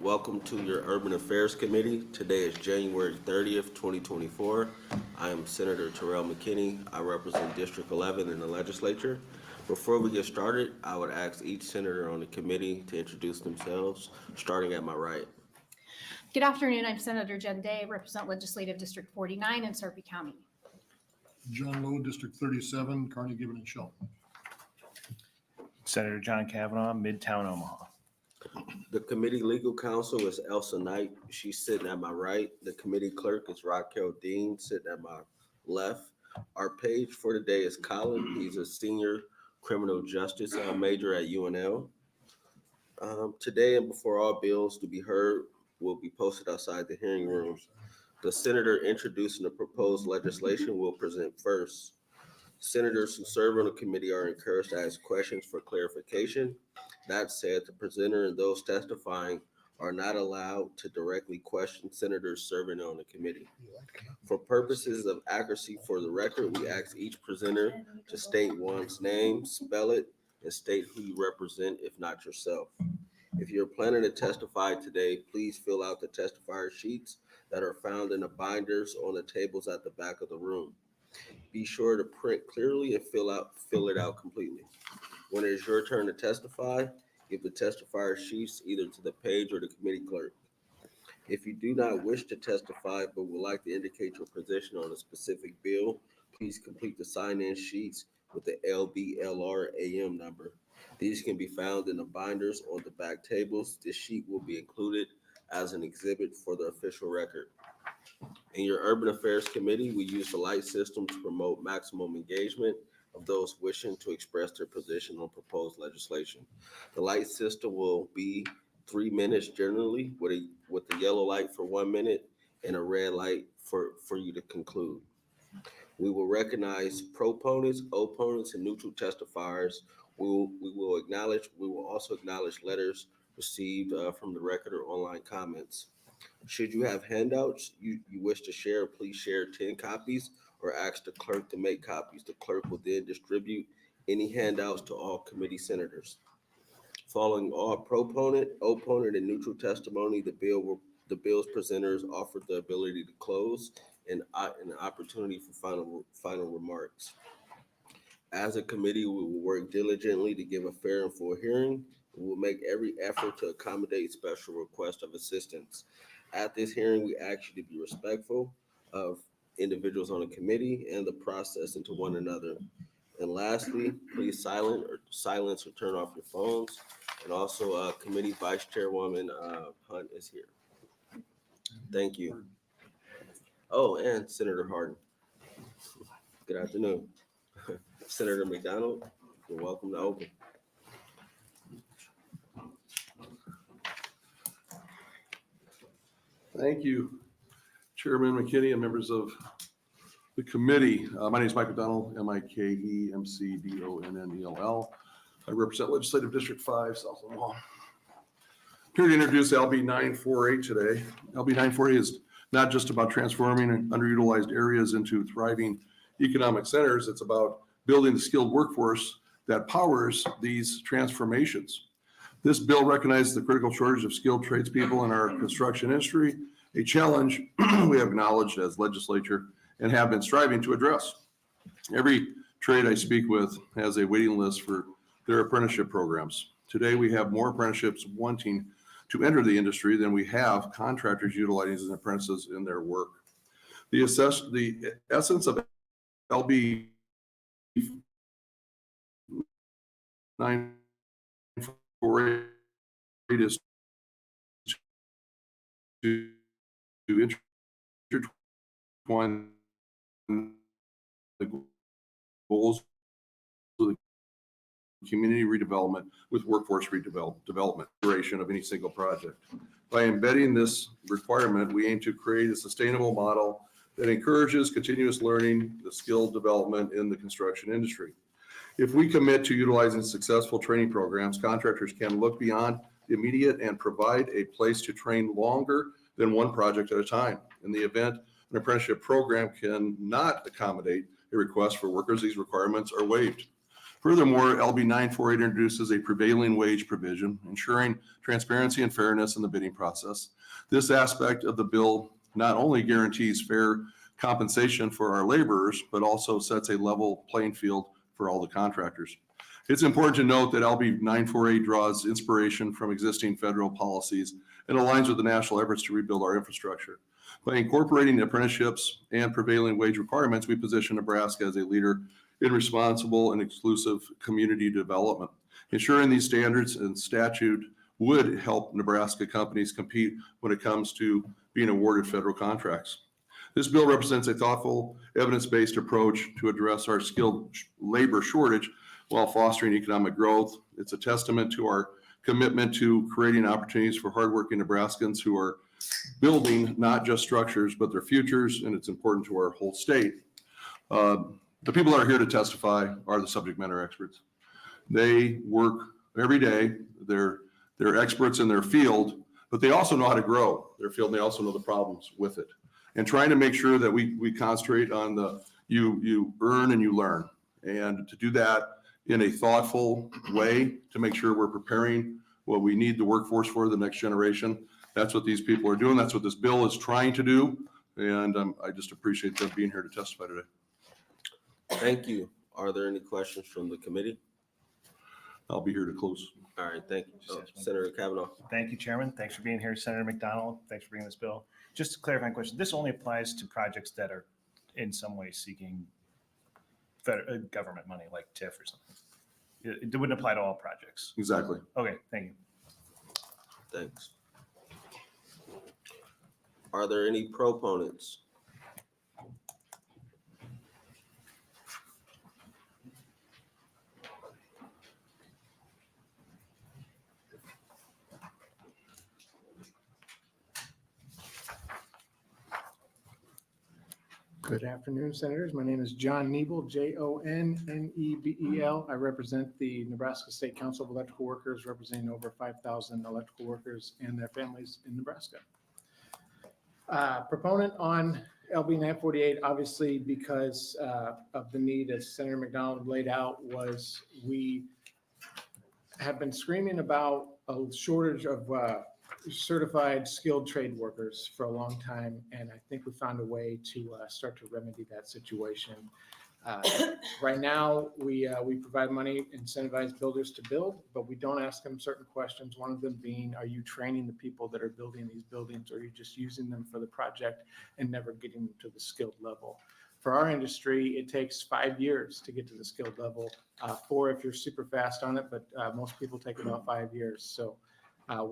Welcome to your Urban Affairs Committee. Today is January 30th, 2024. I am Senator Terrell McKinney. I represent District 11 in the legislature. Before we get started, I would ask each senator on the committee to introduce themselves, starting at my right. Good afternoon. I'm Senator Jen Day, represent Legislative District 49 in Sarpy County. John Lowe, District 37, Kearney, Gibbon, and Shelton. Senator John Kavanaugh, Midtown Omaha. The committee legal counsel is Elsa Knight. She's sitting at my right. The committee clerk is Raquel Dean, sitting at my left. Our page for today is Colin. He's a senior criminal justice major at UNL. Today and before all bills to be heard will be posted outside the hearing room. The senator introducing the proposed legislation will present first. Senators who serve on the committee are encouraged to ask questions for clarification. That said, the presenter and those testifying are not allowed to directly question senators serving on the committee. For purposes of accuracy for the record, we ask each presenter to state one's name, spell it, and state who you represent, if not yourself. If you're planning to testify today, please fill out the testifier sheets that are found in the binders on the tables at the back of the room. Be sure to print clearly and fill it out completely. When it is your turn to testify, give the testifier sheets either to the page or the committee clerk. If you do not wish to testify but would like to indicate your position on a specific bill, please complete the sign-in sheets with the LBLR-AM number. These can be found in the binders on the back tables. This sheet will be included as an exhibit for the official record. In your Urban Affairs Committee, we use the light system to promote maximum engagement of those wishing to express their position on proposed legislation. The light system will be 3 minutes generally, with the yellow light for 1 minute and a red light for you to conclude. We will recognize proponents, opponents, and neutral testifiers. We will also acknowledge letters received from the record or online comments. Should you have handouts you wish to share, please share 10 copies or ask the clerk to make copies. The clerk will then distribute any handouts to all committee senators. Following all proponent, opponent, and neutral testimony, the bill's presenters offered the ability to close and an opportunity for final remarks. As a committee, we will work diligently to give a fair and full hearing. We will make every effort to accommodate special requests of assistance. At this hearing, we ask you to be respectful of individuals on the committee and the process and to one another. And lastly, please silence or turn off your phones. And also, Committee Vice Chairwoman Hunt is here. Thank you. Oh, and Senator Hardin. Good afternoon. Senator McDonnell, you're welcome to open. Thank you, Chairman McKinney and members of the committee. My name is Mike McDonnell, McKemmcdonnell. I represent Legislative District 5, South Omaha. I'm here to introduce LB 948 today. LB 948 is not just about transforming underutilized areas into thriving economic centers. It's about building the skilled workforce that powers these transformations. This bill recognizes the critical shortage of skilled tradespeople in our construction industry, a challenge we have acknowledged as legislature and have been striving to address. Every trade I speak with has a waiting list for their apprenticeship programs. Today, we have more apprenticeships wanting to enter the industry than we have contractors utilizing apprentices in their work. The essence of LB 948 is to intertwine the goals of the community redevelopment with workforce development duration of any single project. By embedding this requirement, we aim to create a sustainable model that encourages continuous learning, the skill development in the construction industry. If we commit to utilizing successful training programs, contractors can look beyond the immediate and provide a place to train longer than one project at a time. In the event an apprenticeship program cannot accommodate a request for workers, these requirements are waived. Furthermore, LB 948 introduces a prevailing wage provision, ensuring transparency and fairness in the bidding process. This aspect of the bill not only guarantees fair compensation for our laborers, but also sets a level playing field for all the contractors. It's important to note that LB 948 draws inspiration from existing federal policies and aligns with the national efforts to rebuild our infrastructure. By incorporating apprenticeships and prevailing wage requirements, we position Nebraska as a leader in responsible and exclusive community development. Ensuring these standards and statute would help Nebraska companies compete when it comes to being awarded federal contracts. This bill represents a thoughtful, evidence-based approach to address our skilled labor shortage while fostering economic growth. It's a testament to our commitment to creating opportunities for hardworking Nebraskans who are building not just structures, but their futures, and it's important to our whole state. The people that are here to testify are the subject matter experts. They work every day. They're experts in their field, but they also know how to grow their field, and they also know the problems with it. And trying to make sure that we concentrate on the you earn and you learn, and to do that in a thoughtful way to make sure we're preparing what we need the workforce for the next generation. That's what these people are doing. That's what this bill is trying to do. And I just appreciate them being here to testify today. Thank you. Are there any questions from the committee? I'll be here to close. All right, thank you. Senator Kavanaugh. Thank you, Chairman. Thanks for being here. Senator McDonnell, thanks for bringing this bill. Just a clarifying question. This only applies to projects that are in some way seeking federal government money, like TIF or something. It wouldn't apply to all projects. Exactly. Okay, thank you. Thanks. Are there any proponents? Good afternoon, Senators. My name is John Nebel, Jonnebel. I represent the Nebraska State Council of Electrical Workers, representing over 5,000 electrical workers and their families in Nebraska. Proponent on LB 948, obviously because of the need, as Senator McDonald laid out, was we have been screaming about a shortage of certified skilled trade workers for a long time, and I think we found a way to start to remedy that situation. Right now, we provide money, incentivize builders to build, but we don't ask them certain questions. One of them being, are you training the people that are building these buildings, or are you just using them for the project and never getting them to the skilled level? For our industry, it takes 5 years to get to the skilled level, 4 if you're super fast on it, but most people take about 5 years. So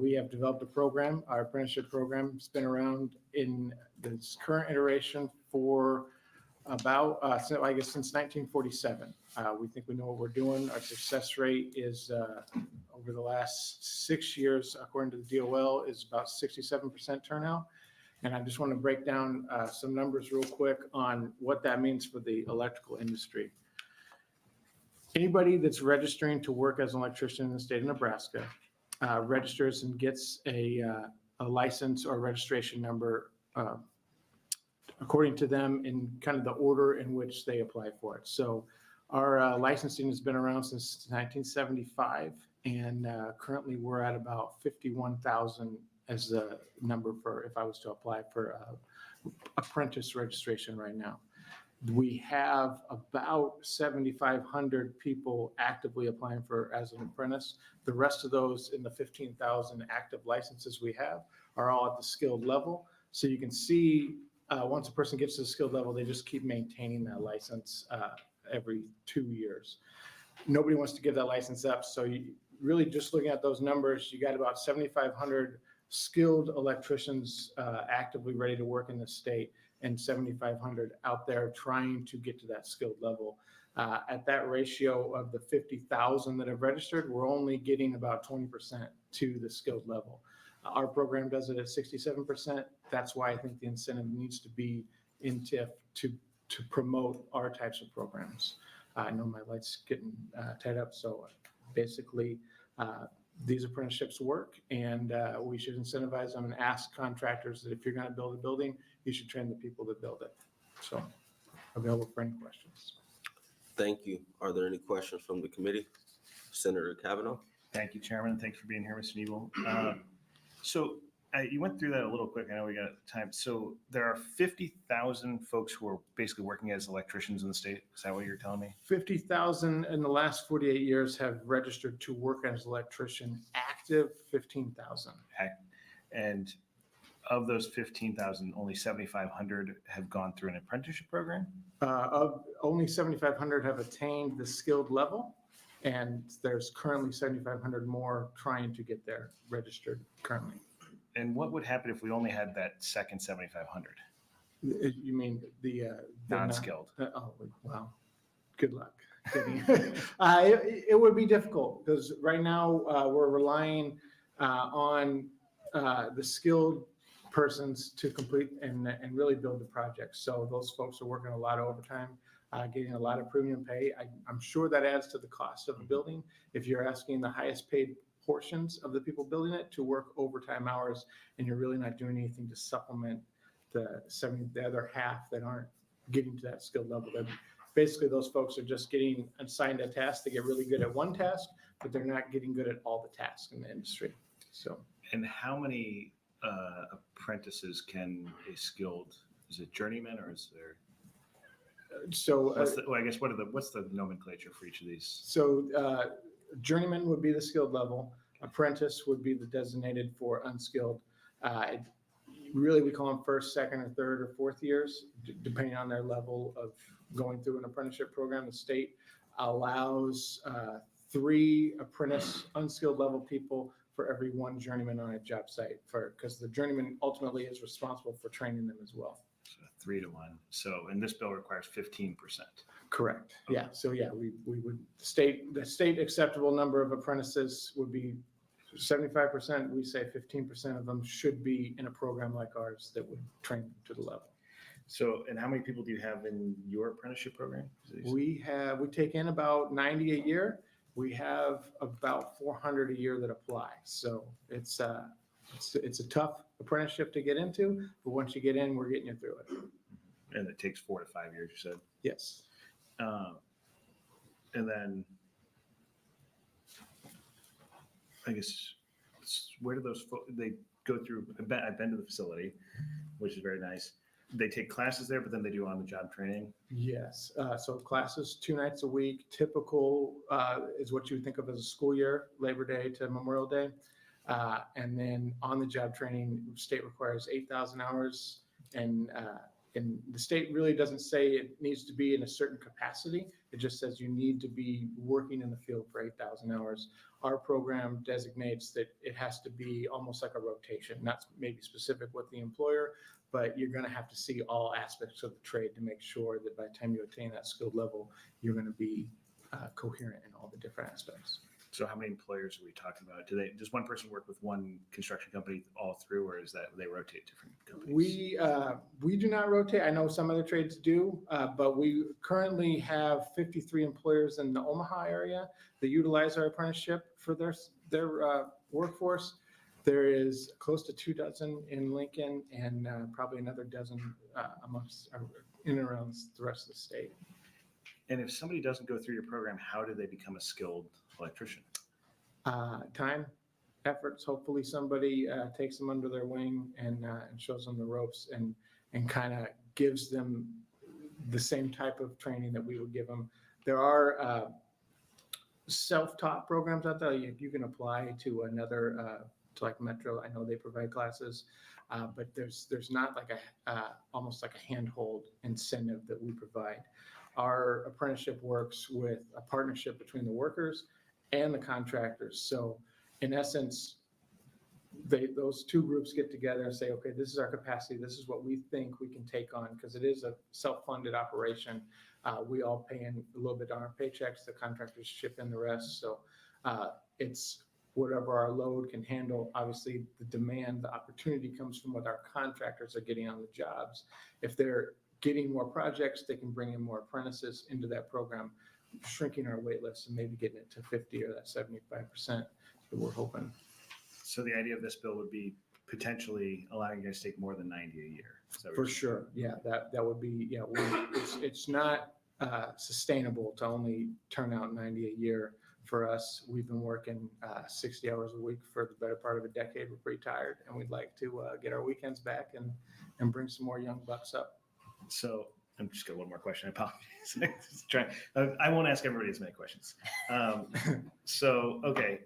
we have developed a program. Our apprenticeship program has been around in this current iteration for about, I guess, since 1947. We think we know what we're doing. Our success rate is, over the last 6 years, according to the DOL, is about 67% turnout. And I just want to break down some numbers real quick on what that means for the electrical industry. Anybody that's registering to work as an electrician in the state of Nebraska registers and gets a license or registration number according to them in kind of the order in which they apply for it. So our licensing has been around since 1975, and currently we're at about 51,000 as the number for if I was to apply for apprentice registration right now. We have about 7,500 people actively applying for as an apprentice. The rest of those in the 15,000 active licenses we have are all at the skilled level. So you can see once a person gets to the skilled level, they just keep maintaining that license every 2 years. Nobody wants to give that license up. So you really just looking at those numbers, you got about 7,500 skilled electricians actively ready to work in the state, and 7,500 out there trying to get to that skilled level. At that ratio of the 50,000 that have registered, we're only getting about 20% to the skilled level. Our program does it at 67%. That's why I think the incentive needs to be in TIF to promote our types of programs. I know my light's getting tied up, so basically these apprenticeships work, and we should incentivize them and ask contractors that if you're going to build a building, you should train the people that build it. So available for any questions. Thank you. Are there any questions from the committee? Senator Kavanaugh? Thank you, Chairman. Thanks for being here, Mr. Nebel. So you went through that a little quick. I know we got time. So there are 50,000 folks who are basically working as electricians in the state. Is that what you're telling me? 50,000 in the last 48 years have registered to work as electrician. Active, 15,000. And of those 15,000, only 7,500 have gone through an apprenticeship program? Of only 7,500 have attained the skilled level, and there's currently 7,500 more trying to get there registered currently. And what would happen if we only had that second 7,500? You mean the Non-skilled. Oh, wow. Good luck. It would be difficult because right now we're relying on the skilled persons to complete and really build the project. So those folks are working a lot of overtime, getting a lot of premium pay. I'm sure that adds to the cost of the building. If you're asking the highest paid portions of the people building it to work overtime hours, and you're really not doing anything to supplement the other half that aren't getting to that skill level. Then basically those folks are just getting assigned a task to get really good at one task, but they're not getting good at all the tasks in the industry. So. And how many apprentices can a skilled, is it journeyman or is there? So I guess what's the nomenclature for each of these? So journeyman would be the skilled level. Apprentice would be the designated for unskilled. Really, we call them first, second, or third, or fourth years, depending on their level of going through an apprenticeship program. The state allows 3 apprentice unskilled level people for every 1 journeyman on a job site, because the journeyman ultimately is responsible for training them as well. So 3 to 1. So, and this bill requires 15%. Correct. Yeah. So yeah, we would the state acceptable number of apprentices would be 75%. We say 15% of them should be in a program like ours that would train them to the level. So, and how many people do you have in your apprenticeship program? We take in about 90 a year. We have about 400 a year that apply. So it's a tough apprenticeship to get into, but once you get in, we're getting you through it. And it takes 4 to 5 years, you said? Yes. And then, I guess, where do those they go through? I've been to the facility, which is very nice. They take classes there, but then they do on-the-job training. Yes. So classes 2 nights a week. Typical is what you would think of as a school year, Labor Day to Memorial Day. And then on-the-job training, state requires 8,000 hours. And the state really doesn't say it needs to be in a certain capacity. It just says you need to be working in the field for 8,000 hours. Our program designates that it has to be almost like a rotation, not maybe specific with the employer, but you're going to have to see all aspects of the trade to make sure that by the time you attain that skilled level, you're going to be coherent in all the different aspects. So how many employers are we talking about? Does one person work with one construction company all through, or is that they rotate different companies? We do not rotate. I know some other trades do, but we currently have 53 employers in the Omaha area that utilize our apprenticeship for their workforce. There is close to 2 dozen in Lincoln and probably another dozen amongst in and around the rest of the state. And if somebody doesn't go through your program, how do they become a skilled electrician? Time, efforts. Hopefully somebody takes them under their wing and shows them the ropes and kind of gives them the same type of training that we would give them. There are self-taught programs out there. You can apply to another, to like Metro. I know they provide classes, but there's not like almost like a handhold incentive that we provide. Our apprenticeship works with a partnership between the workers and the contractors. So in essence, those 2 groups get together and say, okay, this is our capacity. This is what we think we can take on, because it is a self-funded operation. We all pay in a little bit on our paychecks. The contractors chip in the rest. So it's whatever our load can handle. Obviously, the demand, the opportunity comes from what our contractors are getting on the jobs. If they're getting more projects, they can bring in more apprentices into that program, shrinking our wait list and maybe getting it to 50 or that 75% that we're hoping. So the idea of this bill would be potentially allowing you guys to take more than 90 a year. For sure. Yeah, that would be, it's not sustainable to only turn out 90 a year for us. We've been working 60 hours a week for the better part of a decade. We're pretty tired, and we'd like to get our weekends back and bring some more young bucks up. So I'm just got one more question. I apologize. I won't ask everybody as many questions. Okay.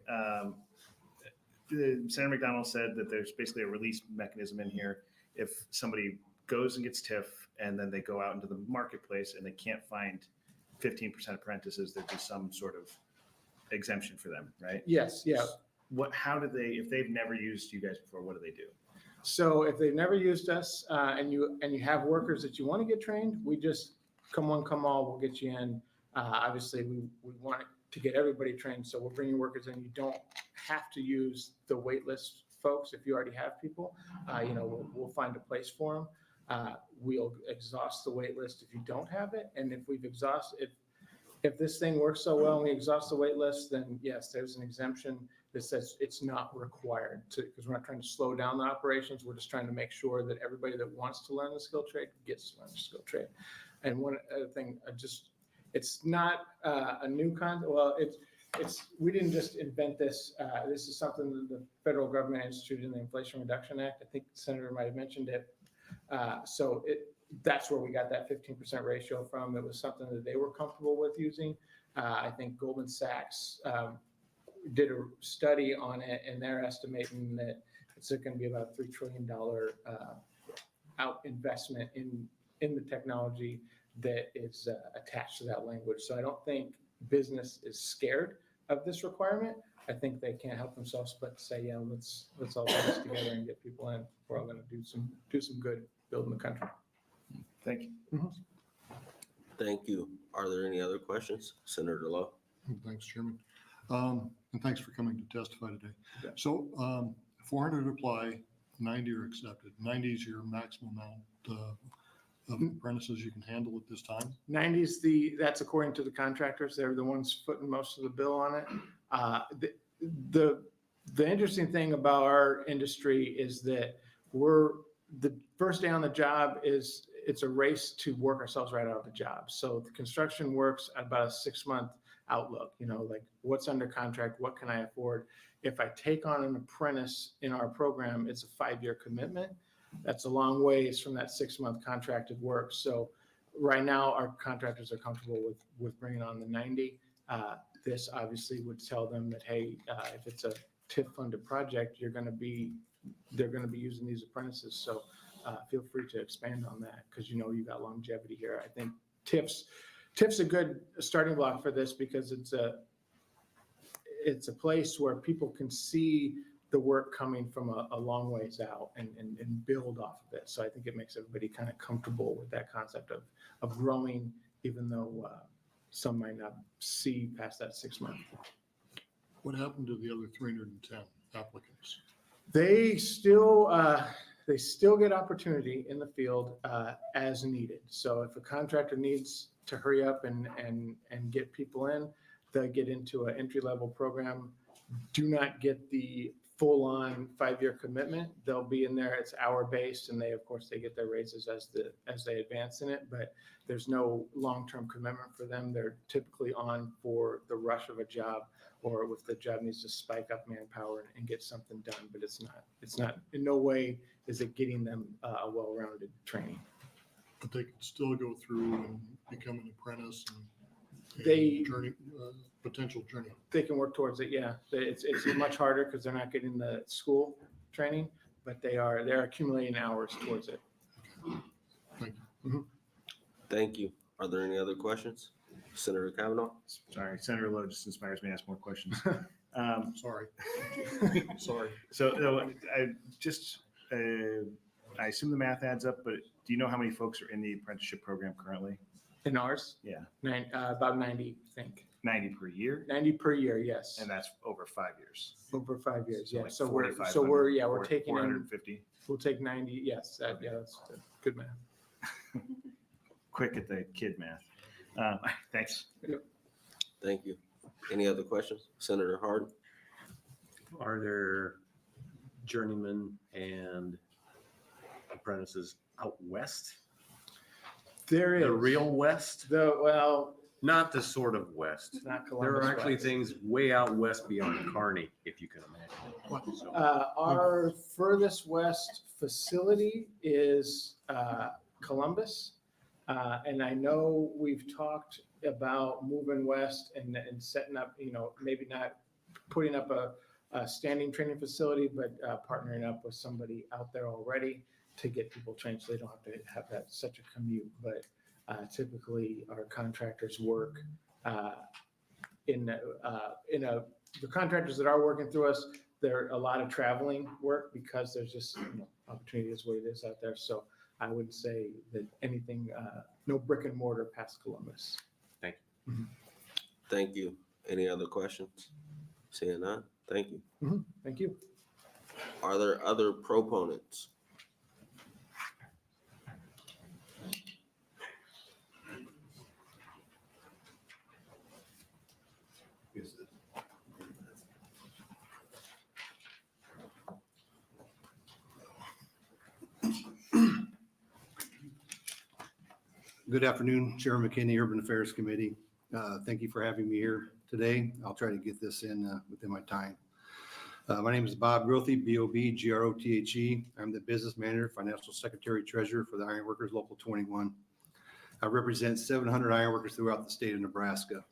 Senator McDonnell said that there's basically a release mechanism in here. If somebody goes and gets TIF and then they go out into the marketplace and they can't find 15% apprentices, there'd be some sort of exemption for them, right? Yes, yeah. How do they, if they've never used you guys before, what do they do? So if they've never used us and you have workers that you want to get trained, we just come one, come all, we'll get you in. Obviously, we want to get everybody trained, so we're bringing workers in. You don't have to use the wait list folks if you already have people. We'll find a place for them. We'll exhaust the wait list if you don't have it, and if we've exhausted, if this thing works so well and we exhaust the wait list, then yes, there's an exemption that says it's not required to, because we're not trying to slow down the operations. We're just trying to make sure that everybody that wants to learn the skill trade gets to learn the skill trade. And one other thing, it's not a new concept. Well, we didn't just invent this. This is something that the federal government instituted in the Inflation Reduction Act. I think the senator might have mentioned it. That's where we got that 15% ratio from. It was something that they were comfortable with using. I think Goldman Sachs did a study on it, and they're estimating that it's going to be about a $3 trillion out investment in the technology that is attached to that language. So I don't think business is scared of this requirement. I think they can't help themselves but say, yeah, let's all do this together and get people in. We're all going to do some good building the country. Thank you. Thank you. Are there any other questions? Senator Lowe? Thanks, Chairman. And thanks for coming to testify today. Yeah. So 400 apply, 90 are accepted. 90 is your maximum amount of apprentices you can handle at this time. 90 is that's according to the contractors. They're the ones footing most of the bill on it. The interesting thing about our industry is that the first day on the job it's a race to work ourselves right out of the job. So the construction works at about a 6-month outlook, like what's under contract, what can I afford? If I take on an apprentice in our program, it's a 5-year commitment. That's a long ways from that 6-month contracted work. So right now our contractors are comfortable with bringing on the 90. This obviously would tell them that, hey, if it's a TIF funded project, they're going to be using these apprentices. So feel free to expand on that because you got longevity here. I think TIF's a good starting block for this because it's a place where people can see the work coming from a long ways out and build off of it. So I think it makes everybody kind of comfortable with that concept of growing, even though some might not see past that 6 month. What happened to the other 310 applicants? They still get opportunity in the field as needed. So if a contractor needs to hurry up and get people in, they'll get into an entry-level program. Do not get the full-on 5-year commitment. They'll be in there. It's hour-based, and they get their raises as they advance in it. But there's no long-term commitment for them. They're typically on for the rush of a job, or if the job needs to spike up manpower and get something done. But it's not in no way is it getting them a well-rounded training. But they could still go through and become an apprentice and potential journey. They can work towards it. Yeah, it's much harder because they're not getting the school training, but they're accumulating hours towards it. Thank you. Thank you. Are there any other questions? Senator Kavanaugh? Sorry, Senator Lowe just inspires me to ask more questions. Sorry. So I assume the math adds up, but do you know how many folks are in the apprenticeship program currently? In ours, Yeah, about 90, I think. 90 per year, 90 per year, yes. and that's over 5 years. Over 5 years, So yeah. like So we're 4,500, taking in, 450. we'll take 90, yes, that's good math. Quick at the kid math. Thanks. Thank you. Any other questions? Senator Hardin? Are there journeymen and apprentices out west? There is. The real west, Well, not the sort of west. it's not There Columbus are actually West. things way out west beyond Kearney, if you can imagine. So, Our furthest west facility is Columbus. And I know we've talked about moving west and setting up, maybe not putting up a standing training facility, but partnering up with somebody out there already to get people trained so they don't have to have that such a commute. But typically our contractors work the contractors that are working through us, there are a lot of traveling work because there's just, opportunity is what it is out there. So I would say that anything, no brick and mortar past Columbus. Thank you. Thank you. Any other questions? Seeing none, thank you. Thank you. Are there other proponents? Good afternoon, Chairman McKinney, Urban Affairs Committee. Thank you for having me here today. I'll try to get this in within my time. My name is Bob Grothe, B-O-B-G-R-O-T-H-E. I'm the Business Manager, Financial Secretary, Treasurer for the Ironworkers Local 21. I represent 700 ironworkers throughout the state of Nebraska.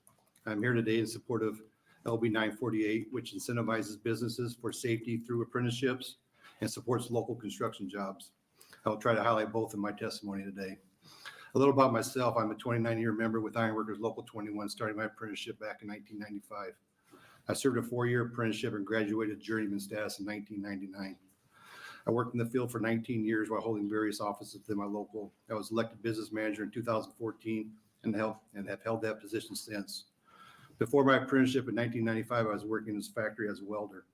I'm here today in support of LB 948, which incentivizes businesses for safety through apprenticeships and supports local construction jobs. I'll try to highlight both in my testimony today. A little about myself. I'm a 29-year member with Ironworkers Local 21, starting my apprenticeship back in 1995. I served a 4-year apprenticeship and graduated journeyman status in 1999. I worked in the field for 19 years while holding various offices within my local. I was elected business manager in 2014 and have held that position since. Before my apprenticeship in 1995, I was working in this factory as a welder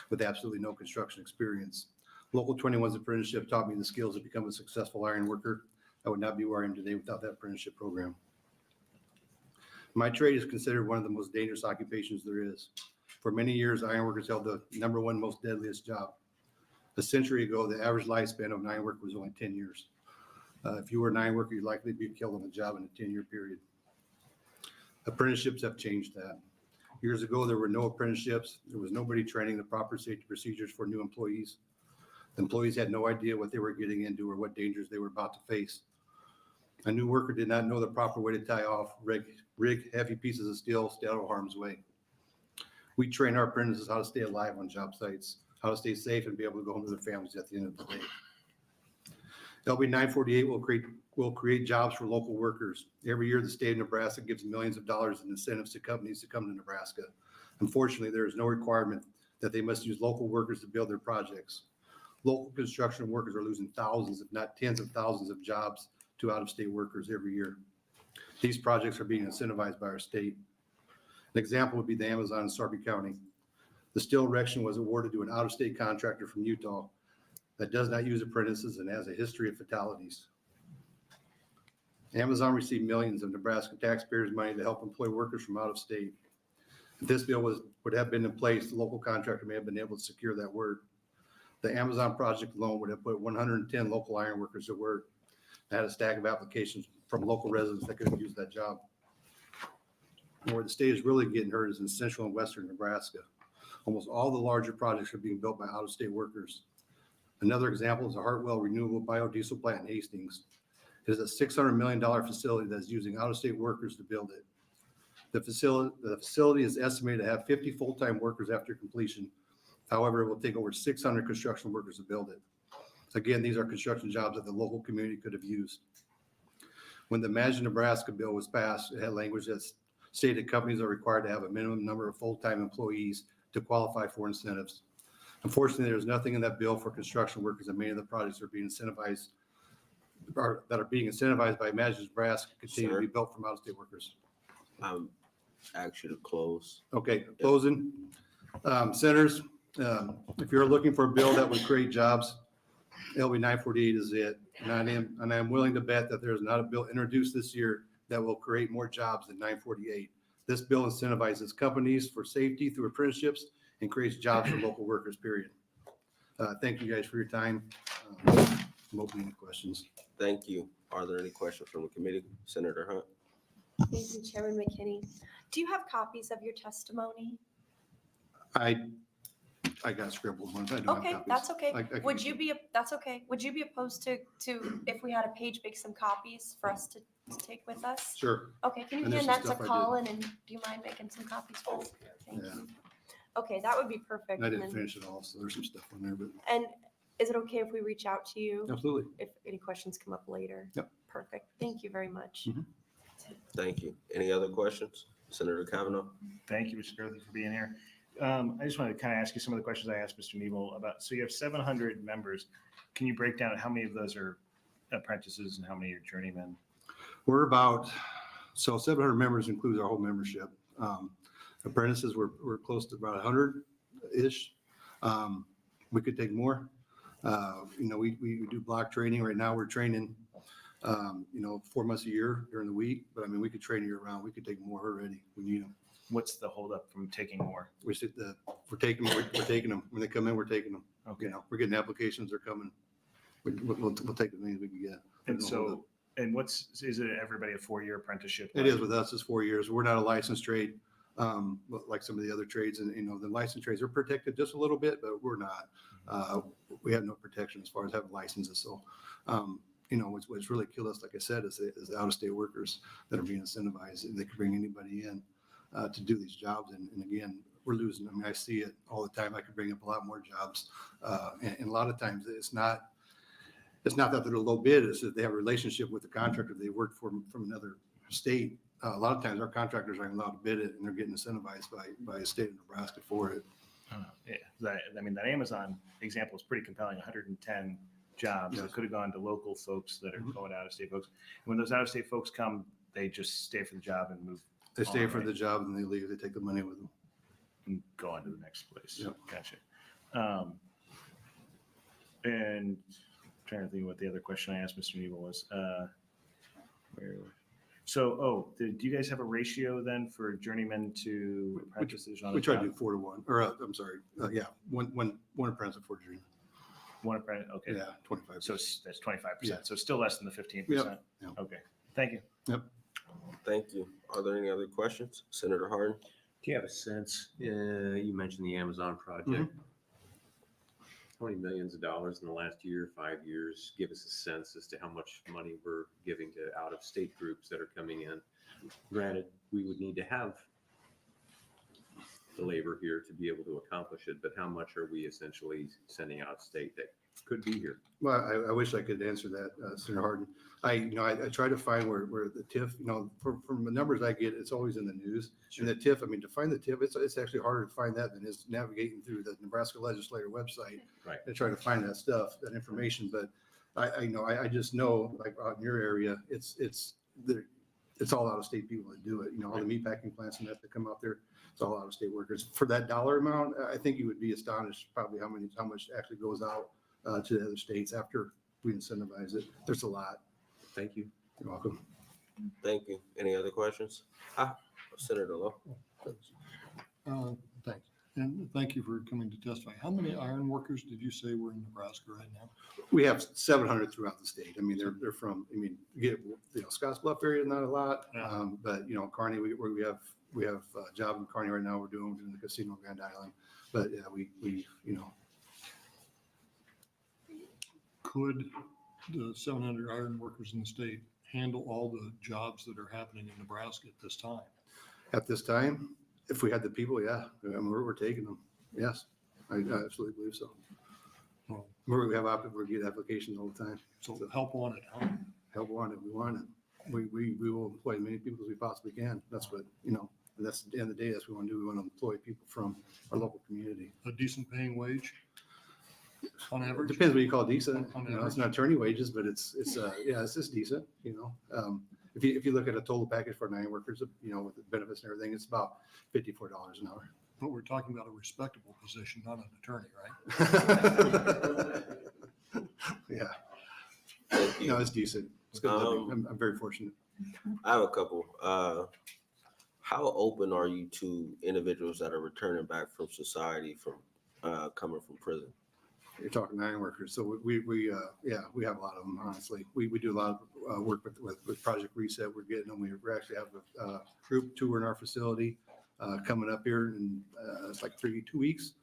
with absolutely no construction experience. Local 21's apprenticeship taught me the skills to become a successful iron worker. I would not be where I am today without that apprenticeship program. My trade is considered one of the most dangerous occupations there is. For many years, ironworkers held the #1 most deadliest job. A century ago, the average lifespan of an ironworker was only 10 years. If you were an ironworker, you'd likely be killed on the job in a 10-year period. Apprenticeships have changed that. Years ago, there were no apprenticeships. There was nobody training the proper safety procedures for new employees. The employees had no idea what they were getting into or what dangers they were about to face. A new worker did not know the proper way to tie off, rig heavy pieces of steel, stay out of harm's way. We train our apprentices how to stay alive on job sites, how to stay safe and be able to go home to their families at the end of the day. LB 948 will create jobs for local workers. Every year, the state of Nebraska gives millions of dollars in incentives to companies to come to Nebraska. Unfortunately, there is no requirement that they must use local workers to build their projects. Local construction workers are losing thousands, if not tens of thousands of jobs to out-of-state workers every year. These projects are being incentivized by our state. An example would be the Amazon in Sarpy County. The steel erection was awarded to an out-of-state contractor from Utah that does not use apprentices and has a history of fatalities. Amazon received millions of Nebraska taxpayers' money to help employ workers from out of state. If this bill would have been in place, the local contractor may have been able to secure that work. The Amazon project alone would have put 110 local iron workers to work. I had a stack of applications from local residents that could have used that job. And where the state is really getting hurt is in central and western Nebraska. Almost all the larger projects are being built by out-of-state workers. Another example is the Hartwell Renewable Biodiesel Plant in Hastings. It is a $600 million facility that's using out-of-state workers to build it. The facility is estimated to have 50 full-time workers after completion. However, it will take over 600 construction workers to build it. Again, these are construction jobs that the local community could have used. When the Imagine Nebraska bill was passed, it had language that stated companies are required to have a minimum number of full-time employees to qualify for incentives. Unfortunately, there's nothing in that bill for construction workers, and many of the projects are being incentivized by Imagine Nebraska continue to be built from out-of-state workers. Ask you to close. Okay, closing. Senators, if you're looking for a bill that would create jobs, LB 948 is it. And I'm willing to bet that there's not a bill introduced this year that will create more jobs than 948. This bill incentivizes companies for safety through apprenticeships and creates jobs for local workers, period. Thank you guys for your time. I'm opening to questions. Thank you. Are there any questions from the committee? Senator Hunt? Thank you, Chairman McKinney. Do you have copies of your testimony? I got scribbled ones. I don't have Okay, copies. that's okay. I can Would get you be, that's okay. Would you be opposed to if we had a page, make some copies for us to take with us? Sure. Okay, can you And there's hand some that to stuff I did. Colin, and do you mind making some copies for us? Thank Yeah. you. Okay, that would be perfect. I and didn't then- finish it all, so there's some stuff on there, but And is it okay if we reach out to you absolutely. if any questions come up later? Yep. Perfect. Thank you very much. Mhm. Thank you. Any other questions? Senator Kavanaugh? Thank you, Mr. Groothy, for being here. I just wanted to kind of ask you some of the questions I asked Mr. Nebel about. So you have 700 members. Can you break down how many of those are apprentices and how many are journeymen? We're about, so 700 members includes our whole membership. Apprentices, we're close to about 100-ish. We could take more. We do block training. Right now, we're training, 4 months a year during the week. But I mean, we could train year round. We could take more already. We need them. What's the holdup from taking more? We're taking them. When they come in, we're taking them. Okay. We're getting applications. They're coming. We'll take as many as we can get. And so, and is it everybody a 4-year apprenticeship? It is with us, it's 4 years. We're not a licensed trade, like some of the other trades. And, the licensed trades are protected just a little bit, but we're not. We have no protection as far as having licenses. So, what's really killed us, like I said, is the out-of-state workers that are being incentivized. And they can bring anybody in to do these jobs. And again, we're losing. I mean, I see it all the time. I could bring up a lot more jobs. And a lot of times it's not that they're a low bid, it's that they have a relationship with the contractor they worked for from another state. A lot of times our contractors aren't allowed to bid it, and they're getting incentivized by the state of Nebraska for it. Yeah, that Amazon example is pretty compelling. 110 jobs that Yes. could have gone to local folks that are going out-of-state folks. And when those out-of-state folks come, they just stay for the job and move. They stay on, for right? the job and they leave, they take the money with them. And go on to the next place. Yep. Gotcha. And trying to think what the other question I asked Mr. Nebel was. Do you guys have a ratio then for journeymen to apprentices on We a try to job? do 4 to 1, or I'm sorry, one apprentice for dream. One apprentice, okay. Yeah, 25. So that's 25%. Yeah. So still less than the 15%. Yep, yep. Okay. Thank you. Thank you. Are there any other questions? Senator Harden? Do you have a sense, you mentioned the Amazon project. How many millions of dollars in the last year, 5 years? Give us a sense as to how much money we're giving to out-of-state groups that are coming in. Granted, we would need to have the labor here to be able to accomplish it, but how much are we essentially sending out of state that could be here? Well, I wish I could answer that, Senator Harden. I try to find where the TIF, from the numbers I get, it's always in the news. And the TIF, to find the TIF, it's actually harder to find that than is navigating through the Nebraska Legislature website. Right. And try to find that stuff, that information. But I just know, like out in your area, it's all out of state people that do it. All the meatpacking plants and that come out there, it's all out of state workers. For that dollar amount, I think you would be astonished probably how much actually goes out to the other states after we incentivize it. There's a lot. Thank you. You're welcome. Thank you. Any other questions? Senator Lowe? Thanks. And thank you for coming to testify. How many iron workers did you say were in Nebraska right now? We have 700 throughout the state. They're from, Scotts Bluff area, not a lot. Yeah. But, Kearney, we have a job in Kearney right now. We're doing the casino Grand Island. But yeah, we. Could the 700 iron workers in the state handle all the jobs that are happening in Nebraska at this time? At this time, if we had the people, yeah, we're taking them. Yes, I absolutely believe so. Well, We get applications all the time. So help wanted, huh? Help wanted, we want it. We will employ as many people as we possibly can. That's what, and that's at the end of the day, that's what we want to do. We want to employ people from our local community. A decent paying wage on It average? depends what you call decent. On It's average. not attorney wages, but it's just decent, If you look at a total package for 9 workers, with the benefits and everything, it's about $54 an hour. But we're talking about a respectable position, not an attorney, right? Yeah. It's decent. It's good living. I'm very fortunate. I have a couple. How open are you to individuals that are returning back from society from coming from prison? You're talking iron workers. So yeah, we have a lot of them, honestly. We do a lot of work with Project Reset. We're getting them. We actually have a group tour in our facility coming up here in it's like 2 weeks.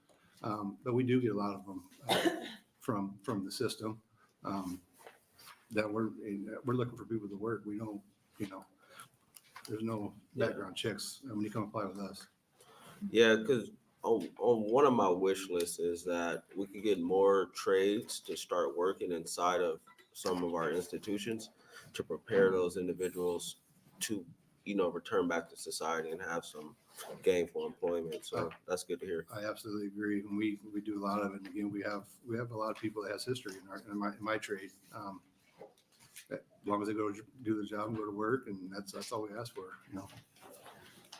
But we do get a lot of them from the system that we're looking for people to work. We don't, there's no background checks when you come apply with us. Yeah, because on one of my wish lists is that we could get more trades to start working inside of some of our institutions to prepare those individuals to, return back to society and have some gainful employment. So that's good to hear. I absolutely agree. And we do a lot of it. And again, we have a lot of people that has history in my trade. As long as they go do the job and go to work, and that's all we ask for, All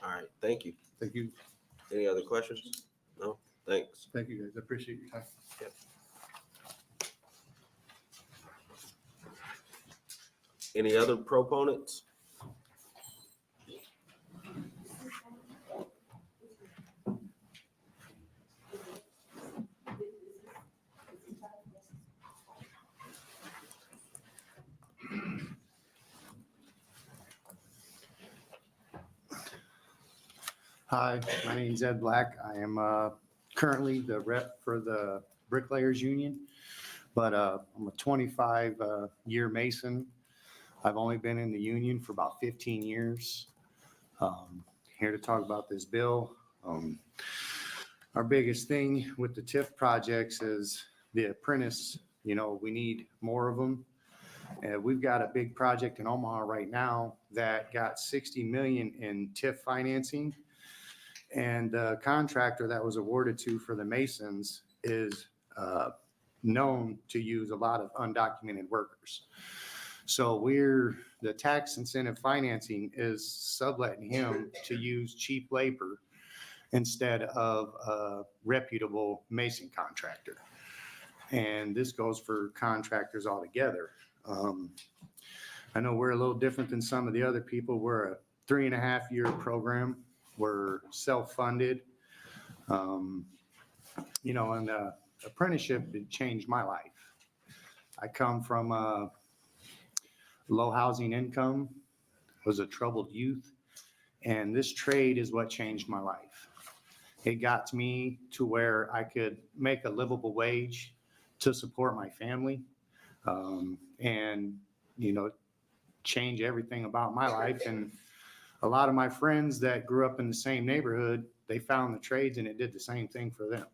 right, thank you. Thank you. Any other questions? No? Thanks. Thank you, guys. I appreciate your time. Any other proponents? Hi, my name's Ed Black. I am currently the rep for the Bricklayers Union, but I'm a 25-year Mason. I've only been in the union for about 15 years. Here to talk about this bill. Our biggest thing with the TIF projects is the apprentice. We need more of them. We've got a big project in Omaha right now that got $60 million in TIF financing. And the contractor that was awarded to for the Masons is known to use a lot of undocumented workers. So the tax incentive financing is subletting him to use cheap labor instead of a reputable mason contractor. And this goes for contractors altogether. I know we're a little different than some of the other people. We're a 3.5-year program. We're self-funded. And apprenticeship, it changed my life. I come from a low housing income, was a troubled youth, and this trade is what changed my life. It got me to where I could make a livable wage to support my family, and change everything about my life. And a lot of my friends that grew up in the same neighborhood, they found the trades and it did the same thing for them.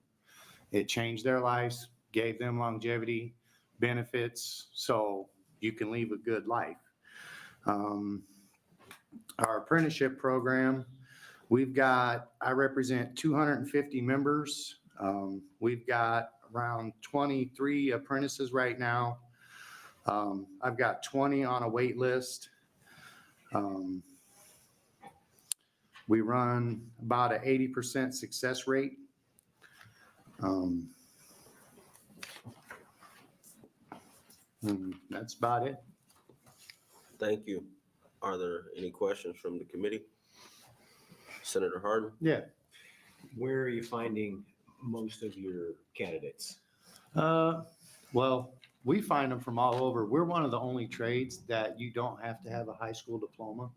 It changed their lives, gave them longevity, benefits, so you can leave a good life. Our apprenticeship program, I represent 250 members. We've got around 23 apprentices right now. I've got 20 on a wait list. We run about an 80% success rate. And that's about it. Thank you. Are there any questions from the committee? Senator Harden? Yeah. Where are you finding most of your candidates? Well, we find them from all over. We're one of the only trades that you don't have to have a high school diploma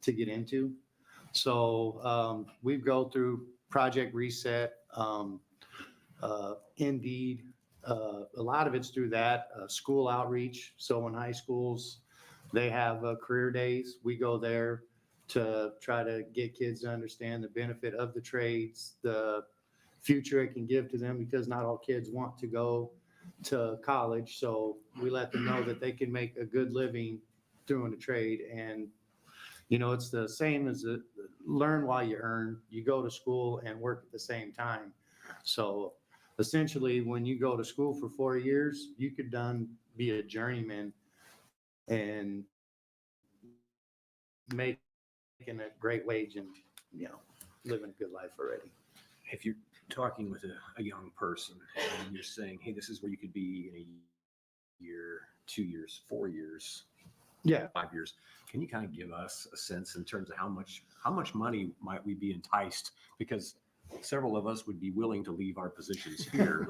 to get into. So we go through Project Reset, Indeed. A lot of it's through that, school outreach. So in high schools, they have career days. We go there to try to get kids to understand the benefit of the trades, the future it can give to them, because not all kids want to go to college. So we let them know that they can make a good living doing a trade. And it's the same as learn while you earn. You go to school and work at the same time. So essentially, when you go to school for 4 years, you could be a journeyman and making a great wage and, living a good life already. If you're talking with a young person and you're saying, hey, this is where you could be in a year, 2 years, 4 years, Yeah. 5 years, can you kind of give us a sense in terms of how much money might we be enticed? Because several of us would be willing to leave our positions here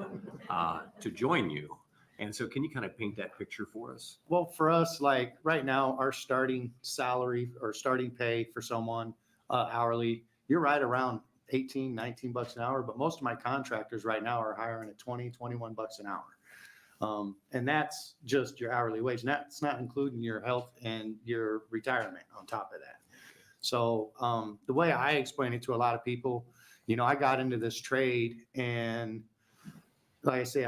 to join you. And so can you kind of paint that picture for us? Well, for us, like right now, our starting salary or starting pay for someone hourly, you're right around 18, 19 bucks an hour, but most of my contractors right now are hiring at 20, 21 bucks an hour. And that's just your hourly wage. And that's not including your health and your retirement on top of that. So the way I explain it to a lot of people, you know, I got into this trade and like I say,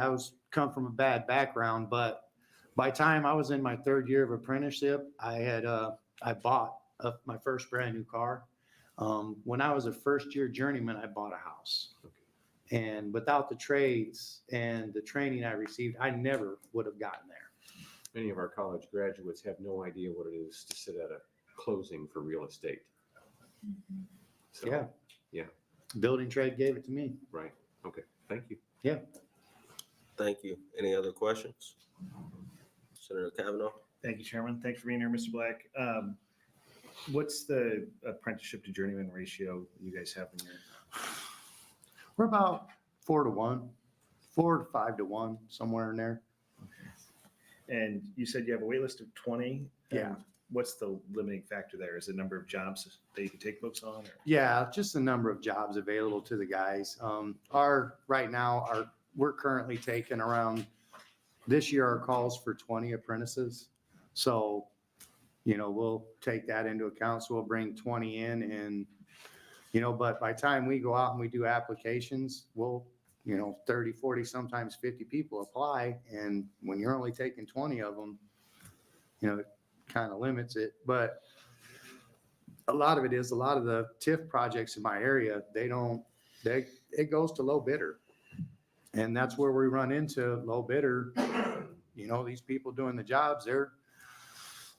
come from a bad background, but by the time I was in my third year of apprenticeship, I bought my first brand new car. When I was a first year journeyman, I bought a house. And without the trades and the training I received, I never would have gotten there. Many of our college graduates have no idea what it is to sit at a closing for real estate. So, Yeah. Yeah. Building trade gave it to me. Right. Okay. Thank you. Yeah. Thank you. Any other questions? Senator Kavanaugh? Thank you, Chairman. Thanks for being here, Mr. Black. What's the apprenticeship to journeyman ratio you guys have in your? We're about 4 to 1, 4 to 5 to 1, somewhere in there. And you said you have a wait list of 20? Yeah. What's the limiting factor there? Is the number of jobs that you can take folks on? Or? Yeah, just the number of jobs available to the guys. We're currently taking around, this year our calls for 20 apprentices. So, you know, we'll take that into account. So we'll bring 20 in and, you know, but by the time we go out and we do applications, we'll, you know, 30, 40, sometimes 50 people apply. And when you're only taking 20 of them, you know, it kind of limits it. But a lot of the TIF projects in my area, it goes to low bidder. And that's where we run into low bidder. You know, these people doing the jobs,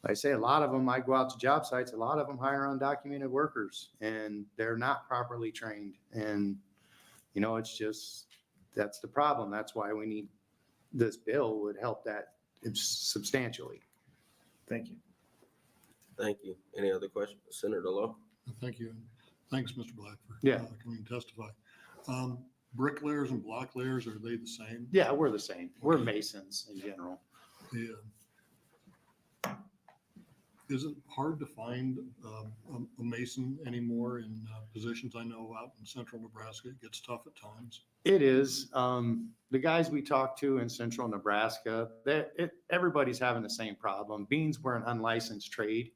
I say a lot of them, I go out to job sites, a lot of them hire undocumented workers and they're not properly trained. And, you know, that's the problem. That's why we need, this bill would help that substantially. Thank you. Thank you. Any other questions? Senator Lowe? Thank you. Thanks, Mr. Black, for coming to testify. Bricklayers and block layers, are they the same? Yeah, we're the same. We're masons in general. Yeah. Is it hard to find a mason anymore in positions? I know out in central Nebraska, it gets tough at times. It is. The guys we talk to in central Nebraska, everybody's having the same problem. Beans were an unlicensed trade,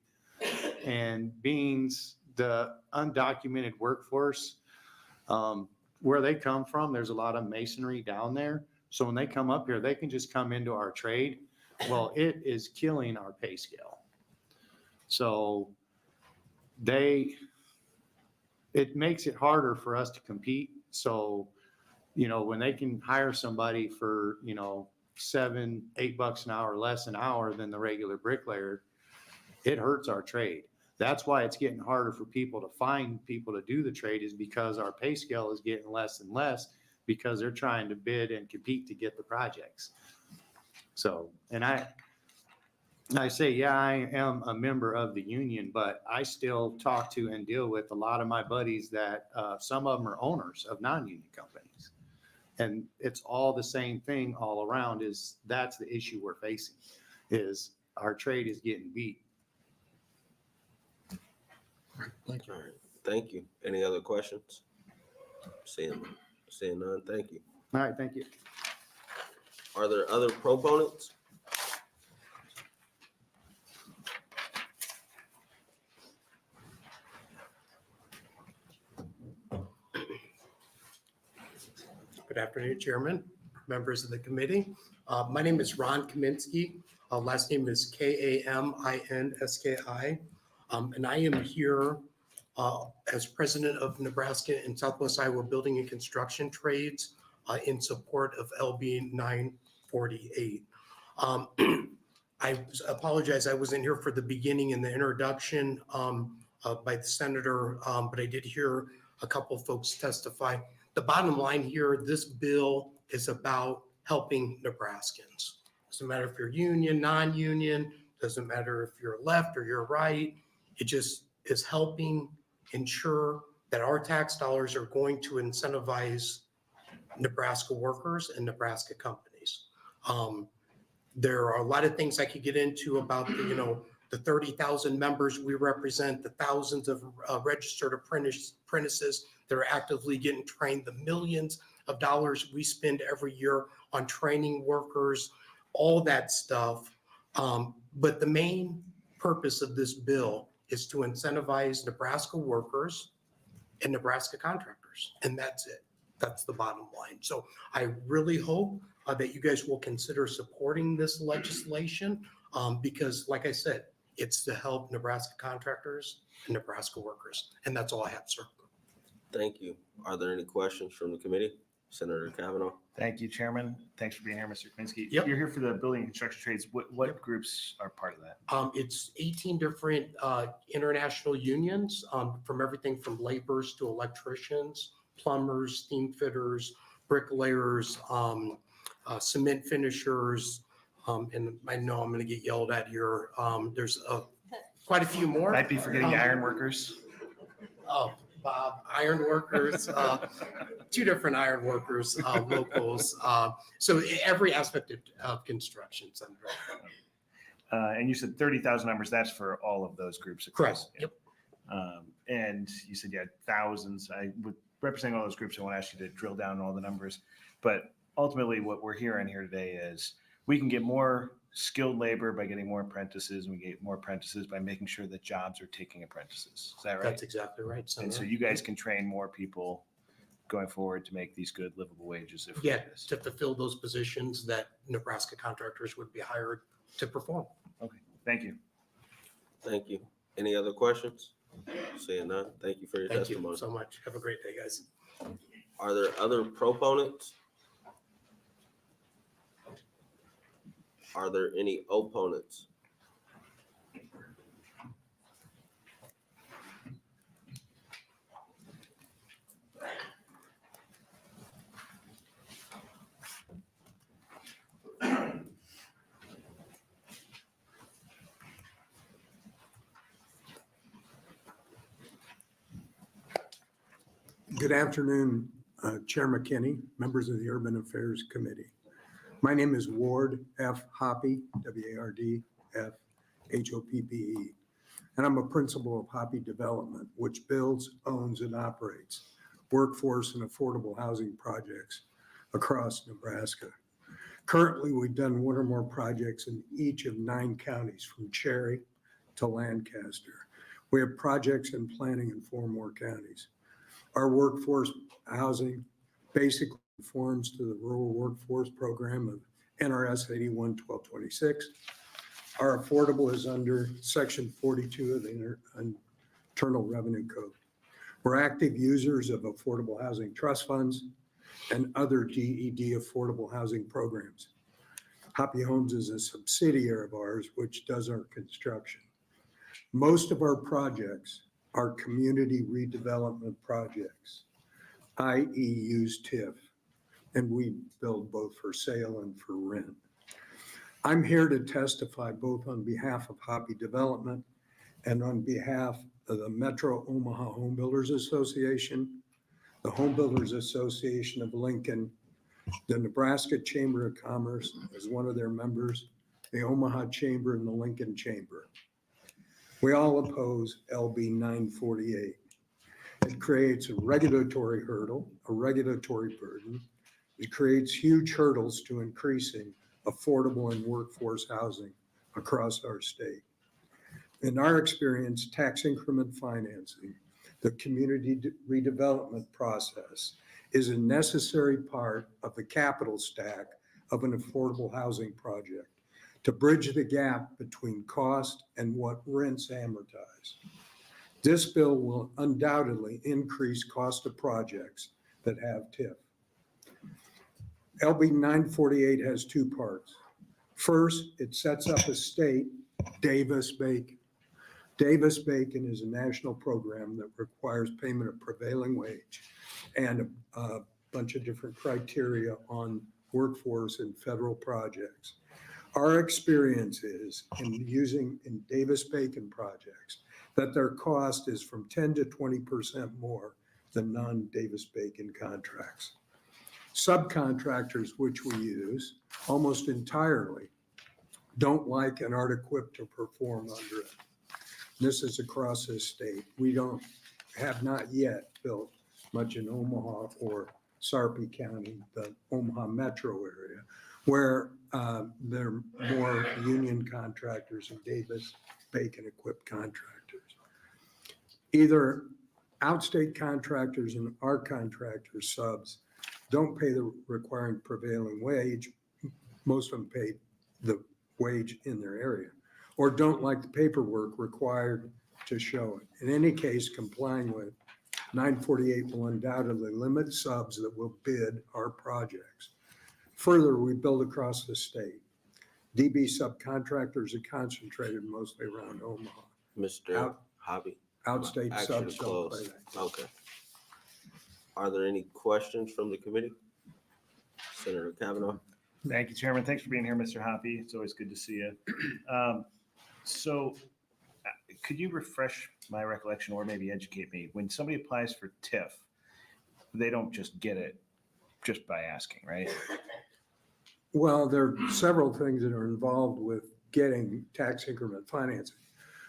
and beans, the undocumented workforce, where they come from, there's a lot of masonry down there. So when they come up here, they can just come into our trade. Well, it is killing our pay scale. So it makes it harder for us to compete. So, you know, when they can hire somebody for, you know, $7, $8 an hour, less an hour than the regular bricklayer, it hurts our trade. That's why it's getting harder for people to find people to do the trade, is because our pay scale is getting less and less because they're trying to bid and compete to get the projects. So, and I say, yeah, I am a member of the union, but I still talk to and deal with a lot of my buddies that some of them are owners of non-union companies. And it's all the same thing all around. That's the issue we're facing, is our trade is getting beat. Thank you. All right. Thank you. Any other questions? Seeing none. Thank you. All right, thank you. Are there other proponents? Good afternoon, Chairman, members of the committee. My name is Ron Kaminsky. Last name is Kaminski. And I am here as president of Nebraska and Southwest Iowa Building and Construction Trades in support of LB 948. I apologize, I wasn't here for the beginning in the introduction by the senator, but I did hear a couple folks testify. The bottom line here, this bill is about helping Nebraskans. Doesn't matter if you're union, non-union, doesn't matter if you're left or you're right. It just is helping ensure that our tax dollars are going to incentivize Nebraska workers and Nebraska companies. There are a lot of things I could get into about the 30,000 members we represent, the thousands of registered apprentices that are actively getting trained, the millions of dollars we spend every year on training workers, all that stuff. But the main purpose of this bill is to incentivize Nebraska workers and Nebraska contractors. And that's it. That's the bottom line. So I really hope that you guys will consider supporting this legislation because, like I said, it's to help Nebraska contractors and Nebraska workers. And that's all I have, sir. Thank you. Are there any questions from the committee? Senator Kavanaugh? Thank you, Chairman. Thanks for being here, Mr. Kaminsky. Yep. You're here for the building and construction trades. What groups are part of that? It's 18 different international unions from everything from laborers to electricians, plumbers, steam fitters, bricklayers, cement finishers, and I know I'm going to get yelled at here. There's quite a few more. Might be forgetting iron workers. Oh, Bob, iron workers, 2 different iron workers, locals. So every aspect of construction, Senator. And you said 30,000 members. That's for all of those groups. Correct. Yep. And you said you had thousands. Representing all those groups, I want to ask you to drill down on all the numbers. But ultimately, what we're hearing here today is we can get more skilled labor by getting more apprentices, and we get more apprentices by making sure that jobs are taking apprentices. Is that right? That's exactly right, And Senator. so you guys can train more people going forward to make these good livable wages. If we Yeah, do this. to fulfill those positions that Nebraska contractors would be hired to perform. Okay, thank you. Thank you. Any other questions? Seeing none, thank you for your Thank you testimony. so much. Have a great day, guys. Are there other proponents? Are there any opponents? Good afternoon, Chair McKinney, members of the Urban Affairs Committee. My name is Ward F. Hoppe, W-A-R-D-F-H-O-P-P-E, and I'm a principal of Hoppe Development, which builds, owns, and operates workforce and affordable housing projects across Nebraska. Currently, we've done one or more projects in each of 9 counties, from Cherry to Lancaster. We have projects in planning in 4 more counties. Our workforce housing basically conforms to the Rural Workforce Program of NRS 81-1226. Our affordable is under Section 42 of the Internal Revenue Code. We're active users of affordable housing trust funds and other DED affordable housing programs. Hoppe Homes is a subsidiary of ours, which does our construction. Most of our projects are community redevelopment projects, i.e. use TIF, and we build both for sale and for rent. I'm here to testify both on behalf of Hoppe Development and on behalf of the Metro Omaha Home Builders Association, the Home Builders Association of Lincoln, the Nebraska Chamber of Commerce as one of their members, the Omaha Chamber and the Lincoln Chamber. We all oppose LB 948. It creates a regulatory hurdle, a regulatory burden. It creates huge hurdles to increasing affordable and workforce housing across our state. In our experience, tax increment financing, the community redevelopment process, is a necessary part of the capital stack of an affordable housing project to bridge the gap between cost and what rents amortize. This bill will undoubtedly increase cost of projects that have TIF. LB 948 has 2 parts. First, it sets up a state, Davis-Bacon. Davis-Bacon is a national program that requires payment of prevailing wage and a bunch of different criteria on workforce and federal projects. Our experience is in Davis-Bacon projects that their cost is from 10 to 20% more than non-Davis-Bacon contracts. Subcontractors, which we use almost entirely, don't like and aren't equipped to perform under it. This is across this state. We have not yet built much in Omaha or Sarpy County, the Omaha metro area, where there are more union contractors and Davis-Bacon equipped contractors. Either outstate contractors and our contractors subs don't pay the required prevailing wage. Most of them pay the wage in their area, or don't like the paperwork required to show it. In any case, complying with 948 will undoubtedly limit subs that will bid our projects. Further, we build across the state. DB subcontractors are concentrated mostly around Omaha. Mr. Hobby. Outstate Action subs to don't close. play that. Okay. Are there any questions from the committee? Senator Kavanaugh? Thank you, Chairman. Thanks for being here, Mr. Hoppy. It's always good to see you. Could you refresh my recollection or maybe educate me? When somebody applies for TIF, they don't just get it just by asking, right? Well, there are several things that are involved with getting tax increment financing.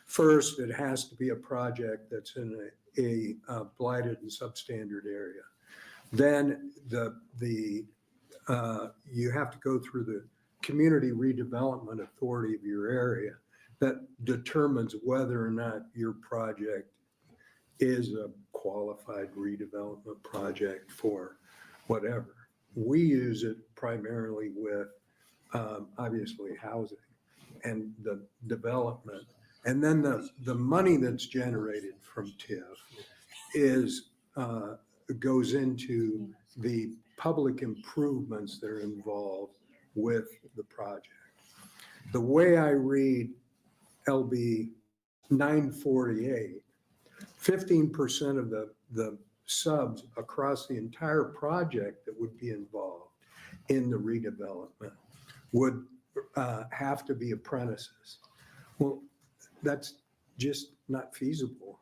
First, it has to be a project that's in a blighted and substandard area. Then you have to go through the community redevelopment authority of your area that determines whether or not your project is a qualified redevelopment project for whatever. We use it primarily with obviously housing and the development. And then the money that's generated from TIF goes into the public improvements that are involved with the project. The way I read LB 948, 15% of the subs across the entire project that would be involved in the redevelopment would have to be apprentices. Well, that's just not feasible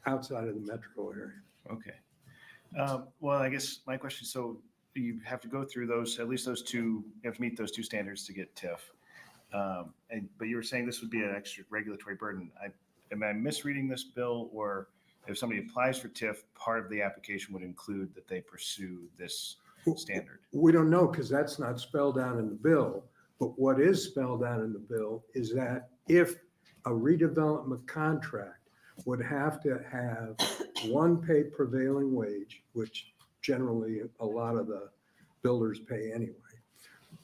outside of the metro area. Okay. Well, I guess my question, so you have to go through those, at least those two, you have to meet those two standards to get TIF. But you were saying this would be an extra regulatory burden. Am I misreading this bill, or if somebody applies for TIF, part of the application would include that they pursue this standard? We don't know because that's not spelled out in the bill. But what is spelled out in the bill is that if a redevelopment contract would have to have one paid prevailing wage, which generally a lot of the builders pay anyway.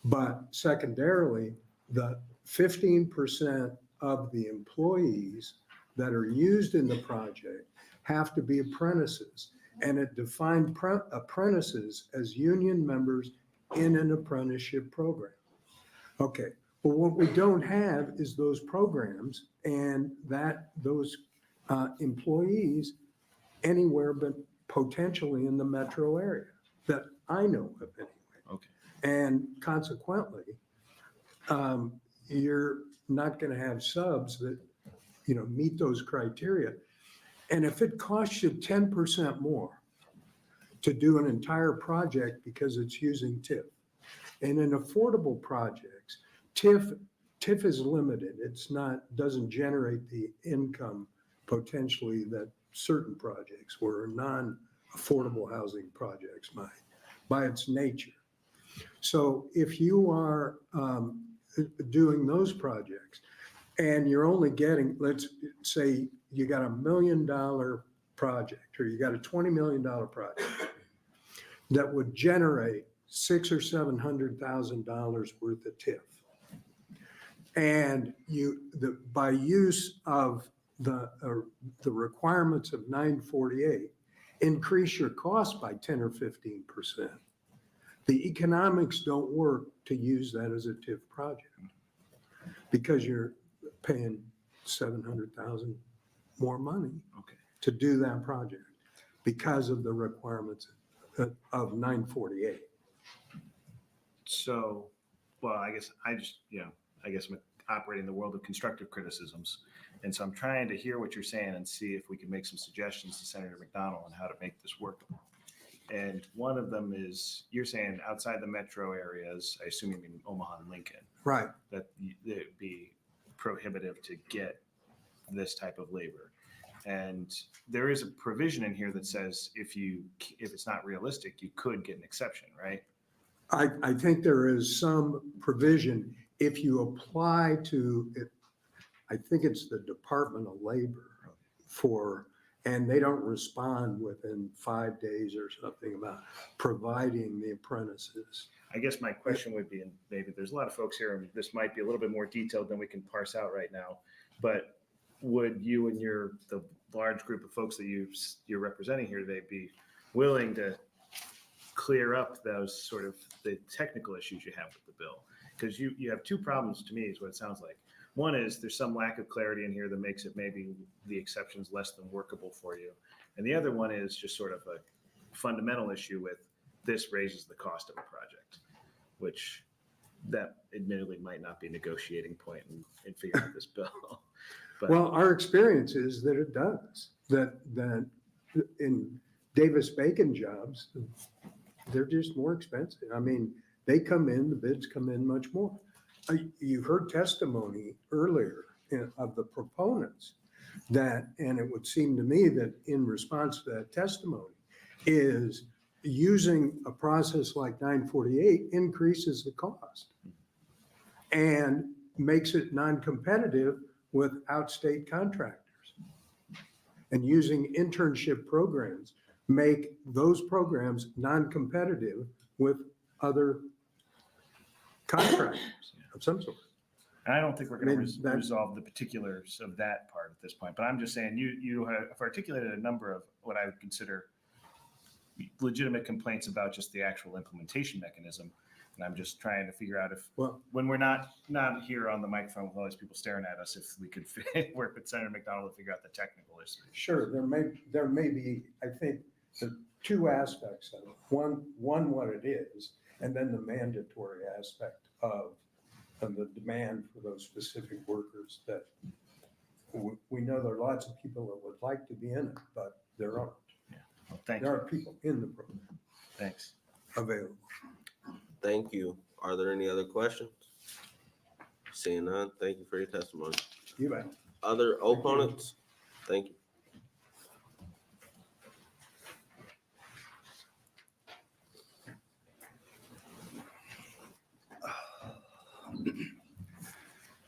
But secondarily, the 15% of the employees that are used in the project have to be apprentices. And it defined apprentices as union members in an apprenticeship program. Okay, well, what we don't have is those programs and those employees anywhere but potentially in the metro area that I know of anyway. Okay. And consequently, you're not going to have subs that, meet those criteria. And if it costs you 10% more to do an entire project because it's using TIF, and in affordable projects, TIF is limited. Doesn't generate the income potentially that certain projects or non-affordable housing projects might by its nature. So if you are doing those projects and you're only getting, let's say you got $1 million project or you got a $20 million project that would generate $600,000 or $700,000 worth of TIF. And by use of the requirements of 948, increase your cost by 10 or 15%. The economics don't work to use that as a TIF project because you're paying $700,000 more money to do that project because of the requirements of 948. So, well, I guess operate in the world of constructive criticisms. And so I'm trying to hear what you're saying and see if we can make some suggestions to Senator McDonnell on how to make this workable. And one of them is, you're saying outside the metro areas, I assume you mean Omaha and Lincoln, Right. that it'd be prohibitive to get this type of labor. And there is a provision in here that says if it's not realistic, you could get an exception, right? I think there is some provision if you apply to it. I think it's the Department of Labor and they don't respond within 5 days or something about providing the apprentices. I guess my question would be, and maybe there's a lot of folks here, and this might be a little bit more detailed than we can parse out right now, but would you and the large group of folks that you're representing here today be willing to clear up those sort of the technical issues you have with the bill? Because you have two problems to me is what it sounds like. One is there's some lack of clarity in here that makes it maybe the exceptions less than workable for you. And the other one is just sort of a fundamental issue with this raises the cost of a project, which that admittedly might not be a negotiating point in figuring out this bill. But Well, our experience is that it does, that in Davis-Bacon jobs, they're just more expensive. I mean, they come in, the bids come in much more. You heard testimony earlier of the proponents and it would seem to me that in response to that testimony is using a process like 948 increases the cost and makes it non-competitive with outstate contractors. And using internship programs make those programs non-competitive with other contractors of some sort. And I don't think we're going I mean, to resolve the particulars of that part at this point, but I'm just saying you have articulated a number of what I would consider legitimate complaints about just the actual implementation mechanism. And I'm just trying to figure out when we're not here on the microphone with all these people staring at us, if we could work with Senator McDonnell to figure out the technical issues. Sure, there may be, I think, the two aspects of it. One, what it is, and then the mandatory aspect of the demand for those specific workers that we know there are lots of people that would like to be in it, but there aren't. Yeah. Well, thank There you. are people in the program Thanks. available. Thank you. Are there any other questions? Seeing none, thank you for your testimony. You bet. Other opponents? Thank you.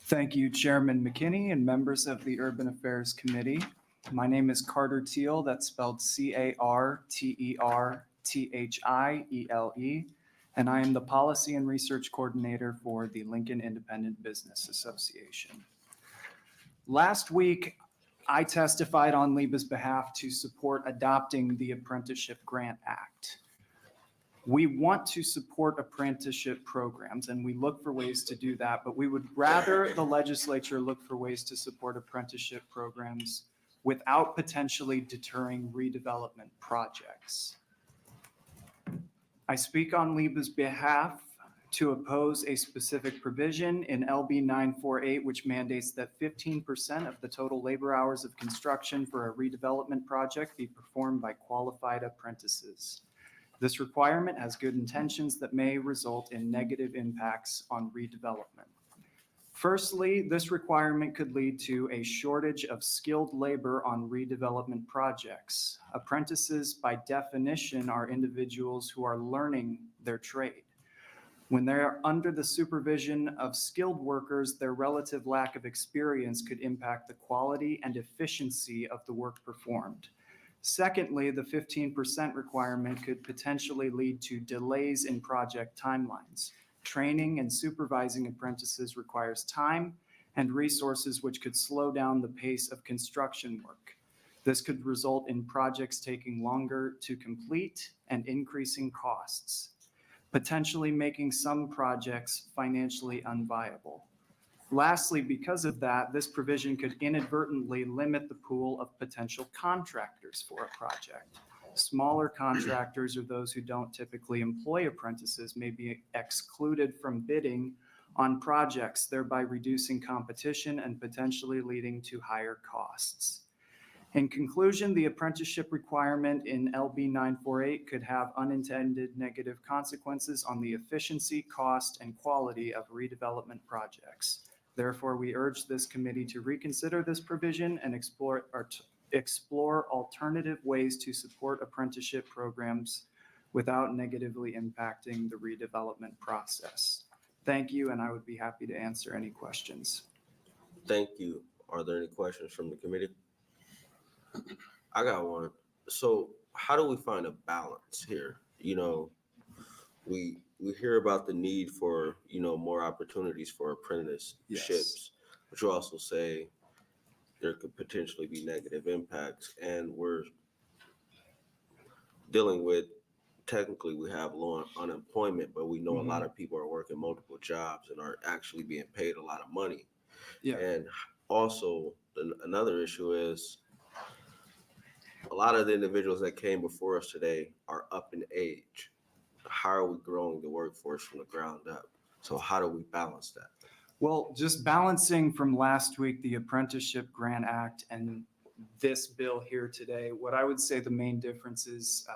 Thank you, Chairman McKinney and members of the Urban Affairs Committee. My name is Carter Teal, that's spelled CarterThiele, and I am the Policy and Research Coordinator for the Lincoln Independent Business Association. Last week, I testified on LIBA's behalf to support adopting the Apprenticeship Grant Act. We want to support apprenticeship programs and we look for ways to do that, but we would rather the legislature look for ways to support apprenticeship programs without potentially deterring redevelopment projects. I speak on LIBA's behalf to oppose a specific provision in LB 948, which mandates that 15% of the total labor hours of construction for a redevelopment project be performed by qualified apprentices. This requirement has good intentions that may result in negative impacts on redevelopment. Firstly, this requirement could lead to a shortage of skilled labor on redevelopment projects. Apprentices, by definition, are individuals who are learning their trade. When they're under the supervision of skilled workers, their relative lack of experience could impact the quality and efficiency of the work performed. Secondly, the 15% requirement could potentially lead to delays in project timelines. Training and supervising apprentices requires time and resources which could slow down the pace of construction work. This could result in projects taking longer to complete and increasing costs, potentially making some projects financially unviable. Lastly, because of that, this provision could inadvertently limit the pool of potential contractors for a project. Smaller contractors or those who don't typically employ apprentices may be excluded from bidding on projects, thereby reducing competition and potentially leading to higher costs. In conclusion, the apprenticeship requirement in LB 948 could have unintended negative consequences on the efficiency, cost, and quality of redevelopment projects. Therefore, we urge this committee to reconsider this provision and explore alternative ways to support apprenticeship programs without negatively impacting the redevelopment process. Thank you, and I would be happy to answer any questions. Thank you. Are there any questions from the committee? I got one. So how do we find a balance here? You know, we hear about the need for, you know, more opportunities for apprenticeships, but you also say there could potentially be negative impacts, and we're dealing with, technically we have low unemployment, but we know a lot of people are working multiple jobs and are actually being paid a lot of money. Yeah. And also another issue is a lot of the individuals that came before us today are up in age. How are we growing the workforce from the ground up? So how do we balance that? Well, just balancing from last week, the Apprenticeship Grant Act and this bill here today, what I would say the main difference is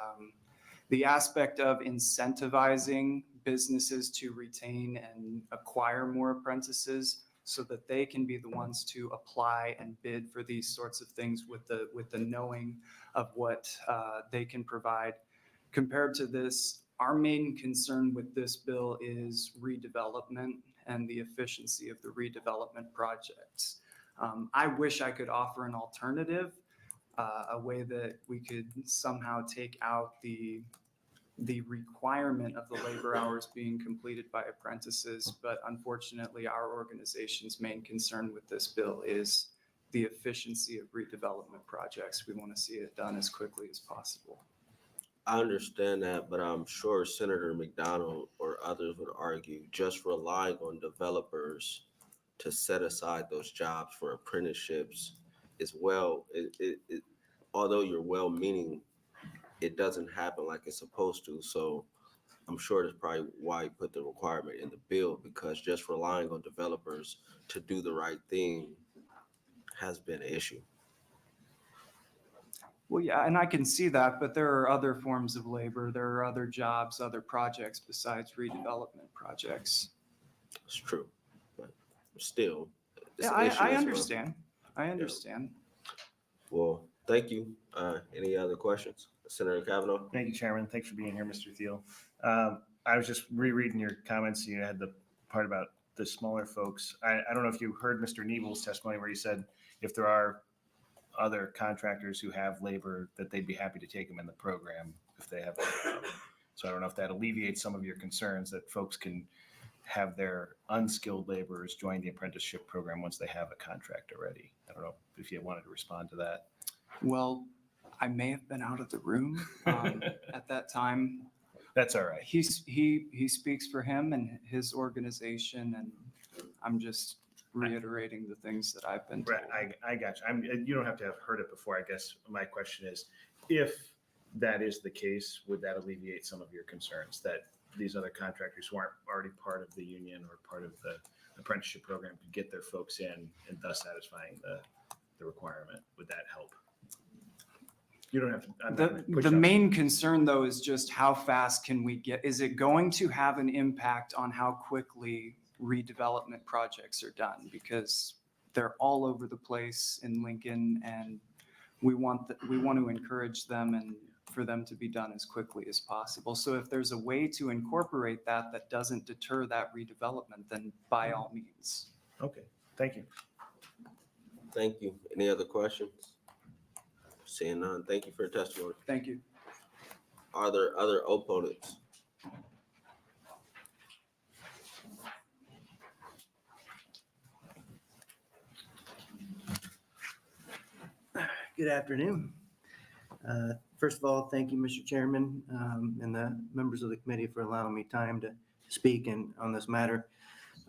the aspect of incentivizing businesses to retain and acquire more apprentices so that they can be the ones to apply and bid for these sorts of things with the knowing of what they can provide. Compared to this, our main concern with this bill is redevelopment and the efficiency of the redevelopment projects. I wish I could offer an alternative, a way that we could somehow take out the requirement of the labor hours being completed by apprentices, but unfortunately, our organization's main concern with this bill is the efficiency of redevelopment projects. We want to see it done as quickly as possible. I understand that, but I'm sure Senator McDonnell or others would argue just relying on developers to set aside those jobs for apprenticeships is although you're well-meaning, it doesn't happen like it's supposed to. So I'm sure that's probably why you put the requirement in the bill, because just relying on developers to do the right thing has been an issue. Well, yeah, and I can see that, but there are other forms of labor. There are other jobs, other projects besides redevelopment projects. It's true, but still, it's Yeah, an issue as I well. understand. I understand. Well, thank you. Any other questions? Senator Kavanaugh? Thank you, Chairman. Thanks for being here, Mr. Thiel. I was just rereading your comments. You had the part about the smaller folks. I don't know if you heard Mr. Nebel's testimony where he said if there are other contractors who have labor, that they'd be happy to take them in the program if they have. So I don't know if that alleviates some of your concerns that folks can have their unskilled laborers join the apprenticeship program once they have a contract already. I don't know if you wanted to respond to that. Well, I may have been out of the room at that time. That's all right. He speaks for him and his organization, and I'm just reiterating the things that I've been told. Right, I got you. You don't have to have heard it before. I guess my question is, if that is the case, would that alleviate some of your concerns that these other contractors who aren't already part of the union or part of the apprenticeship program could get their folks in and thus satisfying the requirement? Would that help? You don't have to. I'm not gonna push The up. main concern, though, is just how fast can we get? Is it going to have an impact on how quickly redevelopment projects are done? Because they're all over the place in Lincoln, and we want to encourage them and for them to be done as quickly as possible. So if there's a way to incorporate that doesn't deter that redevelopment, then by all means. Okay, thank you. Thank you. Any other questions? Seeing none, thank you for your testimony. Thank you. Are there other opponents? Good afternoon. First of all, thank you, Mr. Chairman, and the members of the committee for allowing me time to speak on this matter.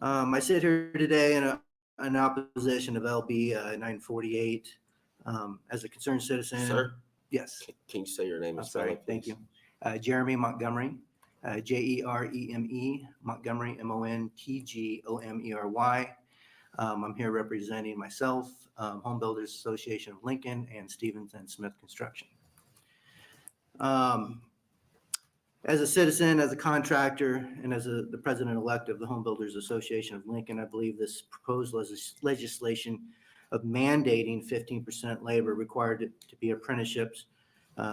I sit here today in opposition of LB 948 as a concerned citizen. Sir? Yes. Can you say your name and I'm sorry. spelling, Thank please? you. Jeremy Montgomery. Jereme, Montgomery, Montgomery. I'm here representing myself, Home Builders Association of Lincoln, and Stevens and Smith Construction. As a citizen, as a contractor, and as the president-elect of the Home Builders Association of Lincoln, I believe this proposed legislation of mandating 15% labor required to be apprenticeships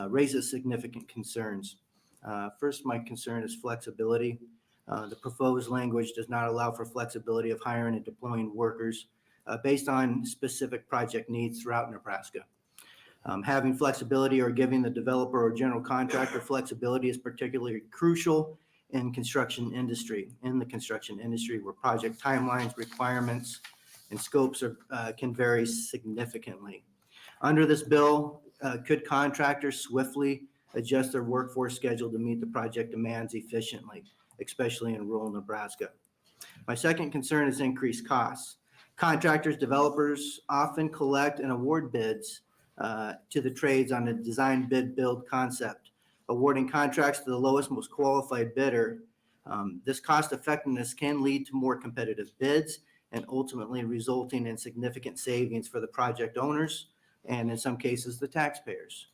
raises significant concerns. First, my concern is flexibility. The proposed language does not allow for flexibility of hiring and deploying workers based on specific project needs throughout Nebraska. Having flexibility or giving the developer or general contractor flexibility is particularly crucial in the construction industry where project timelines, requirements, and scopes can vary significantly. Under this bill, could contractors swiftly adjust their workforce schedule to meet the project demands efficiently, especially in rural Nebraska? My second concern is increased costs. Contractors, developers often collect and award bids to the trades on a design bid build concept, awarding contracts to the lowest, most qualified bidder. This cost effectiveness can lead to more competitive bids and ultimately resulting in significant savings for the project owners and in some cases the taxpayers.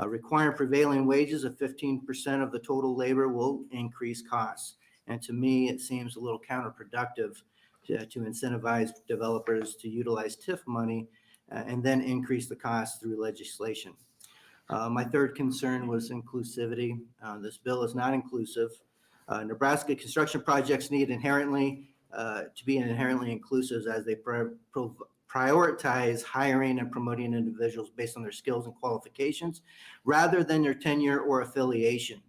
Requiring prevailing wages of 15% of the total labor will increase costs. And to me, it seems a little counterproductive to incentivize developers to utilize TIF money and then increase the cost through legislation. My third concern was inclusivity. This bill is not inclusive. Nebraska construction projects need to be inherently inclusive as they prioritize hiring and promoting individuals based on their skills and qualifications rather than their tenure or affiliation.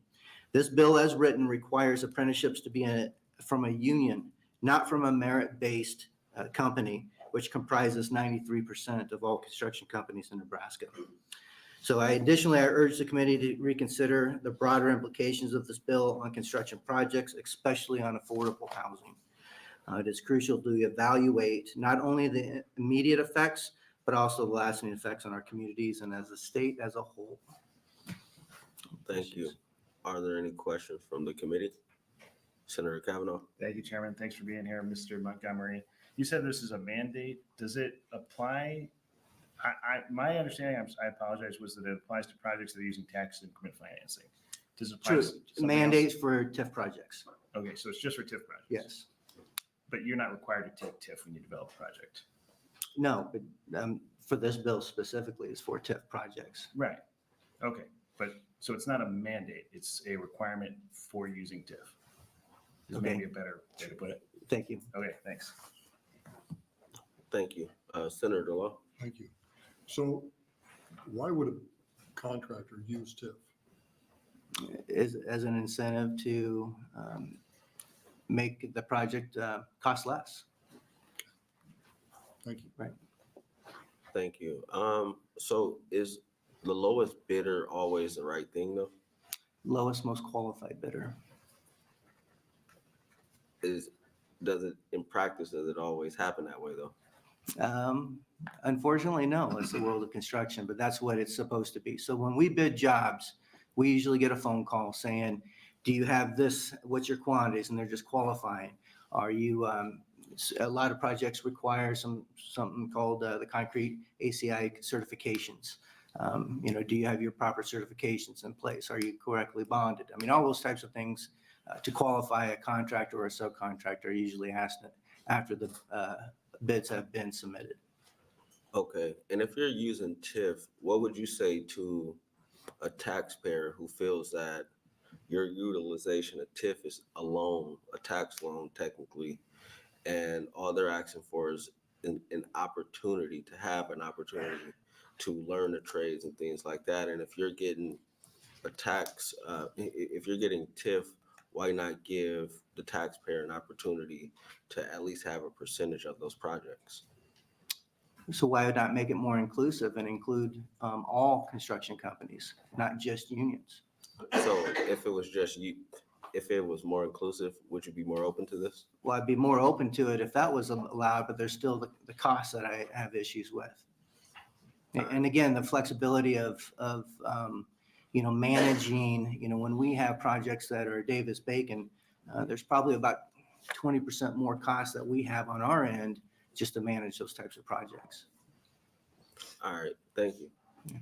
This bill as written requires apprenticeships to be from a union, not from a merit-based company, which comprises 93% of all construction companies in Nebraska. So additionally, I urge the committee to reconsider the broader implications of this bill on construction projects, especially on affordable housing. It is crucial to evaluate not only the immediate effects, but also the lasting effects on our communities and as a state as a whole. Thank you. Are there any questions from the committee? Senator Kavanaugh. Thank you, Chairman. Thanks for being here, Mr. Montgomery. You said this is a mandate. Does it apply? My understanding, I apologize, was that it applies to projects that are using tax increment financing. Does it apply True. to something Mandates else? for TIF projects. Okay, so it's just for TIF projects? Yes. But you're not required to take TIF when you develop a project? No, but for this bill specifically is for TIF projects. Right. Okay, but so it's not a mandate. It's a requirement for using TIF. Is Okay. maybe a better way to put it. Thank you. Okay, thanks. Thank you. Senator Lowe. Thank you. So why would a contractor use TIF? As an incentive to make the project cost less. Thank you. Right. Thank you. So is the lowest bidder always the right thing though? Lowest, most qualified bidder. Does it in practice, does it always happen that way though? Unfortunately, no. It's the world of construction, but that's what it's supposed to be. So when we bid jobs, we usually get a phone call saying, do you have this? What's your quantities? And they're just qualifying. Are you, a lot of projects require something called the concrete ACI certifications. Do you have your proper certifications in place? Are you correctly bonded? I mean, all those types of things to qualify a contractor or a subcontractor are usually asked after the bids have been submitted. Okay, and if you're using TIF, what would you say to a taxpayer who feels that your utilization of TIF is a loan, a tax loan technically, and all they're asking for is an opportunity to have an opportunity to learn the trades and things like that. And if you're getting a tax, if you're getting TIF, why not give the taxpayer an opportunity to at least have a percentage of those projects? So why would not make it more inclusive and include all construction companies, not just unions? So if it was just you, if it was more inclusive, would you be more open to this? Well, I'd be more open to it if that was allowed, but there's still the costs that I have issues with. And again, the flexibility of managing, when we have projects that are Davis-Bacon, there's probably about 20% more cost that we have on our end just to manage those types of projects. All right, thank you.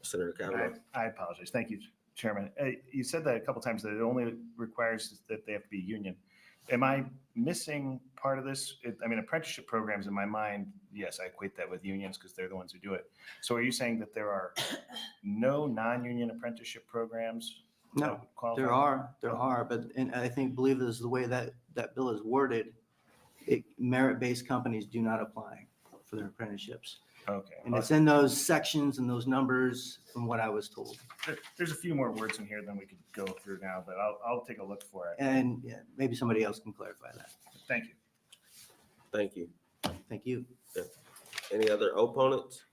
Senator Kavanaugh. I apologize. Thank you, Chairman. You said that a couple times, that it only requires that they have to be union. Am I missing part of this? Apprenticeship programs in my mind, yes, I equate that with unions because they're the ones who do it. So are you saying that there are no non-union apprenticeship programs? No, there are, but, and I believe this is the way that bill is worded, merit-based companies do not apply for their apprenticeships. Okay. And it's in those sections and those numbers from what I was told. There's a few more words in here than we could go through now, but I'll take a look for it. And yeah, maybe somebody else can clarify that. Thank you. Thank you. Thank you. Yeah. Any other opponents?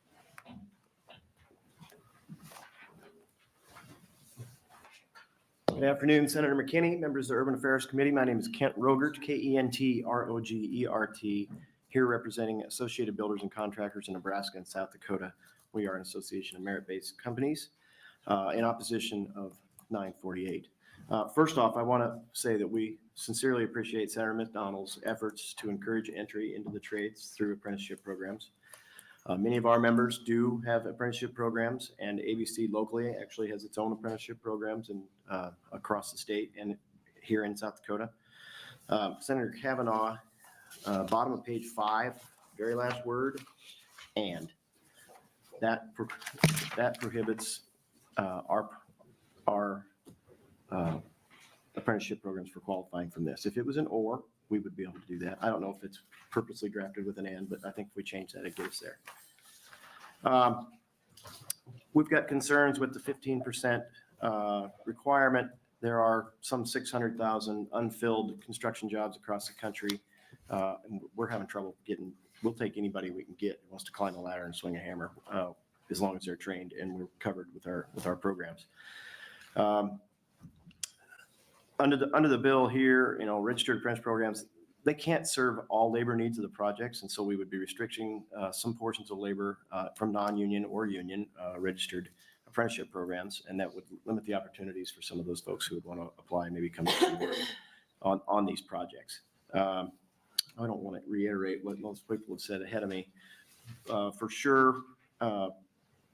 Good afternoon, Senator McKinney, members of the Urban Affairs Committee. My name is Kent Rogert, Kentrogert, here representing Associated Builders and Contractors in Nebraska and South Dakota. We are an association of merit-based companies in opposition of 948. First off, I want to say that we sincerely appreciate Senator McDonnell's efforts to encourage entry into the trades through apprenticeship programs. Many of our members do have apprenticeship programs, and ABC locally actually has its own apprenticeship programs across the state and here in South Dakota. Senator Kavanaugh, bottom of page 5, very last word, and that prohibits our apprenticeship programs for qualifying from this. If it was an or, we would be able to do that. I don't know if it's purposely drafted with an and, but I think if we change that, it gets there. We've got concerns with the 15% requirement. There are some 600,000 unfilled construction jobs across the country. And we're having trouble we'll take anybody we can get who wants to climb a ladder and swing a hammer, as long as they're trained and we're covered with our programs. Under the bill here, registered apprentice programs, they can't serve all labor needs of the projects. And so we would be restricting some portions of labor from non-union or union registered apprenticeship programs. And that would limit the opportunities for some of those folks who would want to apply and maybe come to work on these projects. I don't want to reiterate what most people have said ahead of me. For sure,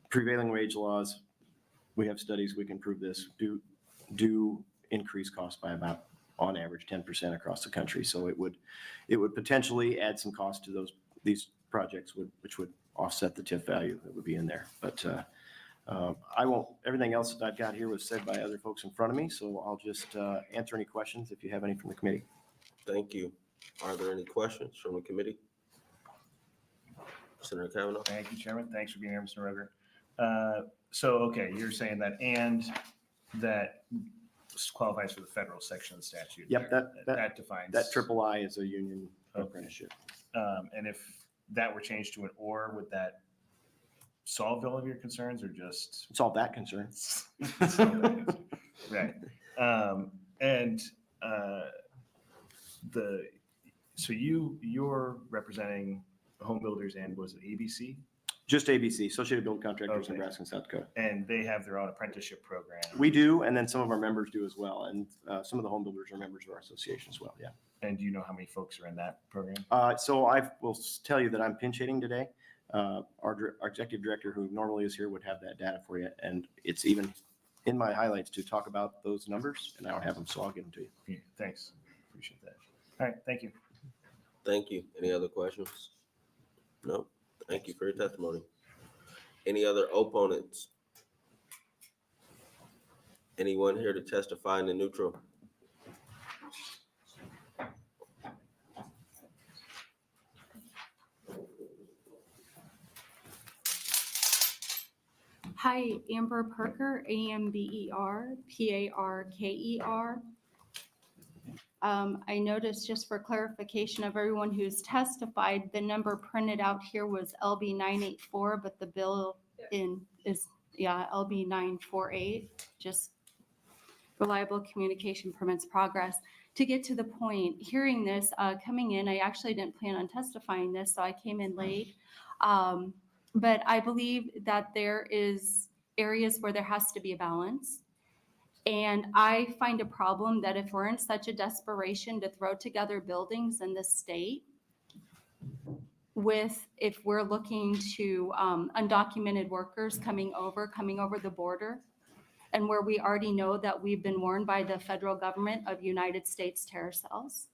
prevailing wage laws, we have studies, we can prove this, do increase costs by about, on average, 10% across the country. So it would potentially add some cost to these projects, which would offset the TIF value that would be in there. But everything else that I've got here was said by other folks in front of me. So I'll just answer any questions if you have any from the committee. Thank you. Are there any questions from the committee? Senator Kavanaugh. Thank you, Chairman. Thanks for being here, Mr. Roger. Okay, you're saying that that qualifies for the federal section of the statute. Yep, that defines. That III is a union apprenticeship. And if that were changed to an or, would that solve all of your concerns or just? Solve that concern. Right. So you're representing home builders and was it ABC? Just ABC, Associated Building Contractors, Okay. Nebraska and South Dakota. And they have their own apprenticeship program. We do, and then some of our members do as well. And some of the home builders are members of our association as well, yeah. And do you know how many folks are in that program? So I will tell you that I'm pinch hitting today. Our executive director, who normally is here, would have that data for you. And it's even in my highlights to talk about those numbers, and I don't have them, so I'll give them to you. Yeah, thanks. Appreciate that. All right, thank you. Thank you. Any other questions? No. Thank you for your testimony. Any other opponents? Anyone here to testify in the neutral? Hi, Amber Parker, AMBER, PARKER. I noticed, just for clarification of everyone who's testified, the number printed out here was LB 984, but the bill is LB 948. Just reliable communication permits progress. To get to the point, hearing this, coming in, I actually didn't plan on testifying this, so I came in late. But I believe that there is areas where there has to be a balance. And I find a problem that if we're in such a desperation to throw together buildings in this state, if we're looking to undocumented workers coming over the border, and where we already know that we've been warned by the federal government of United States terror cells,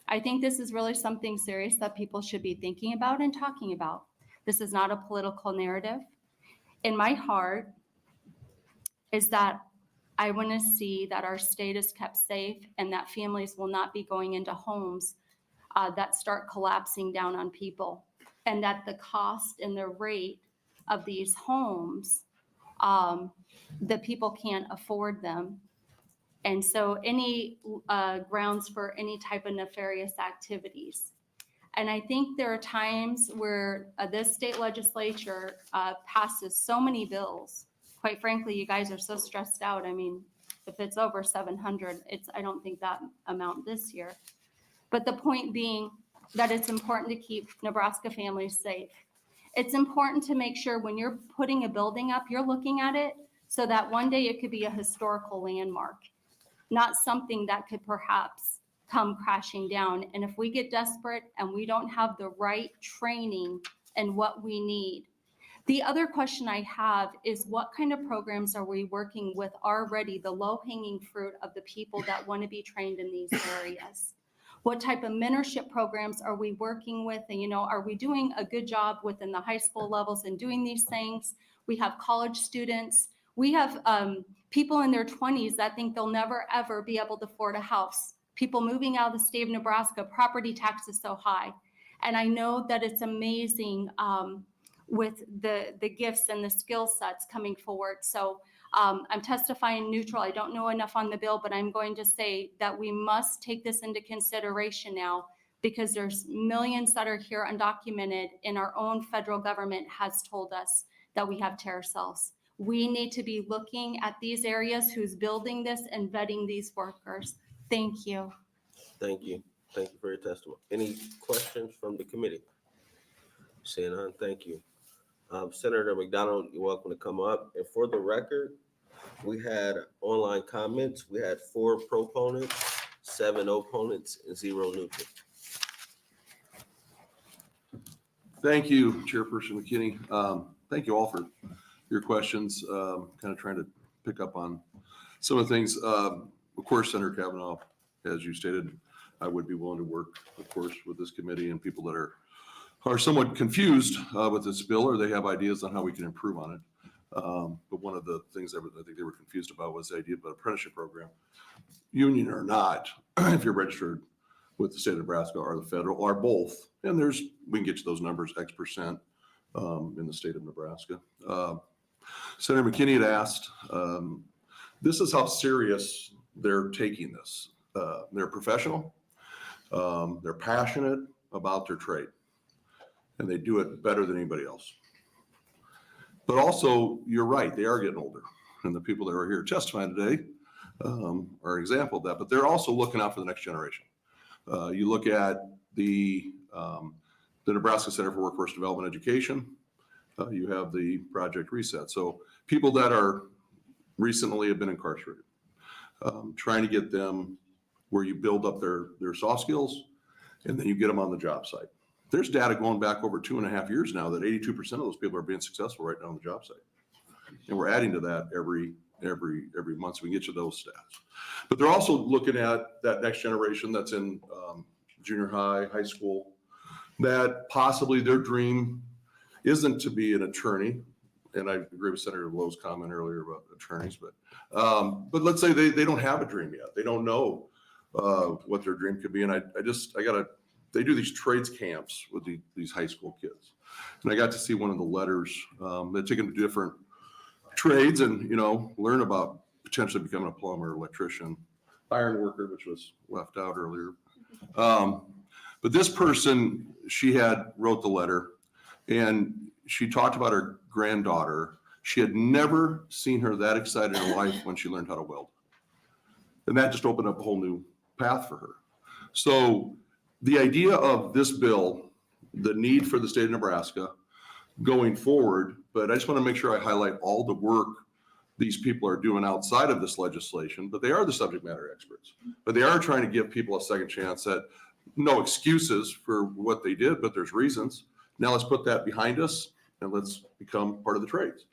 I think this is really something serious that people should be thinking about and talking about. This is not a political narrative. In my heart is that I want to see that our state is kept safe and that families will not be going into homes that start collapsing down on people, and that the cost and the rate of these homes, the people can't afford them. And so any grounds for any type of nefarious activities. And I think there are times where this state legislature passes so many bills. Quite frankly, you guys are so stressed out. I mean, if it's over 700, I don't think that amount this year. But the point being that it's important to keep Nebraska families safe. It's important to make sure when you're putting a building up, you're looking at it so that one day it could be a historical landmark, not something that could perhaps come crashing down. And if we get desperate and we don't have the right training and what we need. The other question I have is what kind of programs are we working with already, the low-hanging fruit of the people that want to be trained in these areas? What type of mentorship programs are we working with? And, are we doing a good job within the high school levels and doing these things? We have college students. We have people in their 20s that think they'll never, ever be able to afford a house. People moving out of the state of Nebraska, property tax is so high. And I know that it's amazing with the gifts and the skill sets coming forward. So I'm testifying neutral. I don't know enough on the bill, but I'm going to say that we must take this into consideration now, because there's millions that are here undocumented, and our own federal government has told us that we have terror cells. We need to be looking at these areas, who's building this and vetting these workers. Thank you. Thank you. Thank you for your testimony. Any questions from the committee? Seeing none, thank you. Senator McDonnell, you're welcome to come up. And for the record, we had online comments. We had 4 proponents, 7 opponents, and 0 neutral. Thank you, Chairperson McKinney. Thank you all for your questions. Kind of trying to pick up on some of the things. Of course, Senator Kavanaugh, as you stated, I would be willing to work, of course, with this committee and people that are somewhat confused with this bill, or they have ideas on how we can improve on it. But one of the things I think they were confused about was the idea of an apprenticeship program. Union or not, if you're registered with the state of Nebraska or the federal or both, and we can get to those numbers, X percent in the state of Nebraska. Senator McKinney had asked, this is how serious they're taking this. They're professional, they're passionate about their trade, and they do it better than anybody else. But also, you're right, they are getting older, and the people that are here testifying today are an example of that, but they're also looking out for the next generation. You look at the Nebraska Center for Workforce Development Education, you have the Project Reset. So people that are recently have been incarcerated, trying to get them where you build up their soft skills, and then you get them on the job site. There's data going back over 2.5 years now that 82% of those people are being successful right now on the job site. And we're adding to that every month, so we can get you those stats. But they're also looking at that next generation that's in junior high, high school, that possibly their dream isn't to be an attorney. And I agree with Senator Lowe's comment earlier about attorneys, but let's say they don't have a dream yet. They don't know what their dream could be. And they do these trades camps with these high school kids. And I got to see one of the letters that take them to different trades and, learn about potentially becoming a plumber, electrician, iron worker, which was left out earlier. But this person, she wrote the letter, and she talked about her granddaughter. She had never seen her that excited in her life when she learned how to weld. And that just opened up a whole new path for her. So the idea of this bill, the need for the state of Nebraska going forward. But I just want to make sure I highlight all the work these people are doing outside of this legislation, but they are the subject matter experts. But they are trying to give people a second chance at no excuses for what they did, but there's reasons. Now let's put that behind us and let's become part of the trades.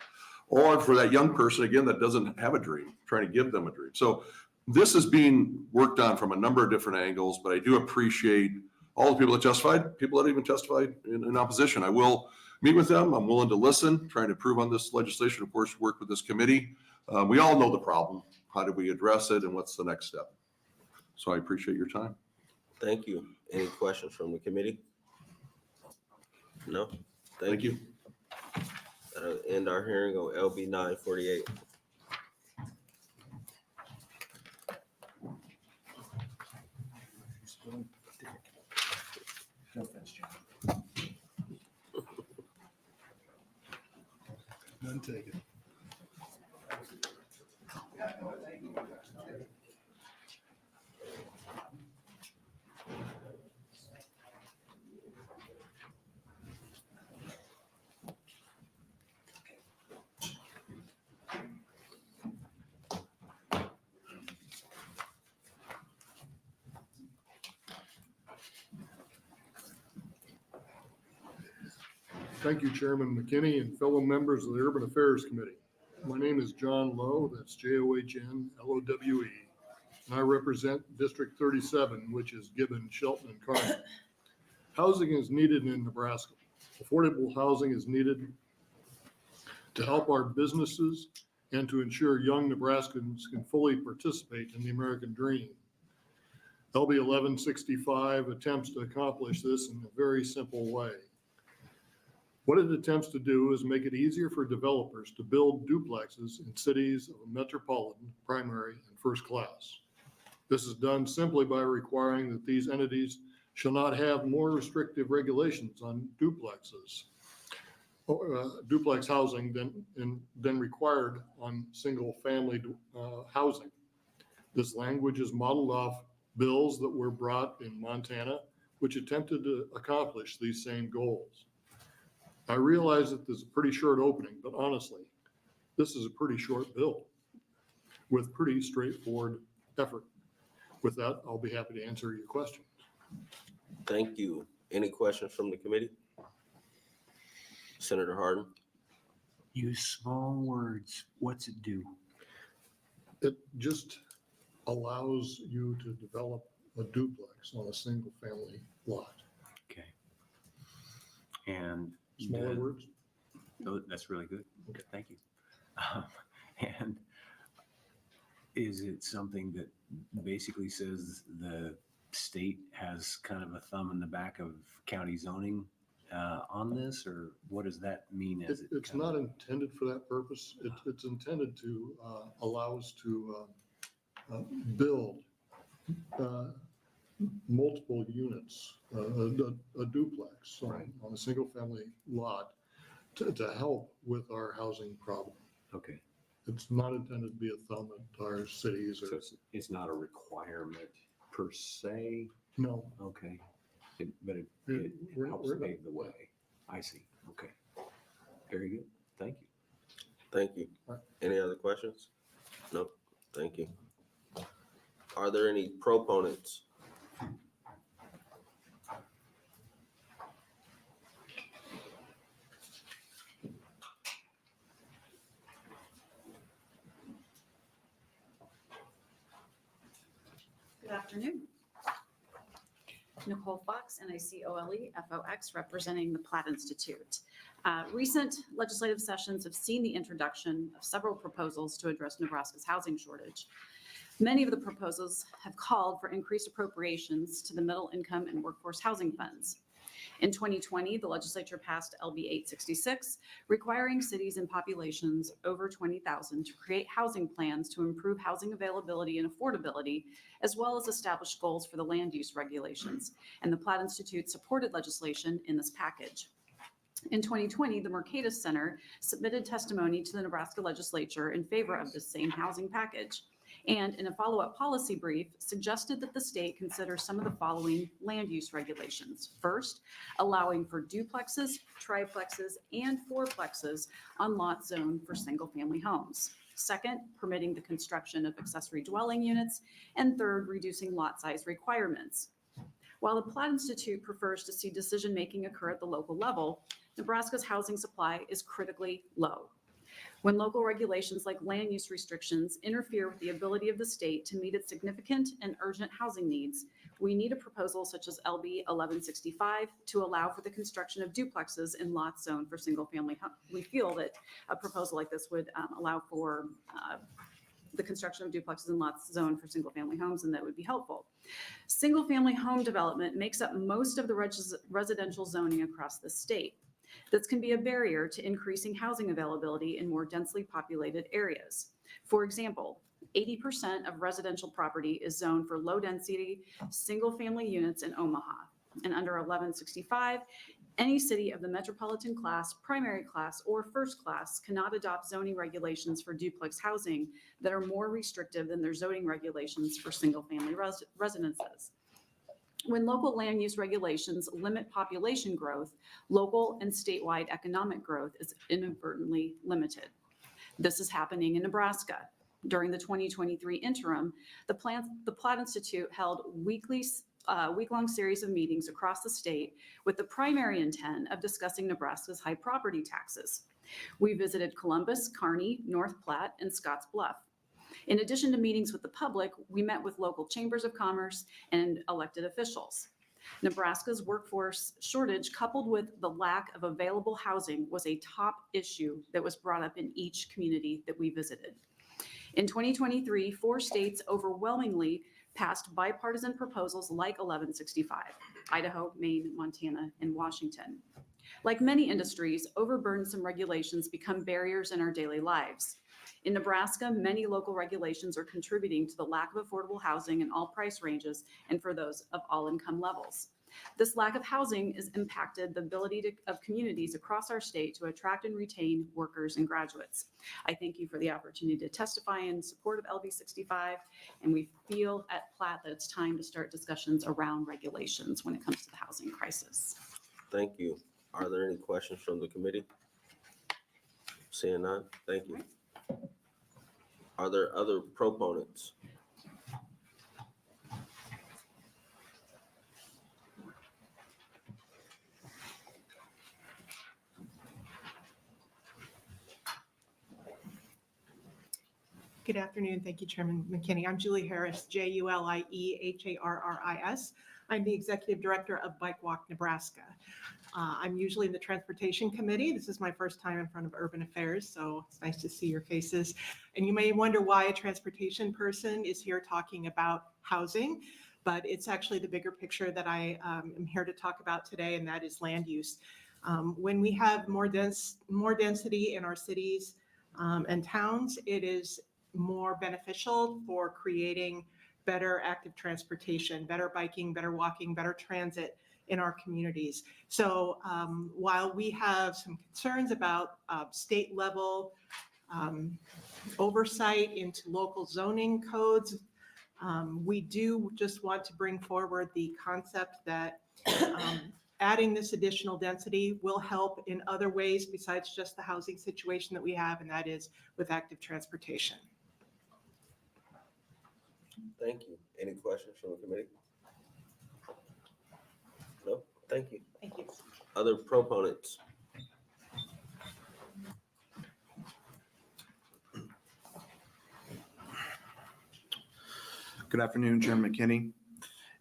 Or for that young person, again, that doesn't have a dream, trying to give them a dream. So this is being worked on from a number of different angles, but I do appreciate all the people that testified, people that even testified in opposition. I will meet with them. I'm willing to listen, trying to improve on this legislation, of course, work with this committee. We all know the problem. How do we address it and what's the next step? So I appreciate your time. Thank you. Any questions from the committee? No? Thank you. That'll end our hearing on LB 948. No offense, John. None taken. Thank you, Chairman McKinney and fellow members of the Urban Affairs Committee. My name is John Lowe, that's John-Lowe, and I represent District 37, which is Gibbon, Shelton, and Kearney. Housing is needed in Nebraska. Affordable housing is needed to help our businesses and to ensure young Nebraskans can fully participate in the American dream. LB 1165 attempts to accomplish this in a very simple way. What it attempts to do is make it easier for developers to build duplexes in cities of a metropolitan, primary, and first class. This is done simply by requiring that these entities shall not have more restrictive regulations on duplexes, duplex housing than required on single-family housing. This language is modeled off bills that were brought in Montana, which attempted to accomplish these same goals. I realize that this is a pretty short opening, but honestly, this is a pretty short bill with pretty straightforward effort. With that, I'll be happy to answer your questions. Thank you. Any questions from the committee? Senator Harden? Use small words. What's it do? It just allows you to develop a duplex on a single family lot. Okay. And Smaller words? No, that's really good. Okay, thank you. And is it something that basically says the state has kind of a thumb in the back of county zoning on this, or what does that mean? It's not intended for that purpose. It's intended to allow us to build multiple units, a duplex on a single family lot to help with our housing problem. Okay. It's not intended to be a thumb at our cities. So it's not a requirement per se? No. Okay. But it helps pave the way. I see. Okay. Very good. Thank you. Thank you. Any other questions? No. Thank you. Are there any proponents? Good afternoon. Nicole Fox, NICOLE FOX, representing the Platt Institute. Recent legislative sessions have seen the introduction of several proposals to address Nebraska's housing shortage. Many of the proposals have called for increased appropriations to the middle income and workforce housing funds. In 2020, the legislature passed LB 866, requiring cities and populations over 20,000 to create housing plans to improve housing availability and affordability, as well as establish goals for the land use regulations. And the Platt Institute supported legislation in this package. In 2020, the Mercatus Center submitted testimony to the Nebraska Legislature in favor of this same housing package. and in a follow-up policy brief, suggested that the state consider some of the following land use regulations. First, allowing for duplexes, triplexes, and fourplexes on lots zoned for single-family homes. Second, permitting the construction of accessory dwelling units. And third, reducing lot size requirements. While the Platt Institute prefers to see decision-making occur at the local level, Nebraska's housing supply is critically low. When local regulations like land use restrictions interfere with the ability of the state to meet its significant and urgent housing needs, we need a proposal such as LB 1165 to allow for the construction of duplexes in lots zoned for single-family homes. We feel that a proposal like this would allow for the construction of duplexes in lots zoned for single-family homes, and that would be helpful. Single-family home development makes up most of the residential zoning across the state. This can be a barrier to increasing housing availability in more densely populated areas. For example, 80% of residential property is zoned for low-density, single-family units in Omaha. And under 1165, any city of the metropolitan class, primary class, or first class cannot adopt zoning regulations for duplex housing that are more restrictive than their zoning regulations for single-family residences. When local land use regulations limit population growth, local and statewide economic growth is inadvertently limited. This is happening in Nebraska. During the 2023 interim, the Platt Institute held week-long series of meetings across the state with the primary intent of discussing Nebraska's high property taxes. We visited Columbus, Kearney, North Platte, and Scotts Bluff. In addition to meetings with the public, we met with local chambers of commerce and elected officials. Nebraska's workforce shortage, coupled with the lack of available housing, was a top issue that was brought up in each community that we visited. In 2023, 4 states overwhelmingly passed bipartisan proposals like 1165: Idaho, Maine, Montana, and Washington. Like many industries, overburdensome regulations become barriers in our daily lives. In Nebraska, many local regulations are contributing to the lack of affordable housing in all price ranges and for those of all income levels. This lack of housing has impacted the ability of communities across our state to attract and retain workers and graduates. I thank you for the opportunity to testify in support of LB 65, and we feel at Platt that it's time to start discussions around regulations when it comes to the housing crisis. Thank you. Are there any questions from the committee? Seeing none, thank you. Are there other proponents? Good afternoon. Thank you, Chairman McKinney. I'm Julie Harris, JULIEHARRIS. I'm the Executive Director of Bike Walk Nebraska. I'm usually in the Transportation Committee. This is my first time in front of Urban Affairs, so it's nice to see your faces. And you may wonder why a transportation person is here talking about housing, but it's actually the bigger picture that I am here to talk about today, and that is land use. When we have more density in our cities and towns, it is more beneficial for creating better active transportation, better biking, better walking, better transit in our communities. So while we have some concerns about state level oversight into local zoning codes, we do just want to bring forward the concept that adding this additional density will help in other ways besides just the housing situation that we have, and that is with active transportation. Thank you. Any questions from the committee? No, thank you. Thank you. Other proponents? Good afternoon, Chairman McKinney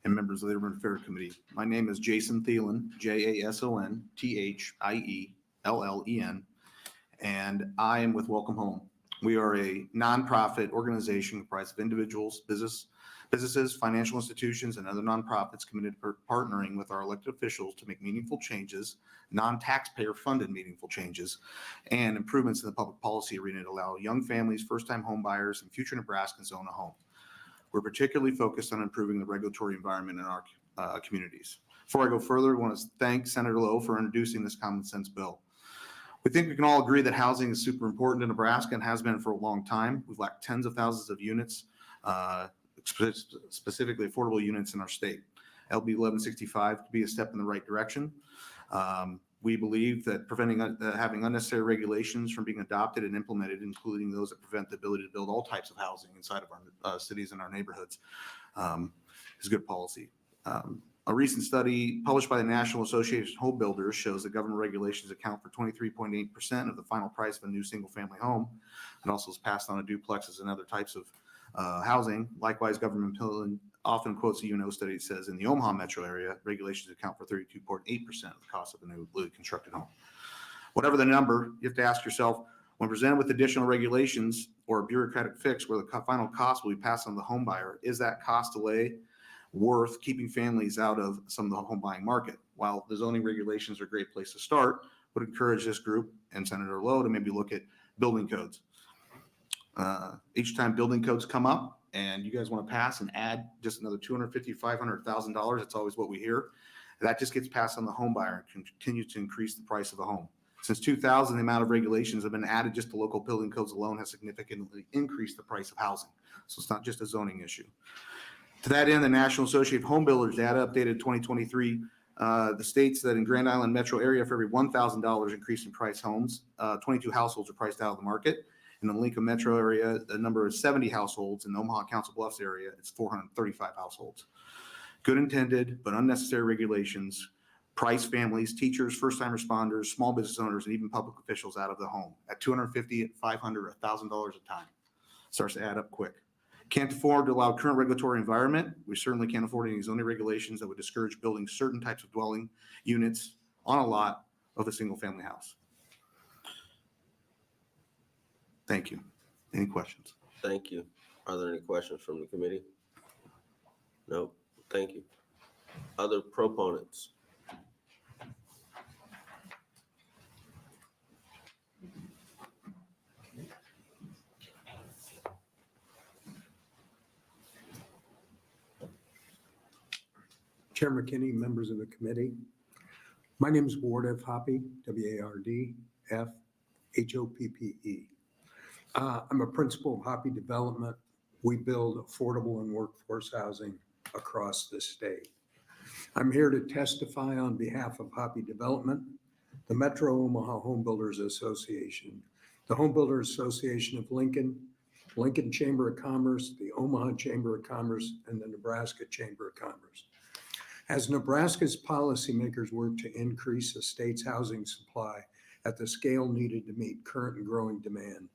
and members of the Urban Affairs Committee. My name is Jason Thielen, JASON, and I am with Welcome Home. We are a nonprofit organization comprised of individuals, businesses, financial institutions, and other nonprofits committed to partnering with our elected officials to make meaningful changes, non-taxpayer funded meaningful changes, and improvements in the public policy arena to allow young families, first-time home buyers, and future Nebraskans to own a home. We're particularly focused on improving the regulatory environment in our communities. Before I go further, I want to thank Senator Lowe for introducing this common sense bill. We think we can all agree that housing is super important in Nebraska and has been for a long time. We've lacked tens of thousands of units specifically affordable units in our state. LB 1165 could be a step in the right direction. We believe that preventing having unnecessary regulations from being adopted and implemented, including those that prevent the ability to build all types of housing inside of our cities and our neighborhoods, is good policy. A recent study published by the National Association of Home Builders shows that government regulations account for 23.8% of the final price of a new single-family home. It also is passed on to duplexes and other types of housing. Likewise, government often quotes a UNO study that says in the Omaha metro area, regulations account for 32.8% of the cost of a newly constructed home. Whatever the number, you have to ask yourself, when presented with additional regulations or a bureaucratic fix where the final cost will be passed on to the home buyer, is that cost delay worth keeping families out of some of the home buying market? While the zoning regulations are a great place to start, would encourage this group and Senator Lowe to maybe look at building codes. Each time building codes come up and you guys want to pass and add just another $250,000, $500,000, that's always what we hear. That just gets passed on the home buyer and continues to increase the price of a home. Since 2000, the amount of regulations have been added just to local building codes alone has significantly increased the price of housing. So it's not just a zoning issue. To that end, the National Association of Home Builders data updated 2023, the states that in Grand Island metro area for every $1,000 increase in price homes, 22 households are priced out of the market. In the Lincoln metro area, the number is 70 households. In the Omaha Council Bluffs area, it's 435 households. Good intended, but unnecessary regulations price families, teachers, first-time responders, small business owners, and even public officials out of the home at $250, $500, $1,000 a time. Starts to add up quick. Can't afford to allow current regulatory environment. We certainly can't afford any zoning regulations that would discourage building certain types of dwelling units on a lot of a single-family house. Thank you. Any questions? Thank you. Are there any questions from the committee? No, thank you. Other proponents? Chair McKinney, members of the committee. My name is Ward F. Hoppe, W-A-R-D-F-H-O-P-P-E. I'm a principal of Hoppe Development. We build affordable and workforce housing across the state. I'm here to testify on behalf of Hoppe Development, the Metro Omaha Home Builders Association, the Home Builders Association of Lincoln, Lincoln Chamber of Commerce, the Omaha Chamber of Commerce, and the Nebraska Chamber of Commerce. As Nebraska's policymakers work to increase the state's housing supply at the scale needed to meet current and growing demand,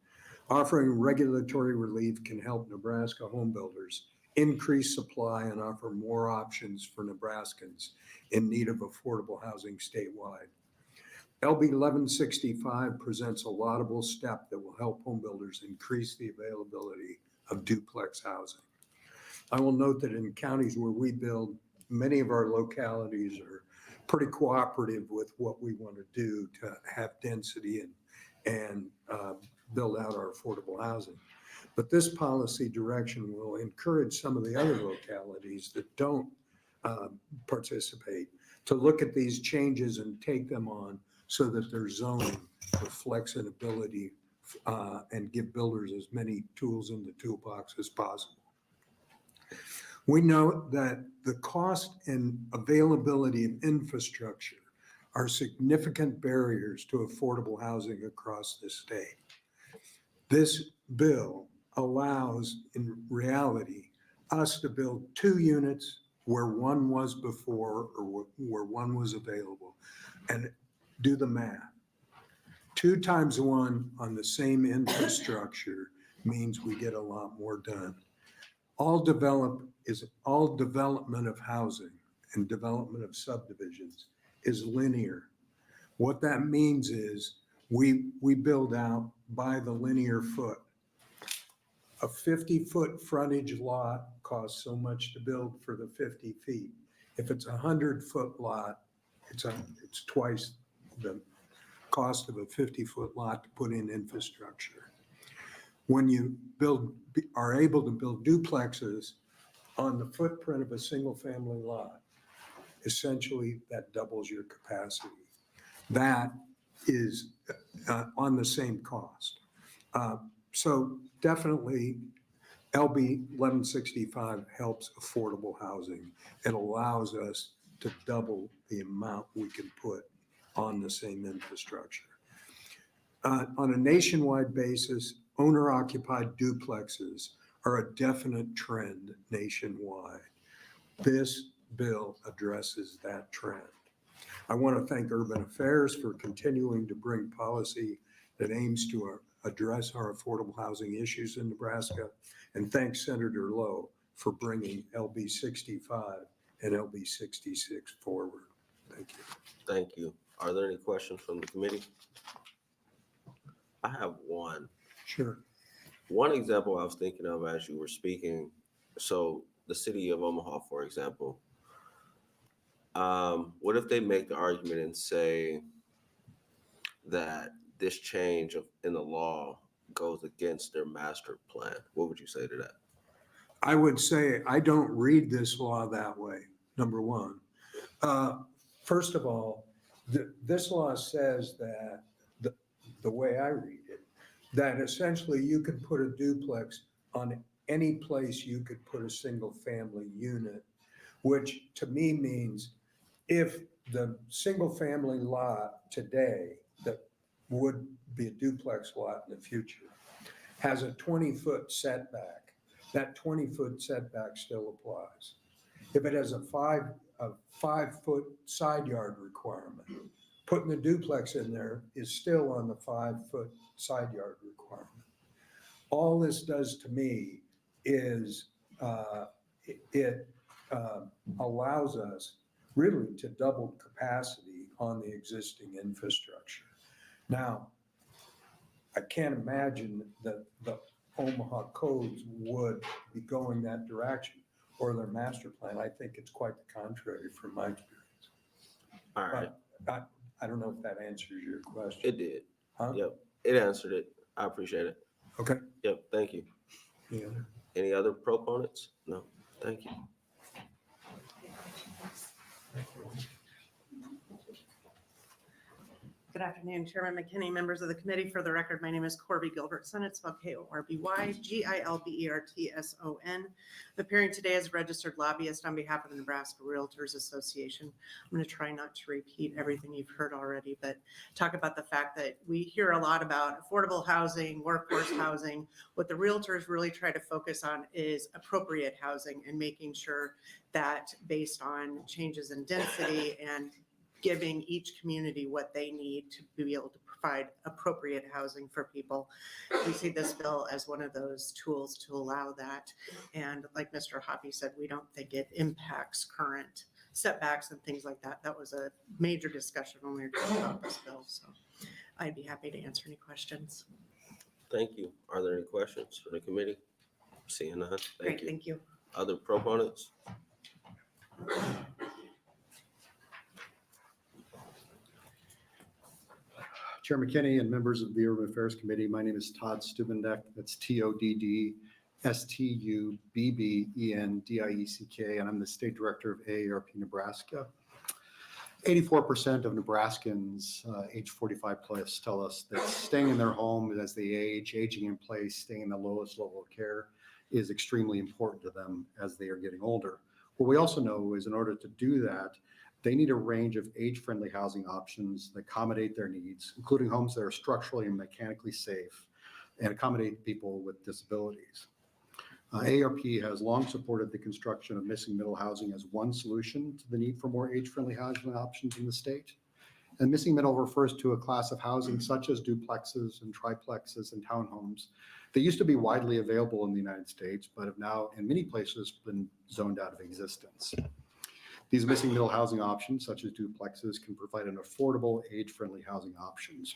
offering regulatory relief can help Nebraska home builders increase supply and offer more options for Nebraskans in need of affordable housing statewide. LB 1165 presents a laudable step that will help home builders increase the availability of duplex housing. I will note that in counties where we build, many of our localities are pretty cooperative with what we want to do to have density and build out our affordable housing. But this policy direction will encourage some of the other localities that don't participate to look at these changes and take them on so that their zoning reflects an ability and give builders as many tools in the toolbox as possible. We know that the cost and availability of infrastructure are significant barriers to affordable housing across the state. This bill allows, in reality, us to build 2 units where one was before or where one was available. And do the math. 2 times 1 on the same infrastructure means we get a lot more done. All development of housing and development of subdivisions is linear. What that means is we build out by the linear foot. A 50-foot frontage lot costs so much to build for the 50 feet. If it's a 100-foot lot, it's twice the cost of a 50-foot lot to put in infrastructure. When you are able to build duplexes on the footprint of a single-family lot, essentially that doubles your capacity. That is on the same cost. So definitely LB 1165 helps affordable housing. It allows us to double the amount we can put on the same infrastructure. On a nationwide basis, owner-occupied duplexes are a definite trend nationwide. This bill addresses that trend. I want to thank Urban Affairs for continuing to bring policy that aims to address our affordable housing issues in Nebraska, and thank Senator Lowe for bringing LB 65 and LB 66 forward. Thank you. Thank you. Are there any questions from the committee? I have one. Sure. One example I was thinking of as you were speaking, so the city of Omaha, for example, what if they make the argument and say that this change in the law goes against their master plan? What would you say to that? I would say I don't read this law that way, number one. First of all, this law says that, the way I read it, that essentially you can put a duplex on any place you could put a single family unit, which to me means if the single family lot today that would be a duplex lot in the future has a 20-foot setback, that 20-foot setback still applies. If it has a 5-foot side yard requirement, putting the duplex in there is still on the 5-foot side yard requirement. All this does to me is it allows us really to double capacity on the existing infrastructure. Now, I can't imagine that the Omaha codes would be going that direction or their master plan. I think it's quite the contrary from my experience. All right. But I don't know if that answers your question. It did. Huh? Yep. It answered it. I appreciate it. Okay. Yep. Thank you. Yeah. Any other proponents? No. Thank you. Good afternoon, Chairman McKinney, members of the committee. For the record, my name is Corby Gilbertson. It's spelled KorbyGilbertson. Appearing today as a registered lobbyist on behalf of the Nebraska Realtors Association. I'm going to try not to repeat everything you've heard already, but talk about the fact that we hear a lot about affordable housing, workforce housing. What the realtors really try to focus on is appropriate housing and making sure that based on changes in density and giving each community what they need to be able to provide appropriate housing for people. We see this bill as one of those tools to allow that. And like Mr. Hoppy said, we don't think it impacts current setbacks and things like that. That was a major discussion when we were talking about this bill. So I'd be happy to answer any questions. Thank you. Are there any questions for the committee? Seeing none. Great, thank you. Other proponents? Chair McKinney and members of the Urban Affairs Committee, my name is Todd Stubendek. That's TODDSTUBBENDIECK, and I'm the State Director of AARP Nebraska. 84% of Nebraskans age 45 plus tell us that staying in their home as they age, aging in place, staying in the lowest level of care is extremely important to them as they are getting older. What we also know is in order to do that, they need a range of age-friendly housing options that accommodate their needs, including homes that are structurally and mechanically safe and accommodate people with disabilities. ARP has long supported the construction of missing middle housing as one solution to the need for more age-friendly housing options in the state. And missing middle refers to a class of housing such as duplexes and triplexes and townhomes. They used to be widely available in the United States, but have now in many places been zoned out of existence. These missing middle housing options, such as duplexes, can provide an affordable, age-friendly housing options.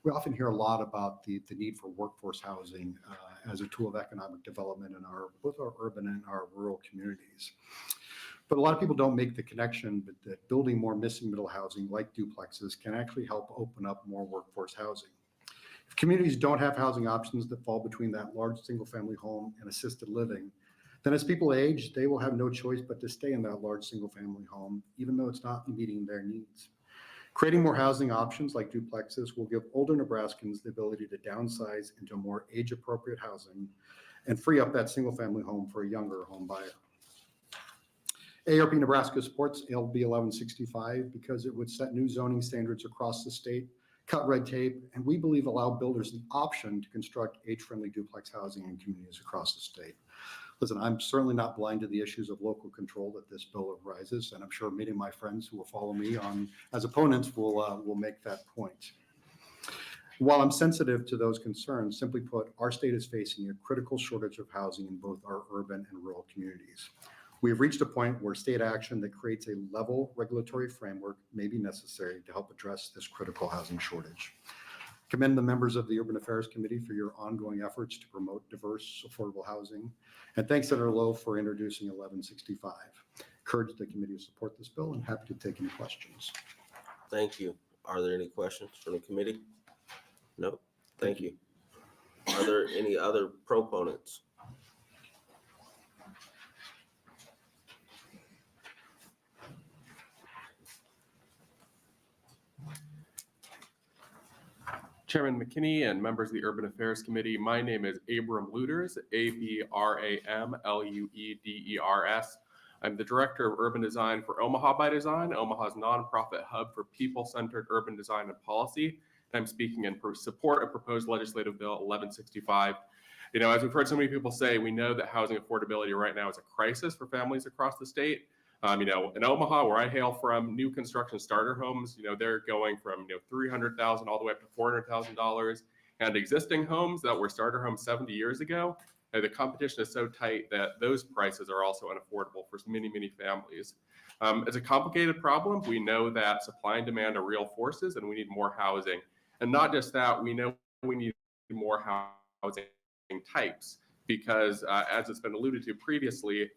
We often hear a lot about the need for workforce housing as a tool of economic development in both our urban and our rural communities. But a lot of people don't make the connection that building more missing middle housing like duplexes can actually help open up more workforce housing. If communities don't have housing options that fall between that large single-family home and assisted living, then as people age, they will have no choice but to stay in that large single-family home, even though it's not meeting their needs. Creating more housing options like duplexes will give older Nebraskans the ability to downsize into more age-appropriate housing and free up that single-family home for a younger home buyer. ARP Nebraska supports LB 1165 because it would set new zoning standards across the state, cut red tape, and we believe allow builders the option to construct age-friendly duplex housing in communities across the state. Listen, I'm certainly not blind to the issues of local control that this bill arises, and I'm sure many of my friends who will follow me on as opponents will make that point. While I'm sensitive to those concerns, simply put, our state is facing a critical shortage of housing in both our urban and rural communities. We have reached a point where state action that creates a level regulatory framework may be necessary to help address this critical housing shortage. Commend the members of the Urban Affairs Committee for your ongoing efforts to promote diverse, affordable housing. And thanks, Senator Lowe, for introducing 1165. Encourage the committee to support this bill and happy to take any questions. Thank you. Are there any questions from the committee? No, thank you. Are there any other proponents? Chairman McKinney and members of the Urban Affairs Committee, my name is Abram Lueders, Abramlueders. I'm the Director of Urban Design for Omaha by Design, Omaha's nonprofit hub for people-centered urban design and policy. And I'm speaking in support of proposed legislative bill 1165. You know, as we've heard so many people say, we know that housing affordability right now is a crisis for families across the state. You know, in Omaha, where I hail from, new construction starter homes, you know, they're going from, you know, $300,000 all the way up to $400,000. And existing homes that were starter homes 70 years ago, the competition is so tight that those prices are also unaffordable for many, many families. It's a complicated problem. We know that supply and demand are real forces and we need more housing. And not just that, we know we need more housing types because as it's been alluded to previously,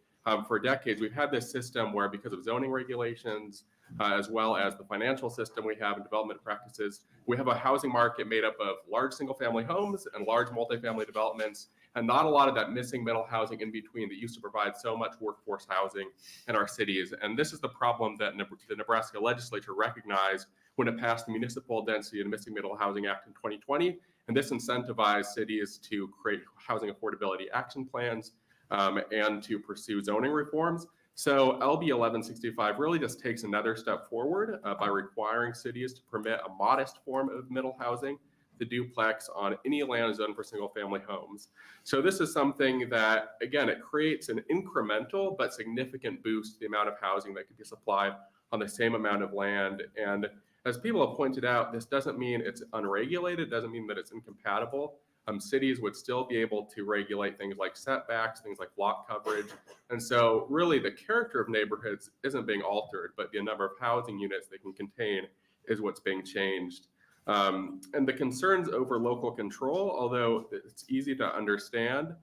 for decades, we've had this system where because of zoning regulations, as well as the financial system we have and development practices, we have a housing market made up of large single family homes and large multifamily developments, and not a lot of that missing middle housing in between that used to provide so much workforce housing in our cities. And this is the problem that the Nebraska Legislature recognized when it passed the Municipal Density and Missing Middle Housing Act in 2020. And this incentivized cities to create housing affordability action plans and to pursue zoning reforms. So LB 1165 really just takes another step forward by requiring cities to permit a modest form of middle housing, the duplex, on any land zoned for single family homes. So this is something that, again, it creates an incremental but significant boost to the amount of housing that could be supplied on the same amount of land. And as people have pointed out, this doesn't mean it's unregulated, doesn't mean that it's incompatible. Cities would still be able to regulate things like setbacks, things like lot coverage. And so really the character of neighborhoods isn't being altered, but the number of housing units they can contain is what's being changed. And the concerns over local control, although it's easy to understand,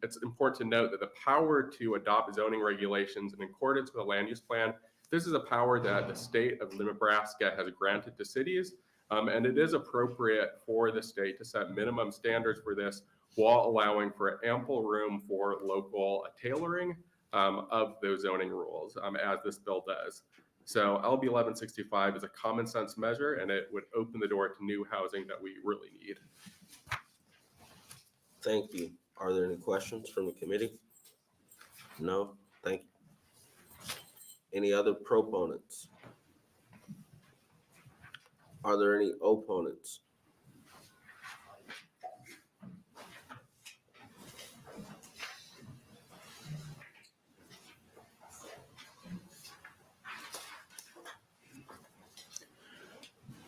it's important to note that the power to adopt zoning regulations in accordance with a land use plan, this is a power that the state of Nebraska has granted to cities. And it is appropriate for the state to set minimum standards for this while allowing for ample room for local tailoring of those zoning rules, as this bill does. So LB 1165 is a common sense measure, and it would open the door to new housing that we really need. Thank you. Are there any questions from the committee? No, thank you. Any other proponents? Are there any opponents?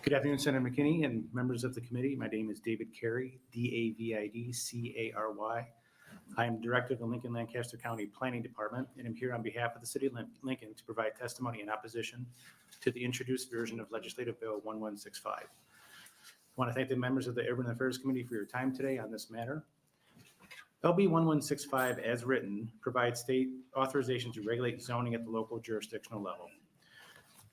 Good afternoon, Senator McKinney and members of the committee. My name is David Carey, D-A-V-I-D-C-A-R-Y. I am Director of the Lincoln Lancaster County Planning Department, and I'm here on behalf of the City of Lincoln to provide testimony in opposition to the introduced version of Legislative Bill 1165. I want to thank the members of the Urban Affairs Committee for your time today on this matter. LB 1165, as written, provides state authorization to regulate zoning at the local jurisdictional level.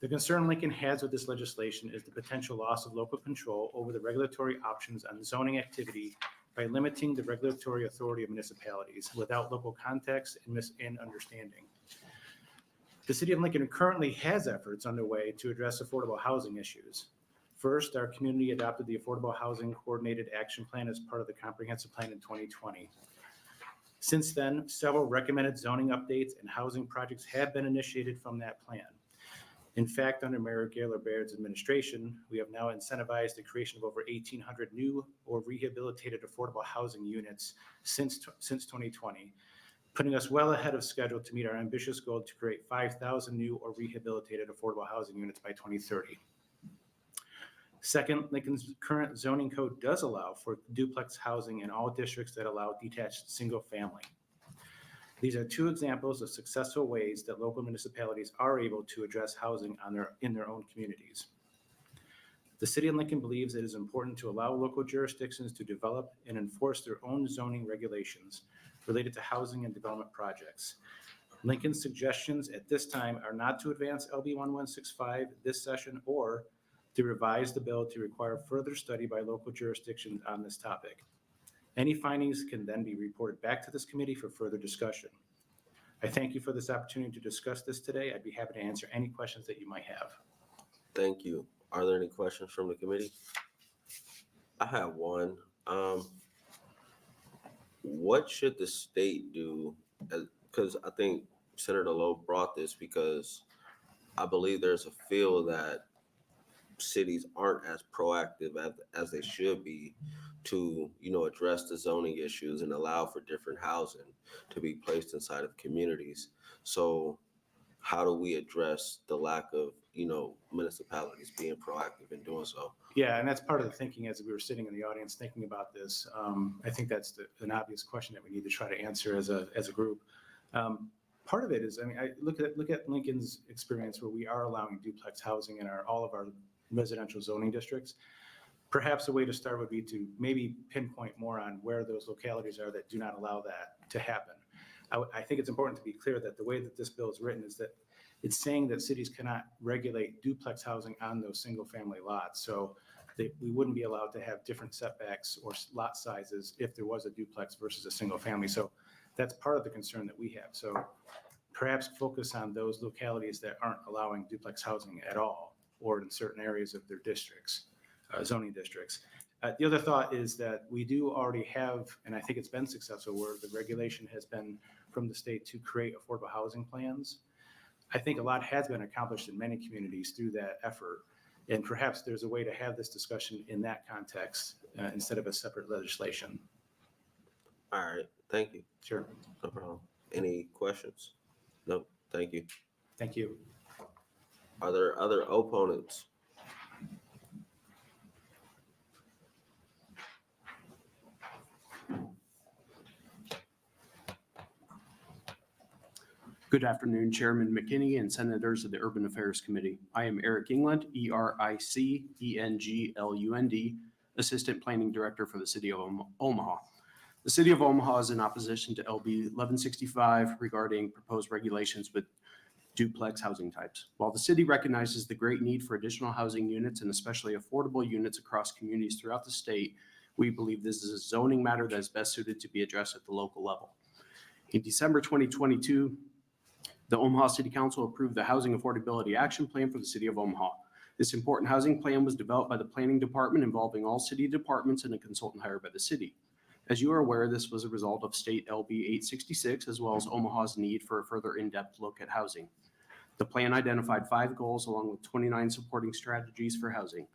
The concern Lincoln has with this legislation is the potential loss of local control over the regulatory options on zoning activity by limiting the regulatory authority of municipalities without local context and understanding. The City of Lincoln currently has efforts underway to address affordable housing issues. First, our community adopted the Affordable Housing Coordinated Action Plan as part of the Comprehensive Plan in 2020. Since then, several recommended zoning updates and housing projects have been initiated from that plan. In fact, under Mayor Gaylor Baird's administration, we have now incentivized the creation of over 1,800 new or rehabilitated affordable housing units since 2020, putting us well ahead of schedule to meet our ambitious goal to create 5,000 new or rehabilitated affordable housing units by 2030. Second, Lincoln's current zoning code does allow for duplex housing in all districts that allow detached single family. These are two examples of successful ways that local municipalities are able to address housing in their own communities. The city of Lincoln believes it is important to allow local jurisdictions to develop and enforce their own zoning regulations related to housing and development projects. Lincoln's suggestions at this time are not to advance LB 1165 this session or to revise the bill to require further study by local jurisdictions on this topic. Any findings can then be reported back to this committee for further discussion. I thank you for this opportunity to discuss this today. I'd be happy to answer any questions that you might have. Thank you. Are there any questions from the committee? I have one. What should the state do? Because I think Senator Lowe brought this because I believe there's a feel that cities aren't as proactive as they should be to, address the zoning issues and allow for different housing to be placed inside of communities. So how do we address the lack of, municipalities being proactive in doing so? Yeah, and that's part of the thinking as we were sitting in the audience thinking about this. I think that's an obvious question that we need to try to answer as a group. Part of it is, I look at Lincoln's experience where we are allowing duplex housing in all of our residential zoning districts. Perhaps a way to start would be to maybe pinpoint more on where those localities are that do not allow that to happen. I think it's important to be clear that the way that this bill is written is that it's saying that cities cannot regulate duplex housing on those single family lots. So we wouldn't be allowed to have different setbacks or lot sizes if there was a duplex versus a single family. So that's part of the concern that we have. So perhaps focus on those localities that aren't allowing duplex housing at all, or in certain areas of their districts, zoning districts. The other thought is that we do already have, and I think it's been successful, where the regulation has been from the state to create affordable housing plans. I think a lot has been accomplished in many communities through that effort. And perhaps there's a way to have this discussion in that context instead of a separate legislation. All right, thank you. Sure. No problem. Any questions? No, thank you. Thank you. Are there other opponents? Good afternoon, Chairman McKinney and Senators of the Urban Affairs Committee. I am Eric England, ERICENGLUND, Assistant Planning Director for the City of Omaha. The City of Omaha is in opposition to LB 1165 regarding proposed regulations with duplex housing types. While the city recognizes the great need for additional housing units and especially affordable units across communities throughout the state, we believe this is a zoning matter that is best suited to be addressed at the local level. In December 2022, the Omaha City Council approved the Housing Affordability Action Plan for the City of Omaha. This important housing plan was developed by the Planning Department involving all city departments and a consultant hired by the city. As you are aware, this was a result of State LB 866 as well as Omaha's need for a further in-depth look at housing. The plan identified 5 goals along with 29 supporting strategies for housing.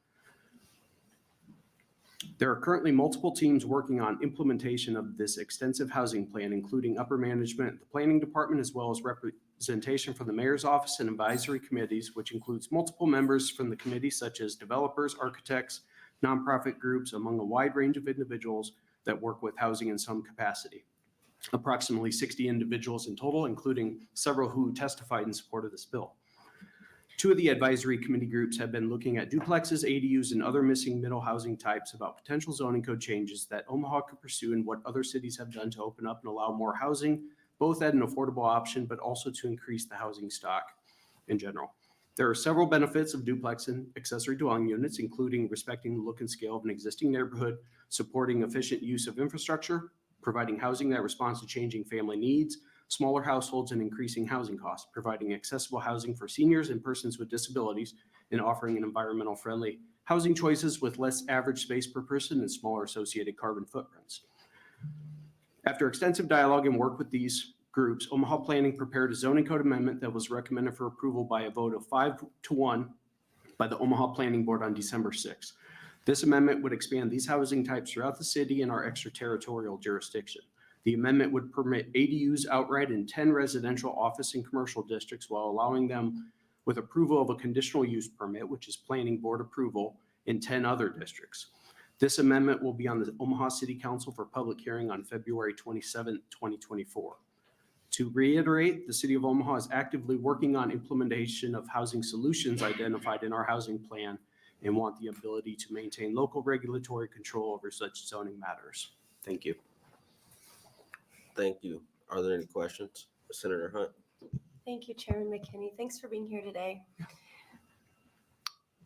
There are currently multiple teams working on implementation of this extensive housing plan, including upper management, the planning department, as well as representation from the mayor's office and advisory committees, which includes multiple members from the committee, such as developers, architects, nonprofit groups, among a wide range of individuals that work with housing in some capacity. Approximately 60 individuals in total, including several who testified in support of this bill. 2 of the advisory committee groups have been looking at duplexes, ADUs, and other missing middle housing types about potential zoning code changes that Omaha could pursue and what other cities have done to open up and allow more housing, both at an affordable option, but also to increase the housing stock in general. There are several benefits of duplex and accessory dwelling units, including respecting the look and scale of an existing neighborhood, supporting efficient use of infrastructure, providing housing that responds to changing family needs, smaller households and increasing housing costs, providing accessible housing for seniors and persons with disabilities, and offering an environmental friendly housing choices with less average space per person and smaller associated carbon footprints. After extensive dialogue and work with these groups, Omaha Planning prepared a zoning code amendment that was recommended for approval by a vote of 5-1 by the Omaha Planning Board on December 6th. This amendment would expand these housing types throughout the city and our extraterritorial jurisdiction. The amendment would permit ADUs outright in 10 residential, office, and commercial districts while allowing them with approval of a conditional use permit, which is planning board approval, in 10 other districts. This amendment will be on the Omaha City Council for public hearing on February 27, 2024. To reiterate, the City of Omaha is actively working on implementation of housing solutions identified in our housing plan and want the ability to maintain local regulatory control over such zoning matters. Thank you. Thank you. Are there any questions? Senator Hunt? Thank you, Chairman McKinney. Thanks for being here today.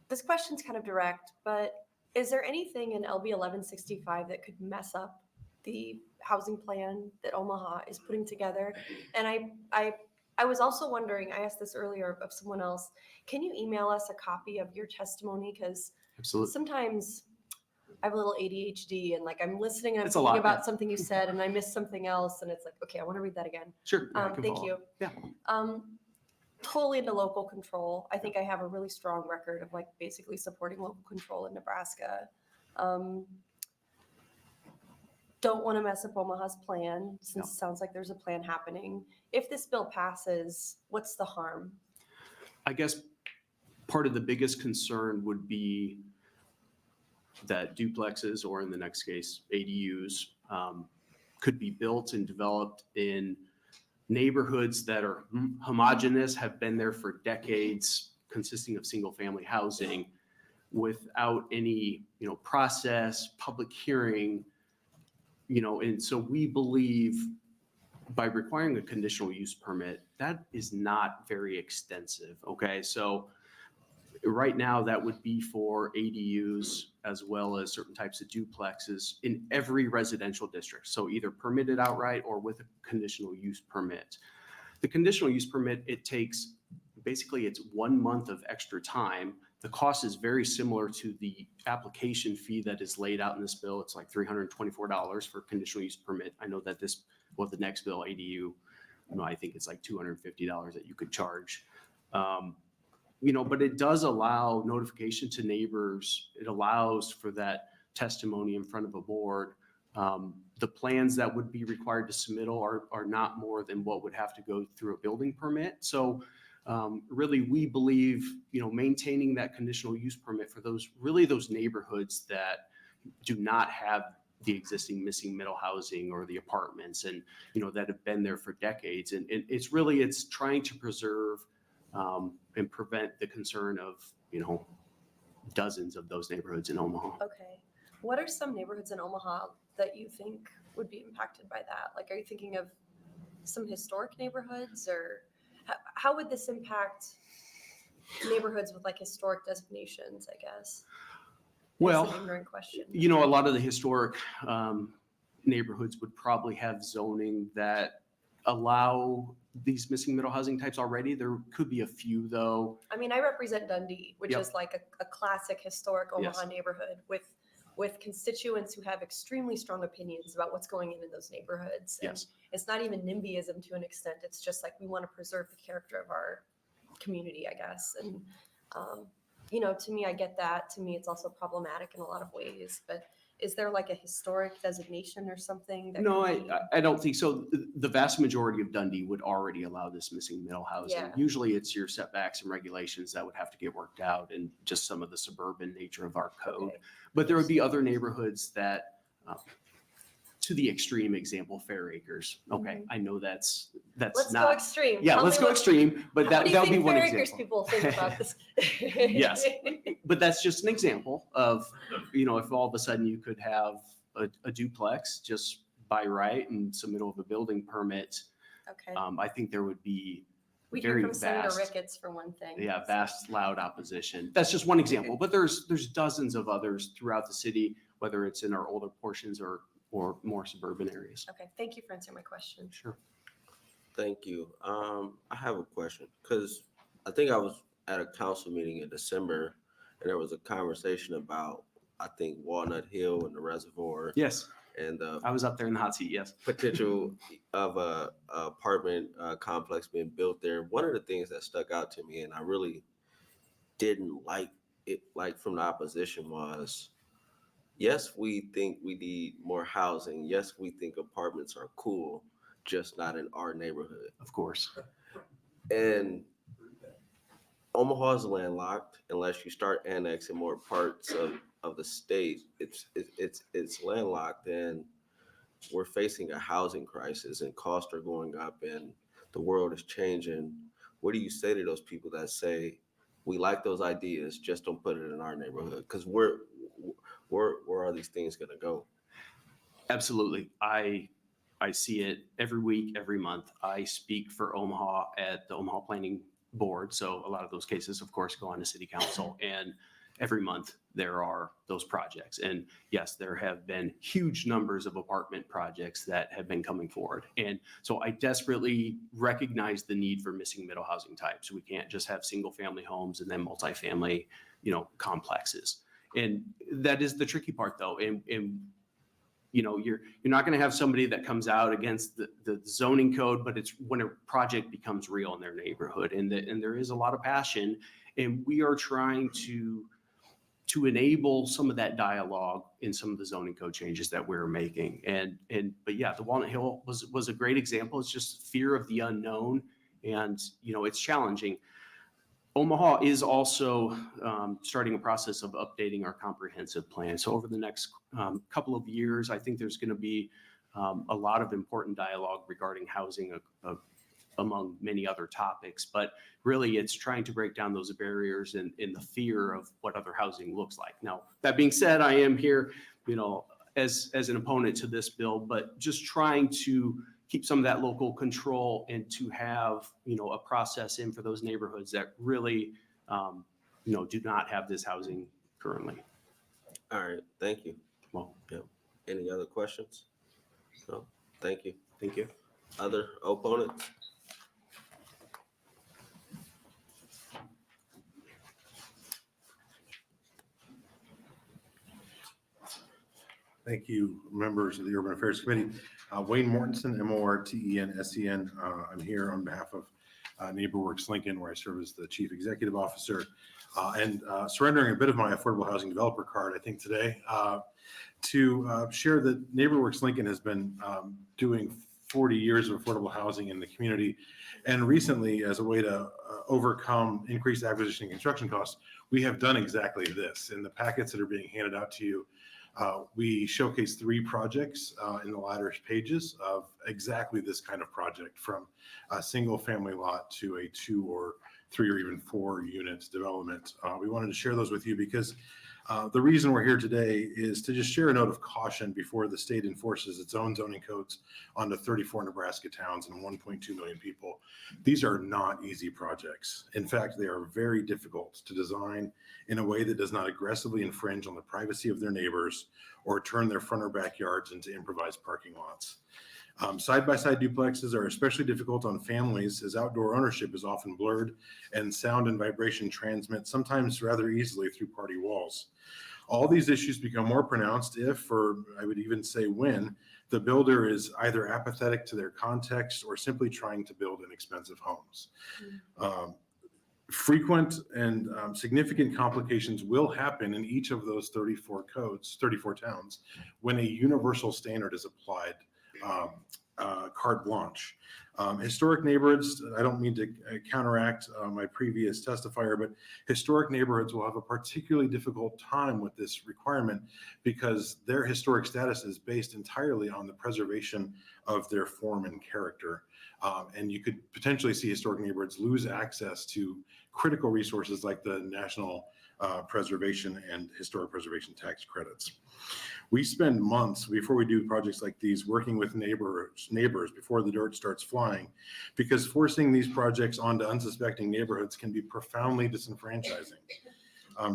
This question's kind of direct, but is there anything in LB 1165 that could mess up the housing plan that Omaha is putting together? And I was also wondering, I asked this earlier of someone else, can you email us a copy of your testimony? Because sometimes I have a little ADHD and like I'm listening and I'm thinking about something you said and I missed something else and it's like, okay, I want to read that again. Sure. Thank you. Yeah. Totally into local control. I think I have a really strong record of like basically supporting local control in Nebraska. Don't want to mess up Omaha's plan since it sounds like there's a plan happening. If this bill passes, what's the harm? I guess part of the biggest concern would be that duplexes, or in the next case, ADUs, could be built and developed in neighborhoods that are homogeneous, have been there for decades, consisting of single-family housing, without any, process, public hearing, and so we believe by requiring a conditional use permit, that is not very extensive, okay? So right now, that would be for ADUs as well as certain types of duplexes in every residential district. So either permitted outright or with a conditional use permit. The conditional use permit, it takes, basically it's 1 month of extra time. The cost is very similar to the application fee that is laid out in this bill. It's like $324 for conditional use permit. I know that the next bill, ADU, I think it's like $250 that you could charge. But it does allow notification to neighbors. It allows for that testimony in front of a board. The plans that would be required to submittal are not more than what would have to go through a building permit. So really, we believe, maintaining that conditional use permit for those neighborhoods that do not have the existing missing middle housing or the apartments and, that have been there for decades. And it's trying to preserve and prevent the concern of, dozens of those neighborhoods in Omaha. Okay. What are some neighborhoods in Omaha that you think would be impacted by that? Like, are you thinking of some historic neighborhoods, or how would this impact neighborhoods with like historic designations, I guess? Well, That's an ignorant question. a lot of the historic neighborhoods would probably have zoning that allow these missing middle housing types already. There could be a few though. I mean, I represent Dundee, which is like a classic historic Omaha neighborhood with constituents who have extremely strong opinions about what's going in those neighborhoods. And it's not even NIMBYism to an extent. It's just like we want to preserve the character of our community, I guess. And, to me, I get that. To me, it's also problematic in a lot of ways. But is there like a historic designation or something? No, I don't think so. The vast majority of Dundee would already allow this missing middle housing. Yeah. Usually it's your setbacks and regulations that would have to get worked out and just some of the suburban nature of our code. Okay. But there would be other neighborhoods that, to the extreme example, Fair Acres. Okay, I know that's Let's not. go extreme. Yeah, Tell let's me go what- extreme, but What do you that'll be think one Fair example. Acres people think about this? Yes, but that's just an example of, if all of a sudden you could have a duplex just by right and submittal of a building permit. Okay. I think there would be We hear very from Senator vast, Ricketts for one thing. vast, loud opposition. That's just one example, but there's dozens of others throughout the city, whether it's in our older portions or more suburban areas. Okay, thank you for answering my question. Sure. Thank you. I have a question because I think I was at a council meeting in December and there was a conversation about, I think, Walnut Hill and the reservoir. Yes. and the I was up there in the hot seat, yes. potential of a apartment complex being built there. One of the things that stuck out to me, and I really didn't like it, like from the opposition, was yes, we think we need more housing. Yes, we think apartments are cool, just not in our neighborhood. Of course. And Omaha is landlocked unless you start annexing more parts of the state. It's landlocked, and we're facing a housing crisis, and costs are going up, and the world is changing. What do you say to those people that say we like those ideas, just don't put it in our neighborhood? Because where are these things going to go? Absolutely. I see it every week, every month. I speak for Omaha at the Omaha Planning Board. So a lot of those cases, of course, go on to city council, and every month there are those projects. And yes, there have been huge numbers of apartment projects that have been coming forward. And so I desperately recognize the need for missing middle housing types. We can't just have single family homes and then multifamily, complexes. And that is the tricky part though. And you're not going to have somebody that comes out against the zoning code, but it's when a project becomes real in their neighborhood, and there is a lot of passion, and we are trying to enable some of that dialogue in some of the zoning code changes that we're making. But yeah, the Walnut Hill was a great example. It's just fear of the unknown, and it's challenging. Omaha is also starting a process of updating our comprehensive plan. So over the next couple of years, I think there's going to be a lot of important dialogue regarding housing among many other topics. But really, it's trying to break down those barriers and the fear of what other housing looks like. Now, that being said, I am here, as an opponent to this bill, but just trying to keep some of that local control and to have, a process in for those neighborhoods that really, do not have this housing currently. All right, thank you. Well, yeah. Any other questions? No, thank you. Thank you. Other opponents? Thank you, members of the Urban Affairs Committee. Wayne Mortensen, Mortensen. I'm here on behalf of NeighborWorks Lincoln, where I serve as the Chief Executive Officer, and surrendering a bit of my affordable housing developer card, I think, today, to share that NeighborWorks Lincoln has been doing 40 years of affordable housing in the community. And recently, as a way to overcome increased acquisition and construction costs, we have done exactly this. In the packets that are being handed out to you, we showcase 3 projects in the latter pages of exactly this kind of project, from a single family lot to a 2 or 3 or even 4 unit development. We wanted to share those with you because the reason we're here today is to just share a note of caution before the state enforces its own zoning codes onto 34 Nebraska towns and 1.2 million people. These are not easy projects. In fact, they are very difficult to design in a way that does not aggressively infringe on the privacy of their neighbors or turn their front or backyards into improvised parking lots. Side-by-side duplexes are especially difficult on families, as outdoor ownership is often blurred and sound and vibration transmit sometimes rather easily through party walls. All these issues become more pronounced if, or I would even say when, the builder is either apathetic to their context or simply trying to build inexpensive homes. Frequent and significant complications will happen in each of those 34 towns, when a universal standard is applied, carte blanche. Historic neighborhoods, I don't mean to counteract my previous testifier, but historic neighborhoods will have a particularly difficult time with this requirement because their historic status is based entirely on the preservation of their form and character. And you could potentially see historic neighborhoods lose access to critical resources like the National Preservation and Historic Preservation Tax credits. We spend months before we do projects like these working with neighbors before the dirt starts flying, because forcing these projects onto unsuspecting neighborhoods can be profoundly disenfranchising.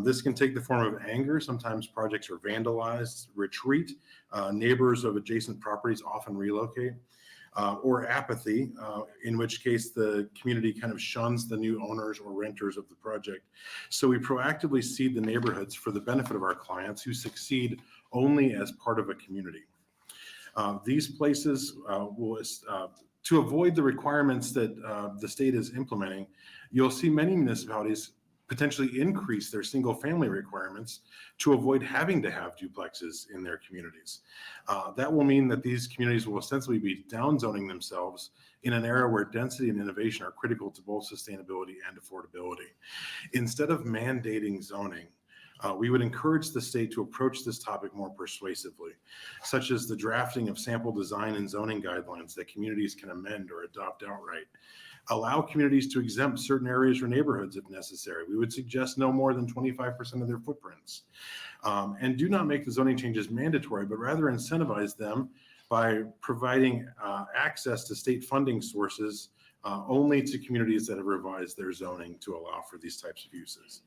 This can take the form of anger. Sometimes projects are vandalized, retreat. Neighbors of adjacent properties often relocate. Or apathy, in which case the community kind of shuns the new owners or renters of the project. So we proactively seed the neighborhoods for the benefit of our clients who succeed only as part of a community. These places to avoid the requirements that the state is implementing, you'll see many municipalities potentially increase their single-family requirements to avoid having to have duplexes in their communities. That will mean that these communities will ostensibly be downzoning themselves in an era where density and innovation are critical to both sustainability and affordability. Instead of mandating zoning, we would encourage the state to approach this topic more persuasively, such as the drafting of sample design and zoning guidelines that communities can amend or adopt outright. Allow communities to exempt certain areas or neighborhoods if necessary. We would suggest no more than 25% of their footprints. And do not make the zoning changes mandatory, but rather incentivize them by providing access to state funding sources only to communities that have revised their zoning to allow for these types of uses.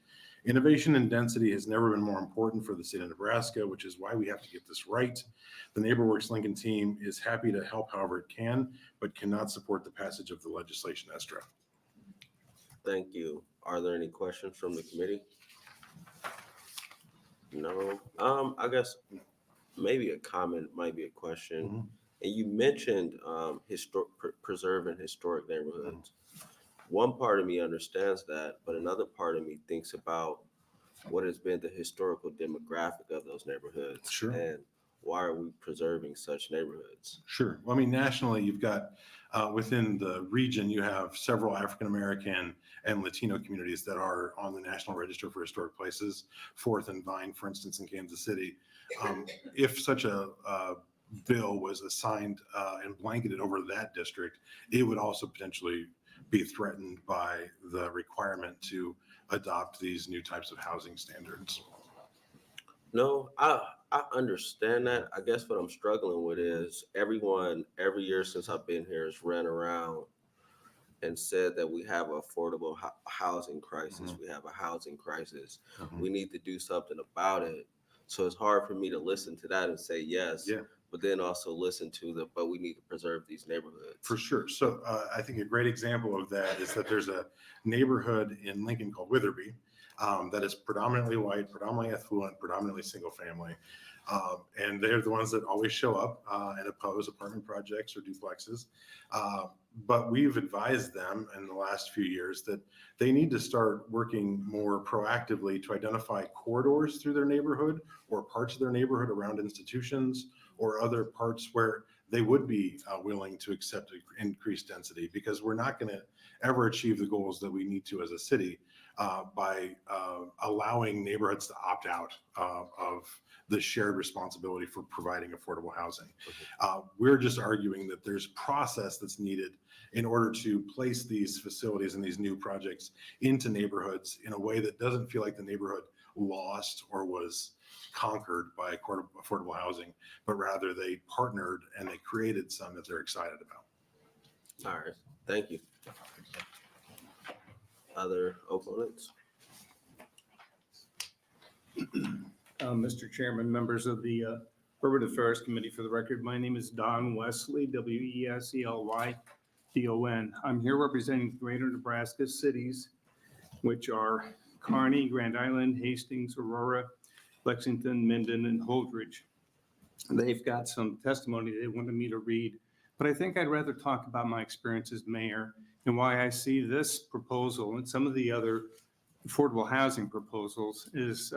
Innovation and density has never been more important for the state of Nebraska, which is why we have to get this right. The NeighborWorks Lincoln team is happy to help however it can, but cannot support the passage of the legislation as drafted. Thank you. Are there any questions from the committee? No. I guess maybe a comment, might be a question. And you mentioned preserving historic neighborhoods. One part of me understands that, but another part of me thinks about what has been the historical demographic of those neighborhoods. Sure. And why are we preserving such neighborhoods? Sure. Well, I mean, nationally, you've got within the region, you have several African-American and Latino communities that are on the National Register for Historic Places, Fourth and Vine, for instance, in Kansas City. If such a bill was assigned and blanketed over that district, it would also potentially be threatened by the requirement to adopt these new types of housing standards. No, I understand that. I guess what I'm struggling with is everyone, every year since I've been here, has ran around and said that we have an affordable housing crisis. We have a housing crisis. We need to do something about it. So it's hard for me to listen to that and say yes. Yeah. But then also listen to but we need to preserve these neighborhoods. For sure. So I think a great example of that is that there's a neighborhood in Lincoln called Witherby that is predominantly white, predominantly affluent, predominantly single family. And they're the ones that always show up and oppose apartment projects or duplexes. But we've advised them in the last few years that they need to start working more proactively to identify corridors through their neighborhood or parts of their neighborhood around institutions or other parts where they would be willing to accept increased density, because we're not going to ever achieve the goals that we need to as a city by allowing neighborhoods to opt out of the shared responsibility for providing affordable housing. We're just arguing that there's process that's needed in order to place these facilities and these new projects into neighborhoods in a way that doesn't feel like the neighborhood lost or was conquered by affordable housing, but rather they partnered and they created some that they're excited about. All right, thank you. Other opponents? Mr. Chairman, members of the Urban Affairs Committee, for the record, my name is Don Wesley, W-E-S-E-L-Y-D-O-N. I'm here representing Greater Nebraska cities, which are Kearney, Grand Island, Hastings, Aurora, Lexington, Minden, and Holdridge. They've got some testimony they wanted me to read, but I think I'd rather talk about my experience as mayor and why I see this proposal and some of the other affordable housing proposals is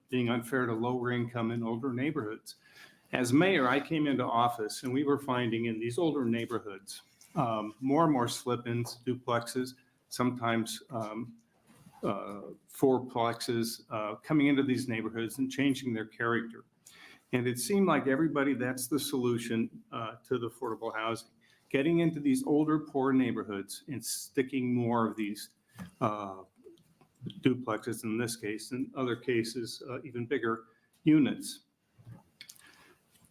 being unfair to lower income and older neighborhoods. As mayor, I came into office and we were finding in these older neighborhoods more and more slip-ins, duplexes, sometimes fourplexes coming into these neighborhoods and changing their character. And it seemed like everybody, that's the solution to the affordable housing. Getting into these older, poor neighborhoods and sticking more of these duplexes in this case, in other cases, even bigger units.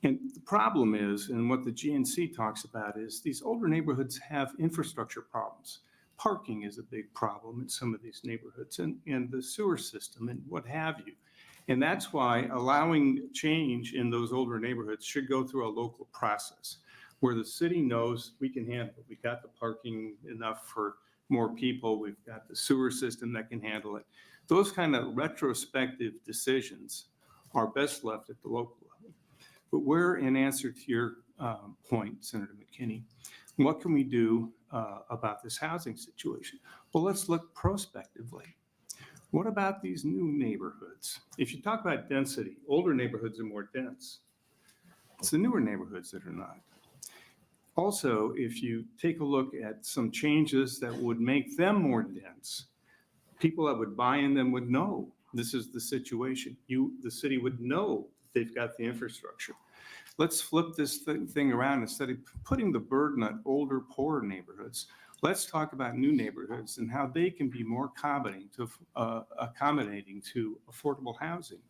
And the problem is, and what the GNC talks about is these older neighborhoods have infrastructure problems. Parking is a big problem in some of these neighborhoods and the sewer system and what have you. And that's why allowing change in those older neighborhoods should go through a local process where the city knows we can handle it. We got the parking enough for more people. We've got the sewer system that can handle it. Those kind of retrospective decisions are best left at the local level. But where, in answer to your point, Senator McKinney. What can we do about this housing situation? Well, let's look prospectively. What about these new neighborhoods? If you talk about density, older neighborhoods are more dense. It's the newer neighborhoods that are not. Also, if you take a look at some changes that would make them more dense, people that would buy in them would know this is the situation. The city would know they've got the infrastructure. Let's flip this thing around. Instead of putting the burden on older, poorer neighborhoods, let's talk about new neighborhoods and how they can be more accommodating to affordable housing.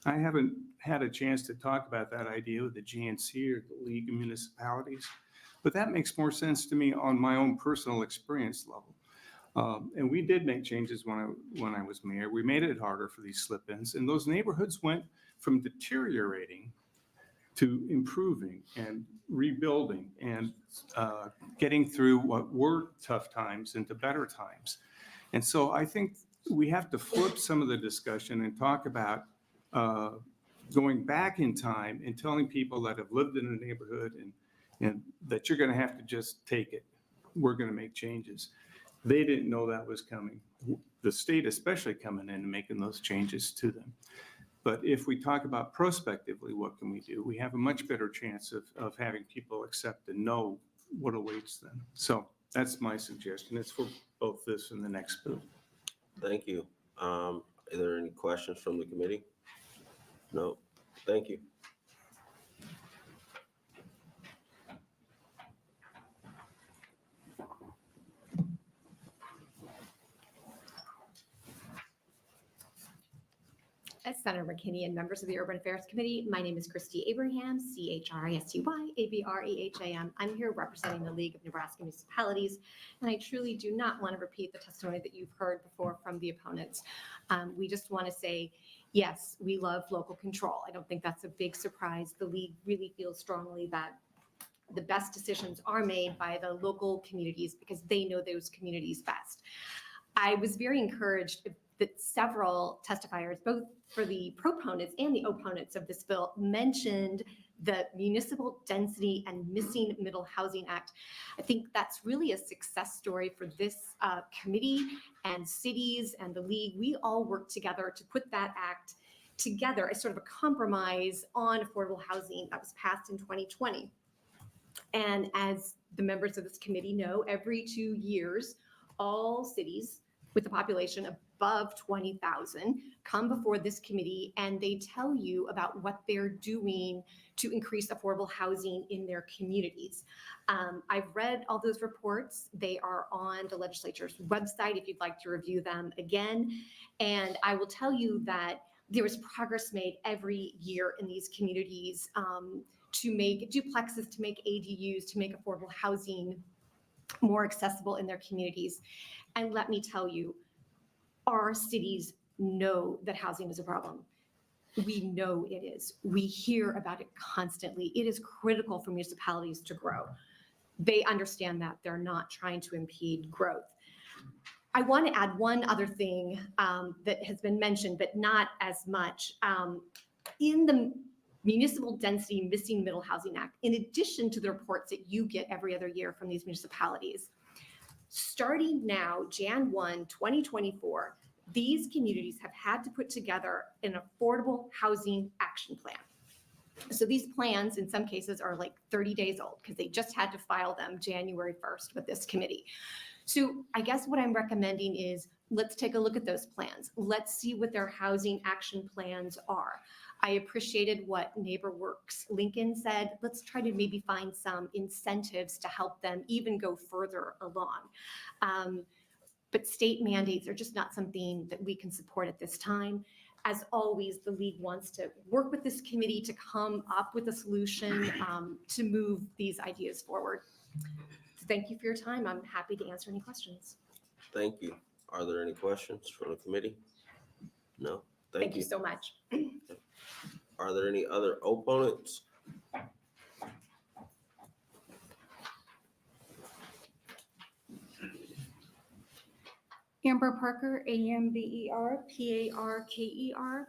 I haven't had a chance to talk about that idea with the GNC or the League of Municipalities, but that makes more sense to me on my own personal experience level. And we did make changes when I was mayor. We made it harder for these slip-ins, and those neighborhoods went from deteriorating to improving and rebuilding and getting through what were tough times into better times. And so I think we have to flip some of the discussion and talk about going back in time and telling people that have lived in a neighborhood and that you're going to have to just take it. We're going to make changes. They didn't know that was coming. The state especially coming in and making those changes to them. But if we talk about prospectively, what can we do? We have a much better chance of having people accept and know what awaits them. So that's my suggestion. It's for both this and the next bill. Thank you. Are there any questions from the committee? No. Thank you. As Senator McKinney and members of the Urban Affairs Committee, my name is Christy Abraham, CHRISTY-ABREHAM. I'm here representing the League of Nebraska Municipalities, and I truly do not want to repeat the testimony that you've heard before from the opponents. We just want to say, yes, we love local control. I don't think that's a big surprise. The League really feels strongly that the best decisions are made by the local communities because they know those communities best. I was very encouraged that several testifiers, both for the proponents and the opponents of this bill, mentioned the Municipal Density and Missing Middle Housing Act. I think that's really a success story for this committee and cities and the League. We all worked together to put that act together as sort of a compromise on affordable housing that was passed in 2020. And as the members of this committee know, every 2 years, all cities with a population above 20,000 come before this committee and they tell you about what they're doing to increase affordable housing in their communities. I've read all those reports. They are on the legislature's website if you'd like to review them again. And I will tell you that there was progress made every year in these communities to make duplexes, to make ADUs, to make affordable housing more accessible in their communities. And let me tell you, our cities know that housing is a problem. We know it is. We hear about it constantly. It is critical for municipalities to grow. They understand that. They're not trying to impede growth. I want to add one other thing that has been mentioned, but not as much. In the Municipal Density Missing Middle Housing Act, in addition to the reports that you get every other year from these municipalities, starting now, Jan 1, 2024, these communities have had to put together an affordable housing action plan. So these plans, in some cases, are like 30 days old because they just had to file them January 1st with this committee. So I guess what I'm recommending is let's take a look at those plans. Let's see what their housing action plans are. I appreciated what NeighborWorks Lincoln said. Let's try to maybe find some incentives to help them even go further along. But state mandates are just not something that we can support at this time. As always, the League wants to work with this committee to come up with a solution to move these ideas forward. So thank you for your time. I'm happy to answer any questions. Thank you. Are there any questions from the committee? No? Thank you so much. Are there any other opponents? Amber Parker, AMBER, PARKER.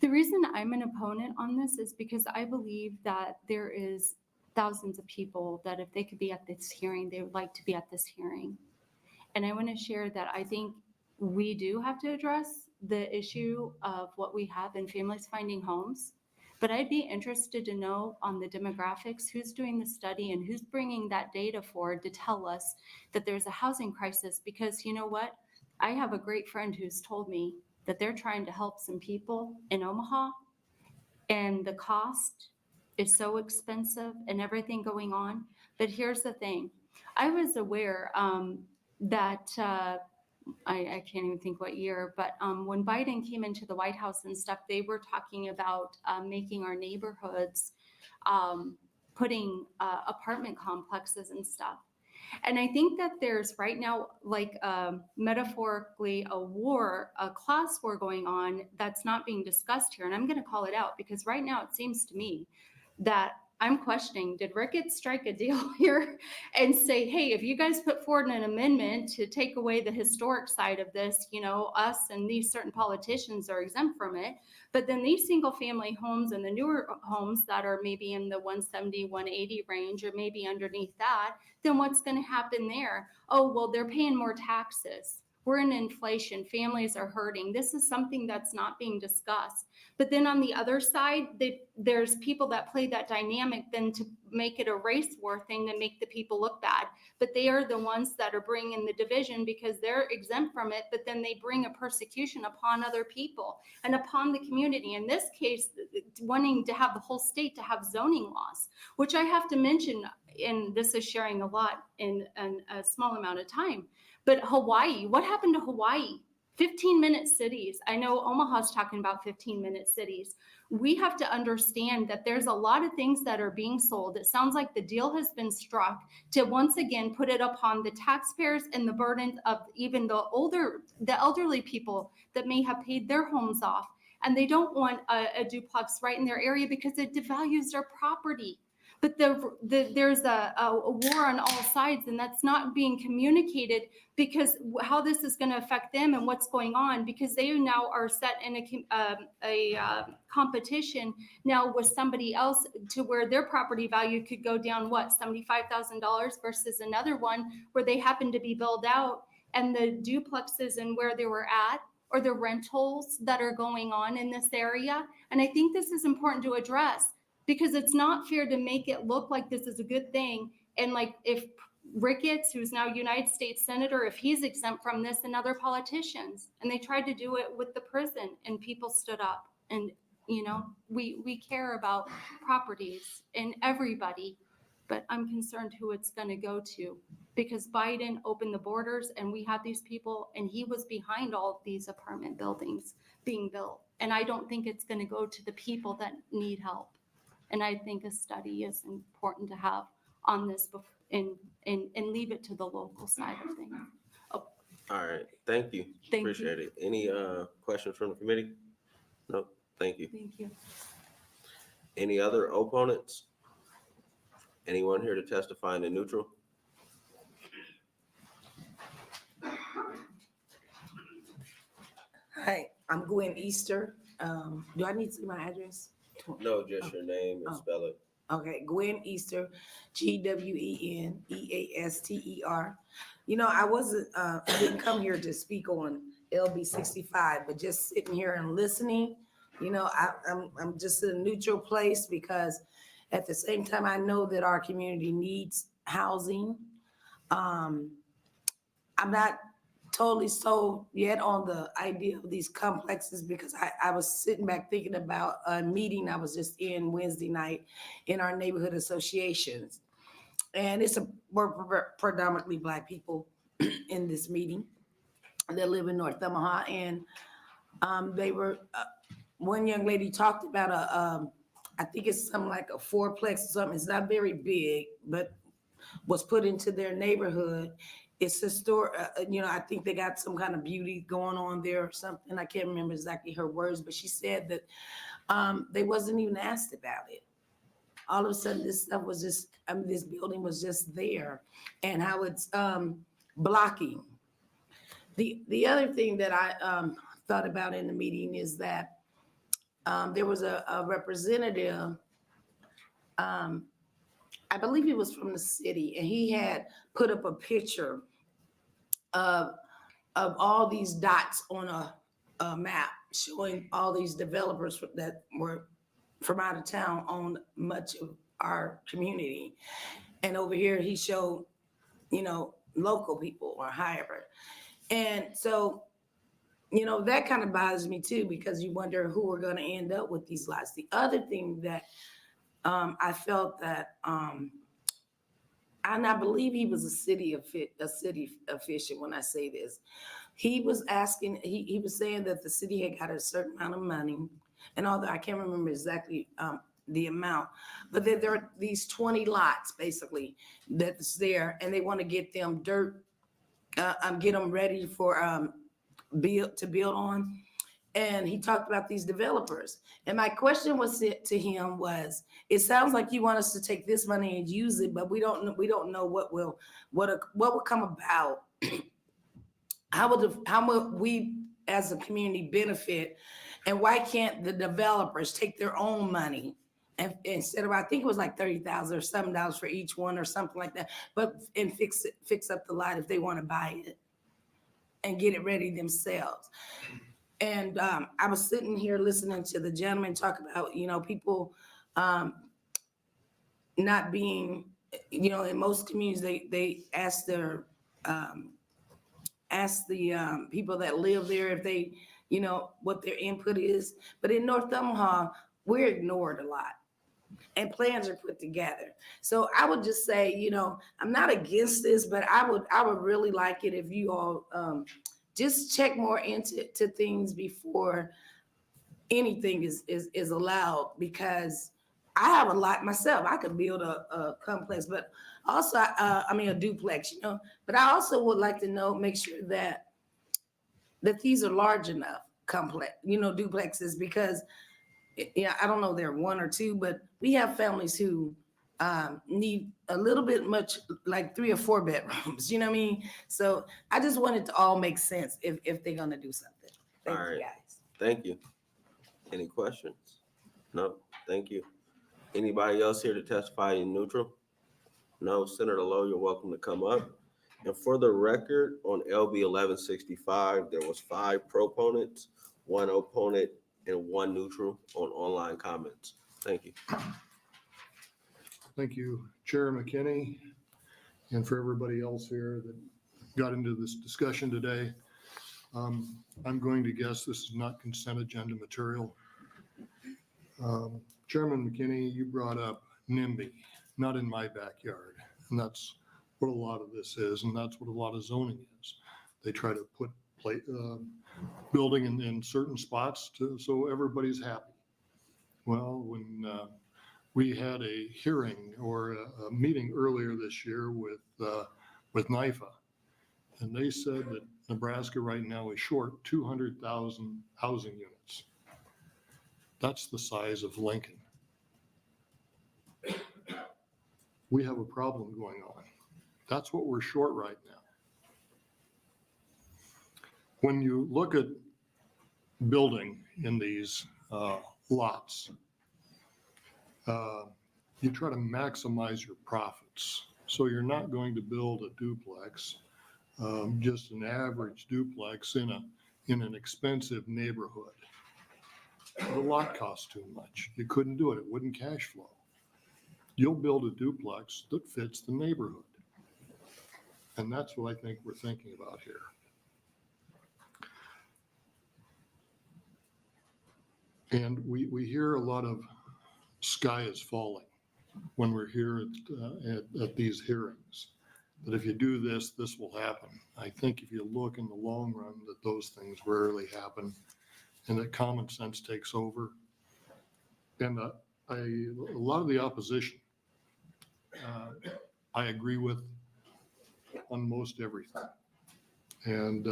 The reason I'm an opponent on this is because I believe that there is thousands of people that if they could be at this hearing, they would like to be at this hearing. And I want to share that I think we do have to address the issue of what we have in families finding homes. But I'd be interested to know on the demographics, who's doing the study and who's bringing that data forward to tell us that there's a housing crisis. Because you know what? I have a great friend who's told me that they're trying to help some people in Omaha, and the cost is so expensive and everything going on. But here's the thing. I was aware that I can't even think what year, but when Biden came into the White House and stuff, they were talking about making our neighborhoods, putting apartment complexes and stuff. And I think that there's right now, like metaphorically, a class war going on that's not being discussed here. And I'm going to call it out because right now it seems to me that I'm questioning, did Ricketts strike a deal here and say, hey, if you guys put forward an amendment to take away the historic side of this, you know, us and these certain politicians are exempt from it. But then these single family homes and the newer homes that are maybe in the 170, 180 range, or maybe underneath that, then what's going to happen there? Oh, well, they're paying more taxes. We're in inflation. Families are hurting. This is something that's not being discussed. But then on the other side, there's people that play that dynamic then to make it a race war thing to make the people look bad. But they are the ones that are bringing the division because they're exempt from it, but then they bring a persecution upon other people and upon the community. In this case, wanting to have the whole state to have zoning laws, which I have to mention, and this is sharing a lot in a small amount of time. But Hawaii, what happened to Hawaii? 15-minute cities. I know Omaha's talking about 15-minute cities. We have to understand that there's a lot of things that are being sold. It sounds like the deal has been struck to once again put it upon the taxpayers and the burden of even the elderly people that may have paid their homes off. And they don't want a duplex right in their area because it devalues their property. But there's a war on all sides, and that's not being communicated because how this is going to affect them and what's going on, because they now are set in a competition now with somebody else to where their property value could go down, what, $75,000 versus another one where they happen to be built out, and the duplexes and where they were at, or the rentals that are going on in this area. And I think this is important to address, because it's not fair to make it look like this is a good thing. And like if Ricketts, who's now United States Senator, if he's exempt from this, and other politicians, and they tried to do it with the prison and people stood up. And, you know, we care about properties and everybody, but I'm concerned who it's going to go to, because Biden opened the borders and we have these people, and he was behind all of these apartment buildings being built. And I don't think it's going to go to the people that need help. And I think a study is important to have on this and leave it to the local side of things. All right, thank you. Thank you. Appreciate it. Any questions from the committee? No, thank you. Thank you. Any other opponents? Anyone here to testify in the neutral? Hi, I'm Gwen Easter. Do I need to see my address? No, just your name and spell it. Okay, Gwen Easter, GWENEASTER. You know, I didn't come here to speak on LB 65, but just sitting here and listening, you know, I'm just in a neutral place, because at the same time, I know that our community needs housing. I'm not totally sold yet on the idea of these complexes, because I was sitting back thinking about a meeting I was just in Wednesday night in our neighborhood associations. And we're predominantly Black people in this meeting that live in North Omaha. And they were, one young lady talked about I think it's something like a fourplex or something. It's not very big, but was put into their neighborhood. It's a store, you know, I think they got some kind of beauty going on there or something. I can't remember exactly her words, but she said that they wasn't even asked about it. All of a sudden, this stuff was just, this building was just there, and how it's blocking. The other thing that I thought about in the meeting is that there was a representative, I believe he was from the city, and he had put up a picture of all these dots on a map showing all these developers that were from out of town on much of our community. And over here, he showed, local people or however. And so, that kind of bothers me too, because you wonder who we're going to end up with these lots. The other thing that I felt that, and I believe he was a city official when I say this. He was asking, he was saying that the city had got a certain amount of money, and although I can't remember exactly the amount, but that there are these 20 lots basically that's there, and they want to get them get them ready for to build on. And he talked about these developers. And my question was to him was, it sounds like you want us to take this money and use it, but we don't know what will come about. How will we as a community benefit? And why can't the developers take their own money and instead of, I think it was like $30,000 or $7 for each one or something like that, and fix up the lot if they want to buy it and get it ready themselves. And I was sitting here listening to the gentleman talk about, people not being, in most communities, they ask the people that live there if they, what their input is. But in North Omaha, we're ignored a lot. And plans are put together. So I would just say, I'm not against this, but I would really like it if you all just check more into things before anything is allowed, because I have a lot myself. I could build a complex, but also, a duplex, but I also would like to make sure that these are large enough complex, duplexes, because I don't know, they're one or two, but we have families who need a little bit much, like 3 or 4 bedrooms, you know what I mean? So I just want it to all make sense if they're gonna do something. Thank All you, right. guys. Thank you. Any questions? No, thank you. Anybody else here to testify in neutral? No, Senator Lowe, you're welcome to come up. And for the record, on LB 1165, there was 5 proponents, 1 opponent, and 1 neutral on online comments. Thank you. Thank you, Chair McKinney, and for everybody else here that got into this discussion today. I'm going to guess this is not consent agenda material. Chairman McKinney, you brought up NIMBY, not in my backyard. And that's what a lot of this is, and that's what a lot of zoning is. They try to put building in certain spots so everybody's happy. Well, when we had a hearing or a meeting earlier this year with NIFA, and they said that Nebraska right now is short 200,000 housing units. That's the size of Lincoln. We have a problem going on. That's what we're short right now. When you look at building in these lots, you try to maximize your profits. So you're not going to build a duplex, just an average duplex in an expensive neighborhood. The lot costs too much. You couldn't do it. It wouldn't cash flow. You'll build a duplex that fits the neighborhood. And that's what I think we're thinking about here. And we hear a lot of sky is falling when we're here at these hearings, that if you do this, this will happen. I think if you look in the long run, that those things rarely happen and that common sense takes over. And a lot of the opposition, I agree with on most everything. And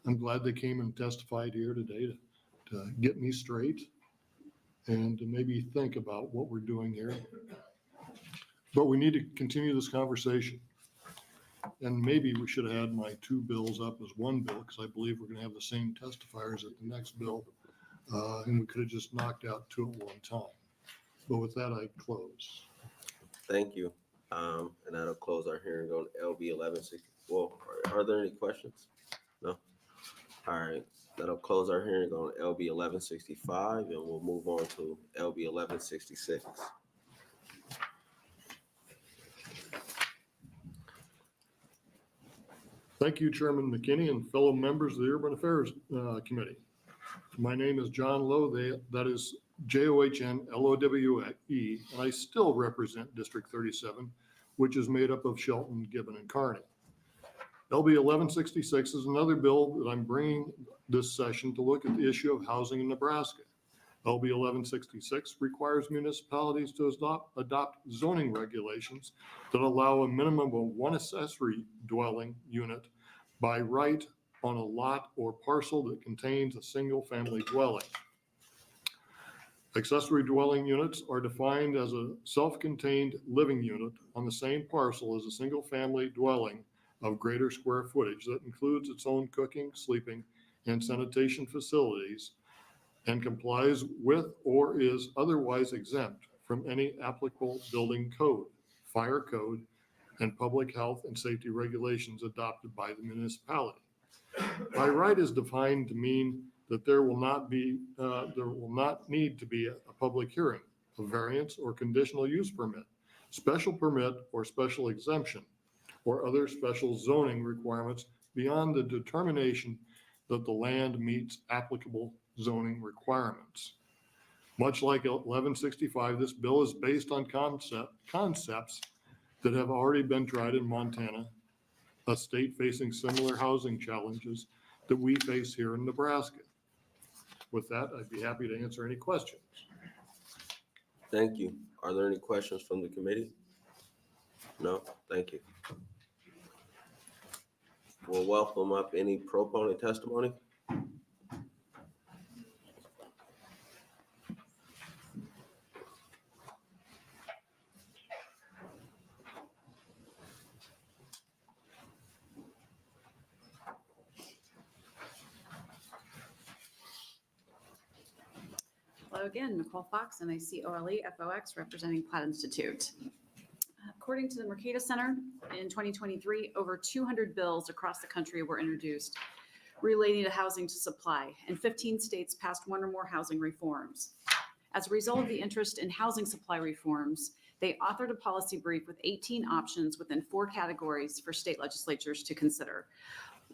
I'm glad they came and testified here today to get me straight and to maybe think about what we're doing here. But we need to continue this conversation. And maybe we should have had my 2 bills up as 1 bill, because I believe we're going to have the same testifiers at the next bill. And we could have just knocked out two at one time. But with that, I close. Thank you. And that'll close our hearing on LB 1160. Well, are there any questions? No? All right, that'll close our hearing on LB 1165, and we'll move on to LB 1166. Thank you, Chairman McKinney and fellow members of the Urban Affairs Committee. My name is John Lowe, that is JOHNLOWE, and I still represent District 37, which is made up of Shelton, Gibbon, and Kearney. LB 1166 is another bill that I'm bringing this session to look at the issue of housing in Nebraska. LB 1166 requires municipalities to adopt zoning regulations that allow a minimum of one accessory dwelling unit by right on a lot or parcel that contains a single-family dwelling. Accessory dwelling units are defined as a self-contained living unit on the same parcel as a single-family dwelling of greater square footage that includes its own cooking, sleeping, and sanitation facilities and complies with or is otherwise exempt from any applicable building code, fire code, and public health and safety regulations adopted by the municipality. By right is defined to mean that there will not need to be a public hearing, a variance or conditional use permit, special permit or special exemption, or other special zoning requirements beyond the determination that the land meets applicable zoning requirements. Much like 1165, this bill is based on concepts that have already been tried in Montana, a state facing similar housing challenges that we face here in Nebraska. With that, I'd be happy to answer any questions. Thank you. Are there any questions from the committee? No? Thank you. We'll welcome up any proponent testimony. Hello again, Nicole Fox, and I see OLE FOX representing Platt Institute. According to the Mercatus Center, in 2023, over 200 bills across the country were introduced relating to housing to supply, and 15 states passed one or more housing reforms. As a result of the interest in housing supply reforms, they authored a policy brief with 18 options within 4 categories for state legislatures to consider.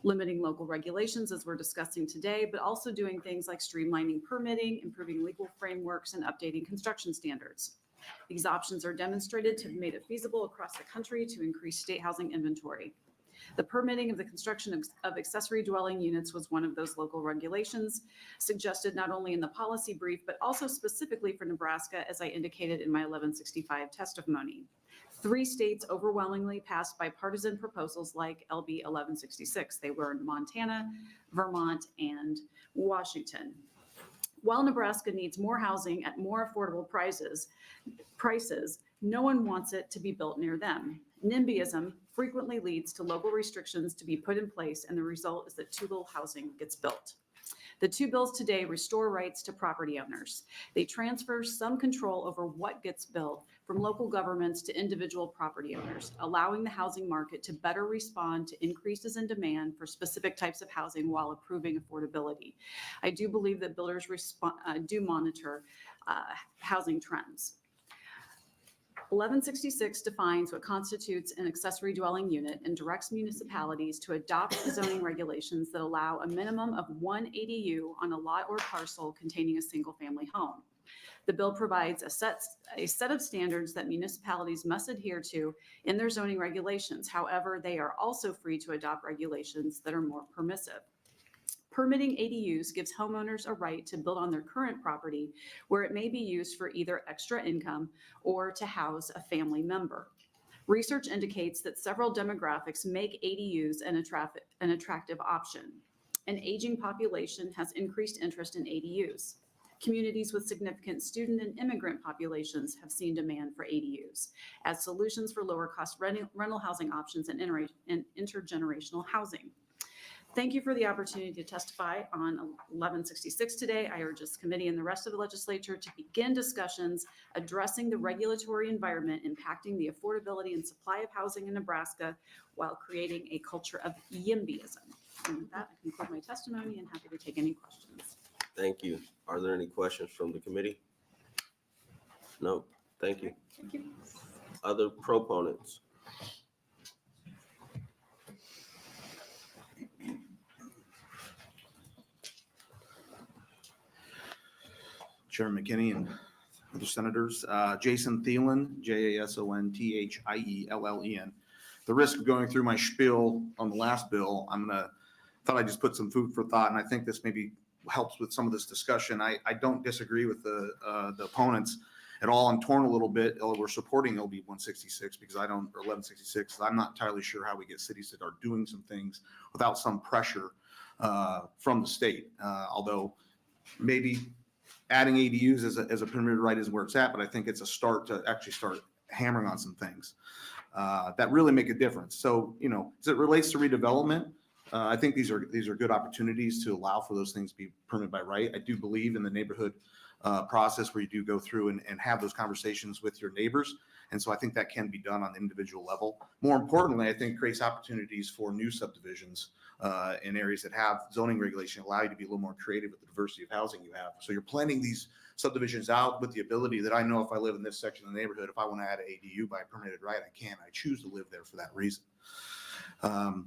Limiting local regulations, as we're discussing today, but also doing things like streamlining permitting, improving legal frameworks, and updating construction standards. These options are demonstrated to have made it feasible across the country to increase state housing inventory. The permitting of the construction of accessory dwelling units was one of those local regulations suggested not only in the policy brief, but also specifically for Nebraska, as I indicated in my 1165 testimony. 3 states overwhelmingly passed bipartisan proposals like LB 1166. They were Montana, Vermont, and Washington. While Nebraska needs more housing at more affordable prices, no one wants it to be built near them. NIMBYism frequently leads to local restrictions to be put in place, and the result is that too little housing gets built. The 2 bills today restore rights to property owners. They transfer some control over what gets built from local governments to individual property owners, allowing the housing market to better respond to increases in demand for specific types of housing while improving affordability. I do believe that builders do monitor housing trends. 1166 defines what constitutes an accessory dwelling unit and directs municipalities to adopt zoning regulations that allow a minimum of 1 ADU on a lot or parcel containing a single-family home. The bill provides a set of standards that municipalities must adhere to in their zoning regulations. However, they are also free to adopt regulations that are more permissive. Permitting ADUs gives homeowners a right to build on their current property where it may be used for either extra income or to house a family member. Research indicates that several demographics make ADUs an attractive option. An aging population has increased interest in ADUs. Communities with significant student and immigrant populations have seen demand for ADUs as solutions for lower cost rental housing options and intergenerational housing. Thank you for the opportunity to testify on 1166 today. I urge this committee and the rest of the legislature to begin discussions addressing the regulatory environment impacting the affordability and supply of housing in Nebraska while creating a culture of YIMBYism. And with that, I conclude my testimony and happy to take any questions. Thank you. Are there any questions from the committee? No, thank you. Thank you. Other proponents? Chairman McKinney and other senators, Jason Thielen, Jasontheillen. The risk of going through my spiel on the last bill, thought I'd just put some food for thought, and I think this maybe helps with some of this discussion. I don't disagree with the opponents at all. I'm torn a little bit. We're supporting LB 166 because or 1166. I'm not entirely sure how we get cities that are doing some things without some pressure from the state. Although maybe adding ADUs as a permitted right is where it's at, but I think it's a start to actually start hammering on some things that really make a difference. So, as it relates to redevelopment, I think these are good opportunities to allow for those things to be permitted by right. I do believe in the neighborhood process where you do go through and have those conversations with your neighbors. And so I think that can be done on the individual level. More importantly, I think creates opportunities for new subdivisions in areas that have zoning regulation, allow you to be a little more creative with the diversity of housing you have. So you're planning these subdivisions out with the ability that I know if I live in this section of the neighborhood, if I want to add an ADU by permitted right, I can. I choose to live there for that reason.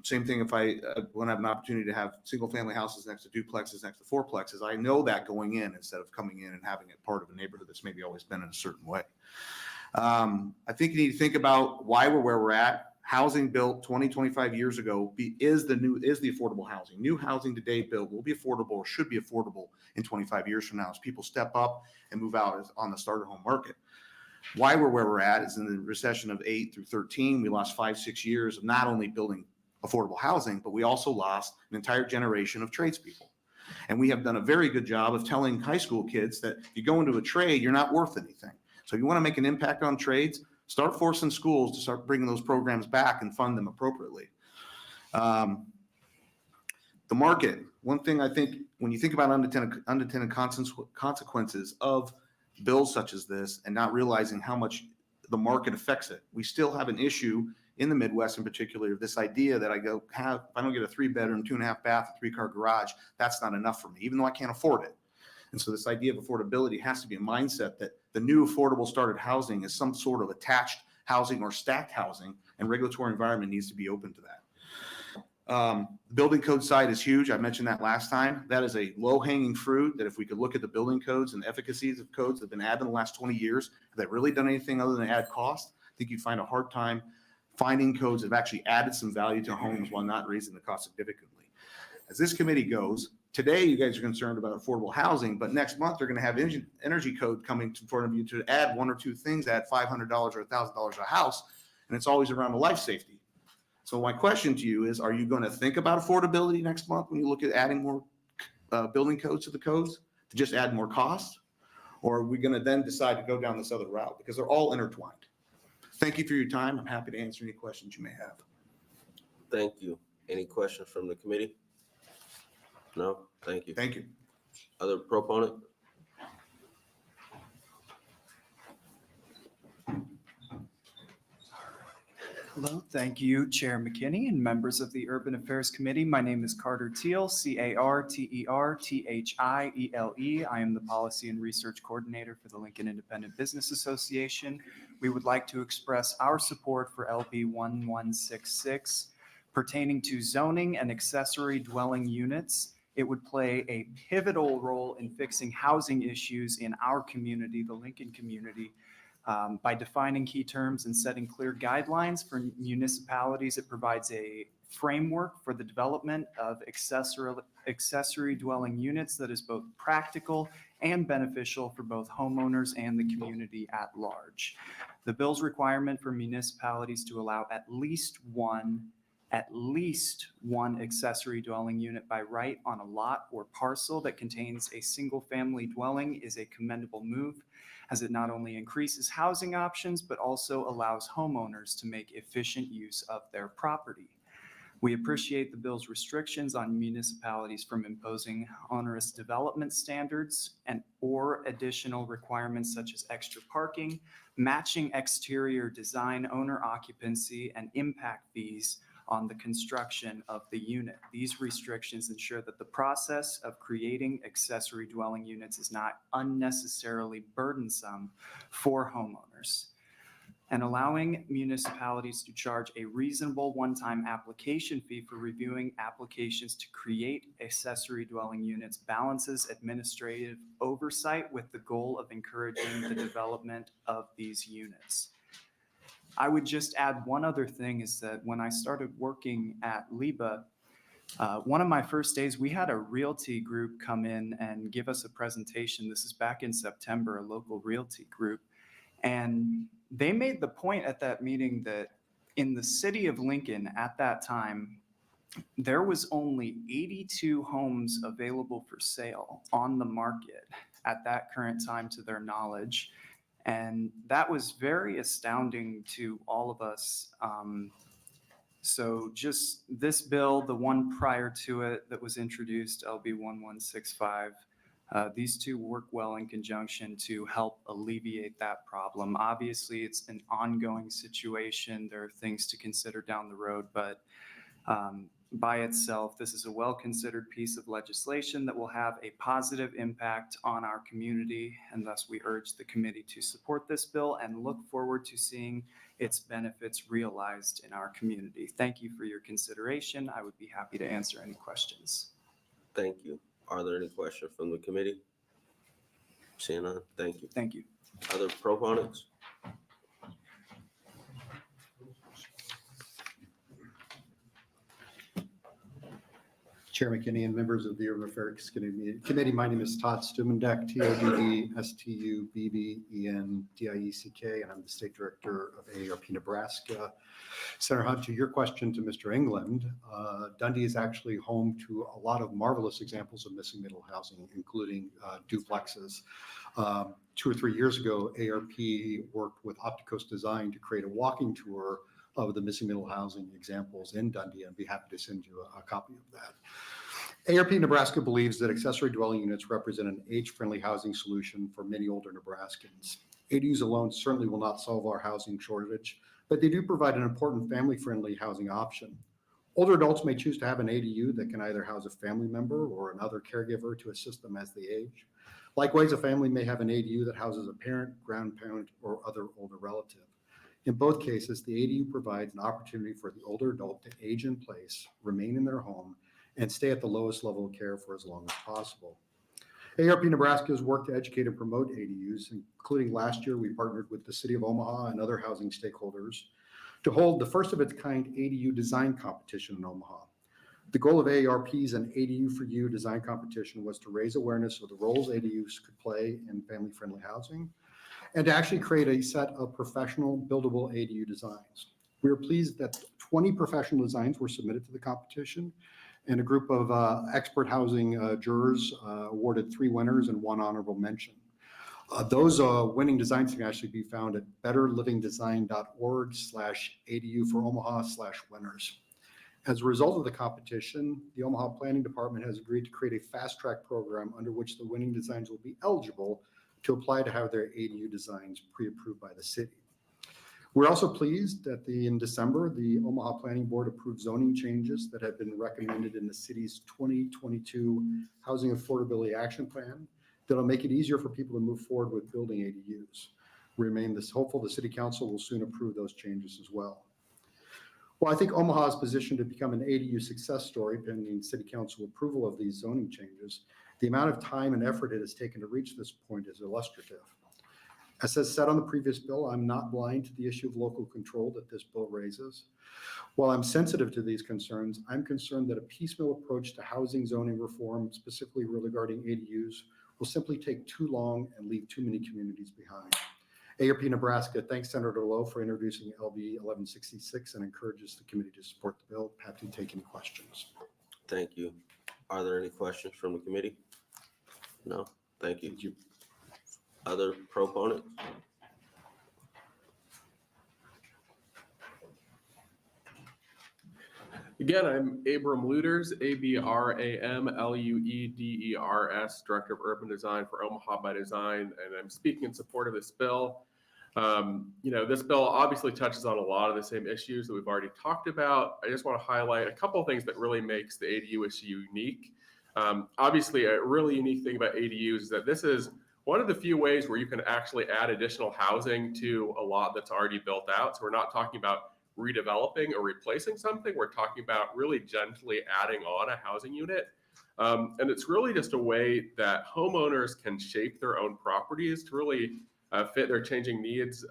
Same thing if I want to have an opportunity to have single family houses next to duplexes, next to fourplexes, I know that going in instead of coming in and having it part of a neighborhood that's maybe always been in a certain way. I think you need to think about why we're where we're at. Housing built 20, 25 years ago is the affordable housing. New housing today built will be affordable or should be affordable in 25 years from now as people step up and move out on the starter home market. Why we're where we're at is in the recession of 8 through 13, we lost 5-6 years of not only building affordable housing, but we also lost an entire generation of tradespeople. And we have done a very good job of telling high school kids that if you go into a trade, you're not worth anything. So if you want to make an impact on trades, start forcing schools to start bringing those programs back and fund them appropriately. The market, one thing I think when you think about unintended consequences of bills such as this and not realizing how much the market affects it, we still have an issue in the Midwest in particular, if I don't get a 3-bedroom, 2.5 bath, 3-car garage, that's not enough for me, even though I can't afford it. And so this idea of affordability has to be a mindset that the new affordable started housing is some sort of attached housing or stacked housing, and regulatory environment needs to be open to that. The building code side is huge. I mentioned that last time. That is a low-hanging fruit that if we could look at the building codes and the efficacies of codes that have been added in the last 20 years, have they really done anything other than add cost? I think you'd find a hard time finding codes that have actually added some value to homes while not raising the cost significantly. As this committee goes, today you guys are concerned about affordable housing, but next month they're going to have energy code coming in front of you to add 1 or 2 things, add $500 or $1,000 a house, and it's always around the life safety. So my question to you is, are you going to think about affordability next month when you look at adding more building codes to the codes to just add more cost? Or are we going to then decide to go down this other route? Because they're all intertwined. Thank you for your time. I'm happy to answer any questions you may have. Thank you. Any questions from the committee? No? Thank you. Thank you. Other proponent? Hello, thank you, Chair McKinney and members of the Urban Affairs Committee. My name is Carter Teal, CarterThiele. I am the Policy and Research Coordinator for the Lincoln Independent Business Association. We would like to express our support for LB 1166 pertaining to zoning and accessory dwelling units. It would play a pivotal role in fixing housing issues in our community, the Lincoln community. By defining key terms and setting clear guidelines for municipalities, it provides a framework for the development of accessory dwelling units that is both practical and beneficial for both homeowners and the community at large. The bill's requirement for municipalities to allow at least one accessory dwelling unit by right on a lot or parcel that contains a single-family dwelling is a commendable move, as it not only increases housing options, but also allows homeowners to make efficient use of their property. We appreciate the bill's restrictions on municipalities from imposing onerous development standards or additional requirements such as extra parking, matching exterior design, owner occupancy, and impact fees on the construction of the unit. These restrictions ensure that the process of creating accessory dwelling units is not unnecessarily burdensome for homeowners. And allowing municipalities to charge a reasonable one-time application fee for reviewing applications to create accessory dwelling units balances administrative oversight with the goal of encouraging the development of these units. I would just add one other thing is that when I started working at LIBA, one of my first days, we had a realty group come in and give us a presentation. This is back in September, a local realty group. And they made the point at that meeting that in the city of Lincoln at that time, there was only 82 homes available for sale on the market at that current time to their knowledge. And that was very astounding to all of us. So just this bill, the one prior to it that was introduced, LB 1165, these two work well in conjunction to help alleviate that problem. Obviously, it's an ongoing situation. There are things to consider down the road, but by itself, this is a well-considered piece of legislation that will have a positive impact on our community, and thus we urge the committee to support this bill and look forward to seeing its benefits realized in our community. Thank you for your consideration. I would be happy to answer any questions. Thank you. Are there any questions from the committee? Seeing none, thank you. Thank you. Other proponents? Chair McKinney and members of the Urban Affairs Committee, my name is Todd Stumendeck, TODD-STUBBENDIECK, and I'm the State Director of AARP Nebraska. Senator Hunt, to your question to Mr. England, Dundee is actually home to a lot of marvelous examples of missing middle housing, including duplexes. 2 or 3 years ago, ARP worked with Opticos Design to create a walking tour of the missing middle housing examples in Dundee. I'd be happy to send you a copy of that. ARP Nebraska believes that accessory dwelling units represent an age-friendly housing solution for many older Nebraskans. ADUs alone certainly will not solve our housing shortage, but they do provide an important family-friendly housing option. Older adults may choose to have an ADU that can either house a family member or another caregiver to assist them as they age. Likewise, a family may have an ADU that houses a parent, grandparent, or other older relative. In both cases, the ADU provides an opportunity for the older adult to age in place, remain in their home, and stay at the lowest level of care for as long as possible. ARP Nebraska has worked to educate and promote ADUs, including last year we partnered with the City of Omaha and other housing stakeholders to hold the first of its kind ADU design competition in Omaha. The goal of AARP's and ADU for You design competition was to raise awareness of the roles ADUs could play in family-friendly housing, and to actually create a set of professional buildable ADU designs. We are pleased that 20 professional designs were submitted to the competition, and a group of expert housing jurors awarded 3 winners and 1 honorable mention. Those winning designs can actually be found at betterlivingdesign.org/ADU for Omaha/winners. As a result of the competition, the Omaha Planning Department has agreed to create a fast-track program under which the winning designs will be eligible to apply to have their ADU designs pre-approved by the city. We're also pleased that in December, the Omaha Planning Board approved zoning changes that have been recommended in the city's 2022 Housing Affordability Action Plan that'll make it easier for people to move forward with building ADUs. We remain hopeful the City Council will soon approve those changes as well. Well, I think Omaha is positioned to become an ADU success story pending City Council approval of these zoning changes. The amount of time and effort it has taken to reach this point is illustrative. As said on the previous bill, I'm not blind to the issue of local control that this bill raises. While I'm sensitive to these concerns, I'm concerned that a piecemeal approach to housing zoning reform, specifically regarding ADUs, will simply take too long and leave too many communities behind. ARP Nebraska thanks Senator Lowe for introducing LB 1166 and encourages the committee to support the bill. Happy to take any questions. Thank you. Are there any questions from the committee? No, thank you. Thank you. Other proponents? Again, I'm Abram Luders, ABRAMLUEDERS, Director of Urban Design for Omaha by Design, and I'm speaking in support of this bill. This bill obviously touches on a lot of the same issues that we've already talked about. I just want to highlight a couple of things that really makes the ADU issue unique. Obviously, a really unique thing about ADUs is that this is one of the few ways where you can actually add additional housing to a lot that's already built out. So we're not talking about redeveloping or replacing something. We're talking about really gently adding on a housing unit. And it's really just a way that homeowners can shape their own properties to really fit their changing needs.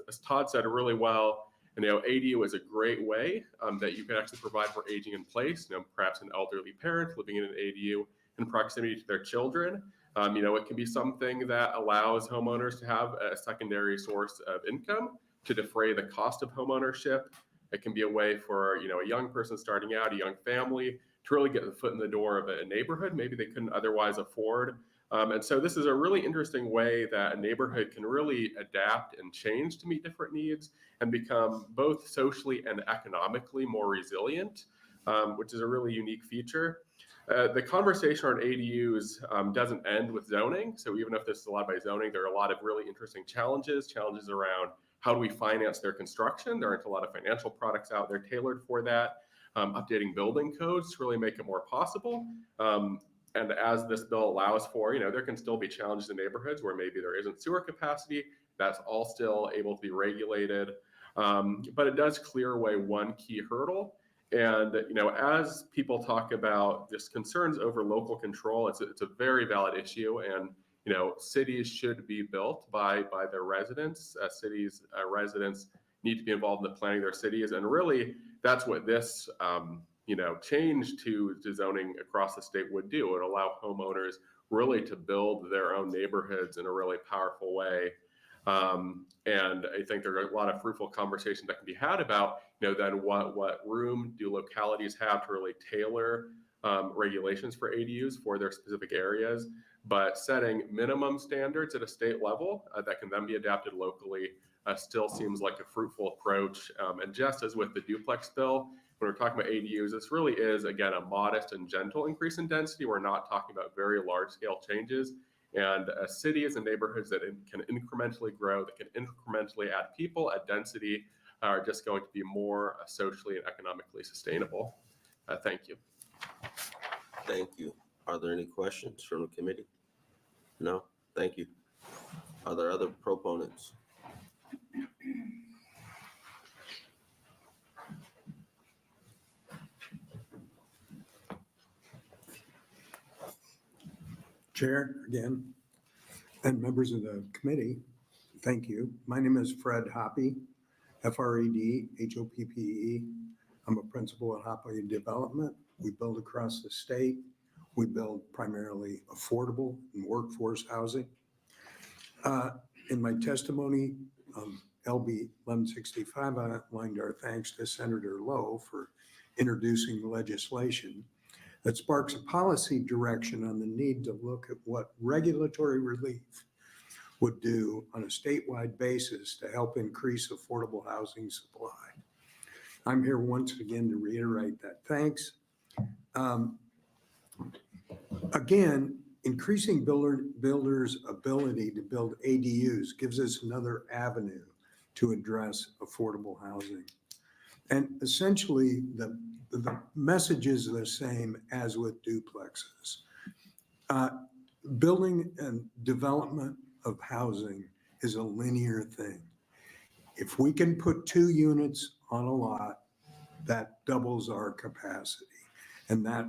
As Todd said really well, ADU is a great way that you can actually provide for aging in place. Perhaps an elderly parent living in an ADU in proximity to their children. It can be something that allows homeowners to have a secondary source of income to defray the cost of homeownership. It can be a way for a young person starting out, a young family, to really get the foot in the door of a neighborhood maybe they couldn't otherwise afford. And so this is a really interesting way that a neighborhood can really adapt and change to meet different needs and become both socially and economically more resilient, which is a really unique feature. The conversation on ADUs doesn't end with zoning. So even if this is allowed by zoning, there are a lot of really interesting challenges around how do we finance their construction. There aren't a lot of financial products out there tailored for that. Updating building codes to really make it more possible. And as this bill allows for, there can still be challenges in neighborhoods where maybe there isn't sewer capacity. That's all still able to be regulated. But it does clear away one key hurdle. And, as people talk about just concerns over local control, it's a very valid issue. And, cities should be built by their residents. Cities residents need to be involved in the planning of their cities. And really, that's what this change to zoning across the state would do. It would allow homeowners really to build their own neighborhoods in a really powerful way. And I think there are a lot of fruitful conversations that can be had about, then what room do localities have to really tailor regulations for ADUs for their specific areas, but setting minimum standards at a state level that can then be adapted locally still seems like a fruitful approach. And just as with the duplex bill, when we're talking about ADUs, this really is, again, a modest and gentle increase in density. We're not talking about very large scale changes. And cities and neighborhoods that can incrementally grow, that can incrementally add people, add density, are just going to be more socially and economically sustainable. Thank you. Thank you. Are there any questions from the committee? No? Thank you. Are there other proponents? Chair, again, and members of the committee, thank you. My name is Fred Hoppe, F-R-E-D-H-O-P-P-E. I'm a principal at Hoppe Development. We build across the state. We build primarily affordable and workforce housing. In my testimony, LB 1165, I outlined our thanks to Senator Lowe for introducing legislation that sparks a policy direction on the need to look at what regulatory relief would do on a statewide basis to help increase affordable housing supply. I'm here once again to reiterate that thanks. Again, increasing builders' ability to build ADUs gives us another avenue to address affordable housing. And essentially, the message is the same as with duplexes. Building and development of housing is a linear thing. If we can put 2 units on a lot, that doubles our capacity. And that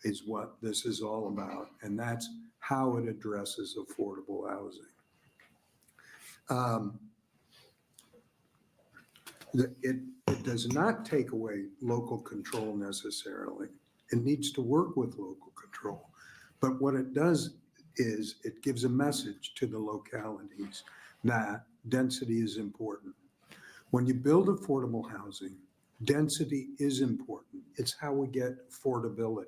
is what this is all about. And that's how it addresses affordable housing. It does not take away local control necessarily. It needs to work with local control. But what it does is it gives a message to the localities that density is important. When you build affordable housing, density is important. It's how we get affordability.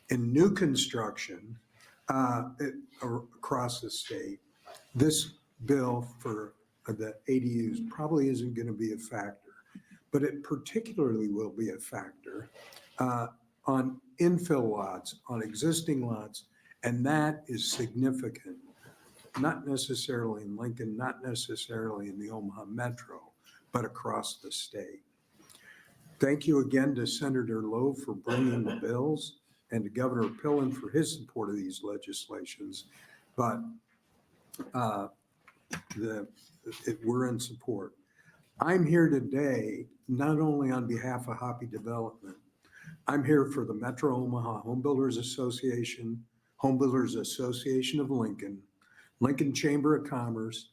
In new construction across the state, this bill for the ADUs probably isn't going to be a factor. but it particularly will be a factor on infill lots, on existing lots, and that is significant. Not necessarily in Lincoln, not necessarily in the Omaha Metro, but across the state. Thank you again to Senator Lowe for bringing the bills and to Governor Pillen for his support of these legislations. But we're in support. I'm here today not only on behalf of Hoppy Development, I'm here for the Metro Omaha Home Builders Association, Home Builders Association of Lincoln, Lincoln Chamber of Commerce,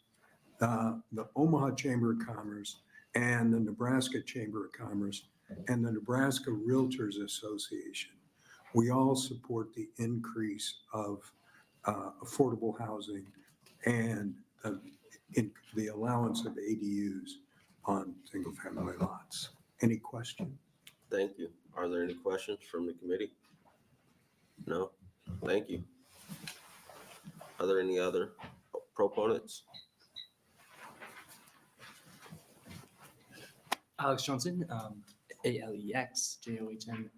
the Omaha Chamber of Commerce, and the Nebraska Chamber of Commerce, and the Nebraska Realtors Association. We all support the increase of affordable housing and in the allowance of ADUs on single-family lots. Any question? Thank you. Are there any questions from the committee? No? Thank you. Are there any other proponents? Alex Johnson, ALEXJOHNSON.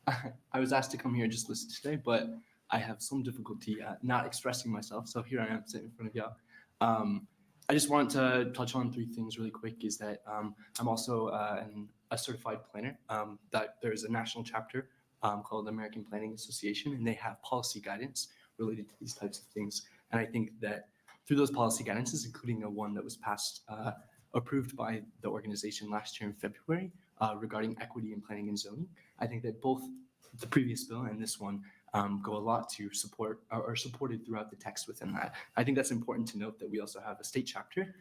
I was asked to come here and just listen today, but I have some difficulty not expressing myself, so here I am sitting in front of y'all. I just want to touch on three things really quick. Is that I'm also a certified planner. That there's a national chapter called the American Planning Association, and they have policy guidance related to these types of things. And I think that through those policy guidances, including the one that was approved by the organization last year in February regarding equity in planning and zoning, I think that both the previous bill and this one go a lot to support or are supported throughout the text within that. I think that's important to note that we also have a state chapter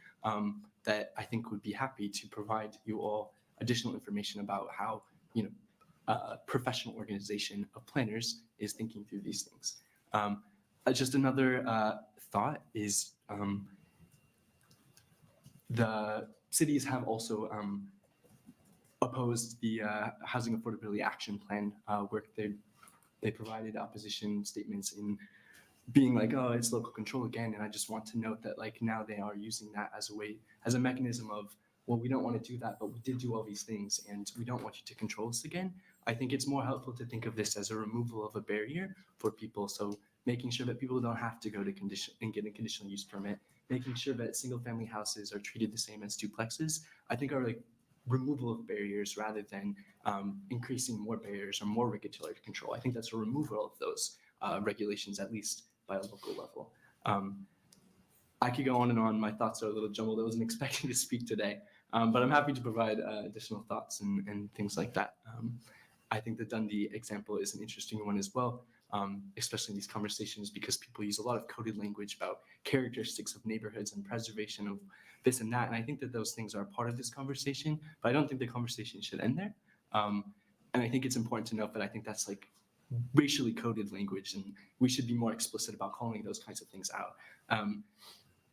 that I think would be happy to provide you all additional information about how, a professional organization of planners is thinking through these things. Just another thought is the cities have also opposed the Housing Affordability Action Plan, where they provided opposition statements in being like, oh, it's local control again. And I just want to note that now they are using that as a mechanism of, well, we don't want to do that, but we did do all these things and we don't want you to control us again. I think it's more helpful to think of this as a removal of a barrier for people. So making sure that people don't have to go to and get a conditional use permit, making sure that single family houses are treated the same as duplexes, I think are removal of barriers rather than increasing more barriers or more regulatory control. I think that's a removal of those regulations, at least by a local level. I could go on and on. My thoughts are a little jumbled. I wasn't expecting to speak today, but I'm happy to provide additional thoughts and things like that. I think the Dundee example is an interesting one as well, especially in these conversations, because people use a lot of coded language about characteristics of neighborhoods and preservation of this and that. And I think that those things are a part of this conversation, but I don't think the conversation should end there. And I think it's important to note that I think that's racially coded language, and we should be more explicit about calling those kinds of things out.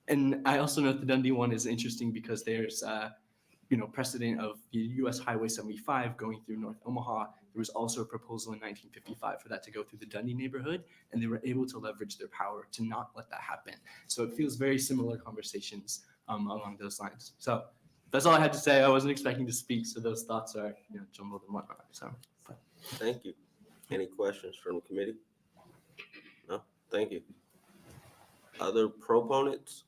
And I also note the Dundee one is interesting because there's precedent of the US Highway 75 going through North Omaha. There was also a proposal in 1955 for that to go through the Dundee neighborhood, and they were able to leverage their power to not let that happen. So it feels very similar conversations along those lines. So that's all I had to say. I wasn't expecting to speak, so those thoughts are jumbled and whatnot. So Thank you. Any questions from the committee? No? Thank you. Other proponents?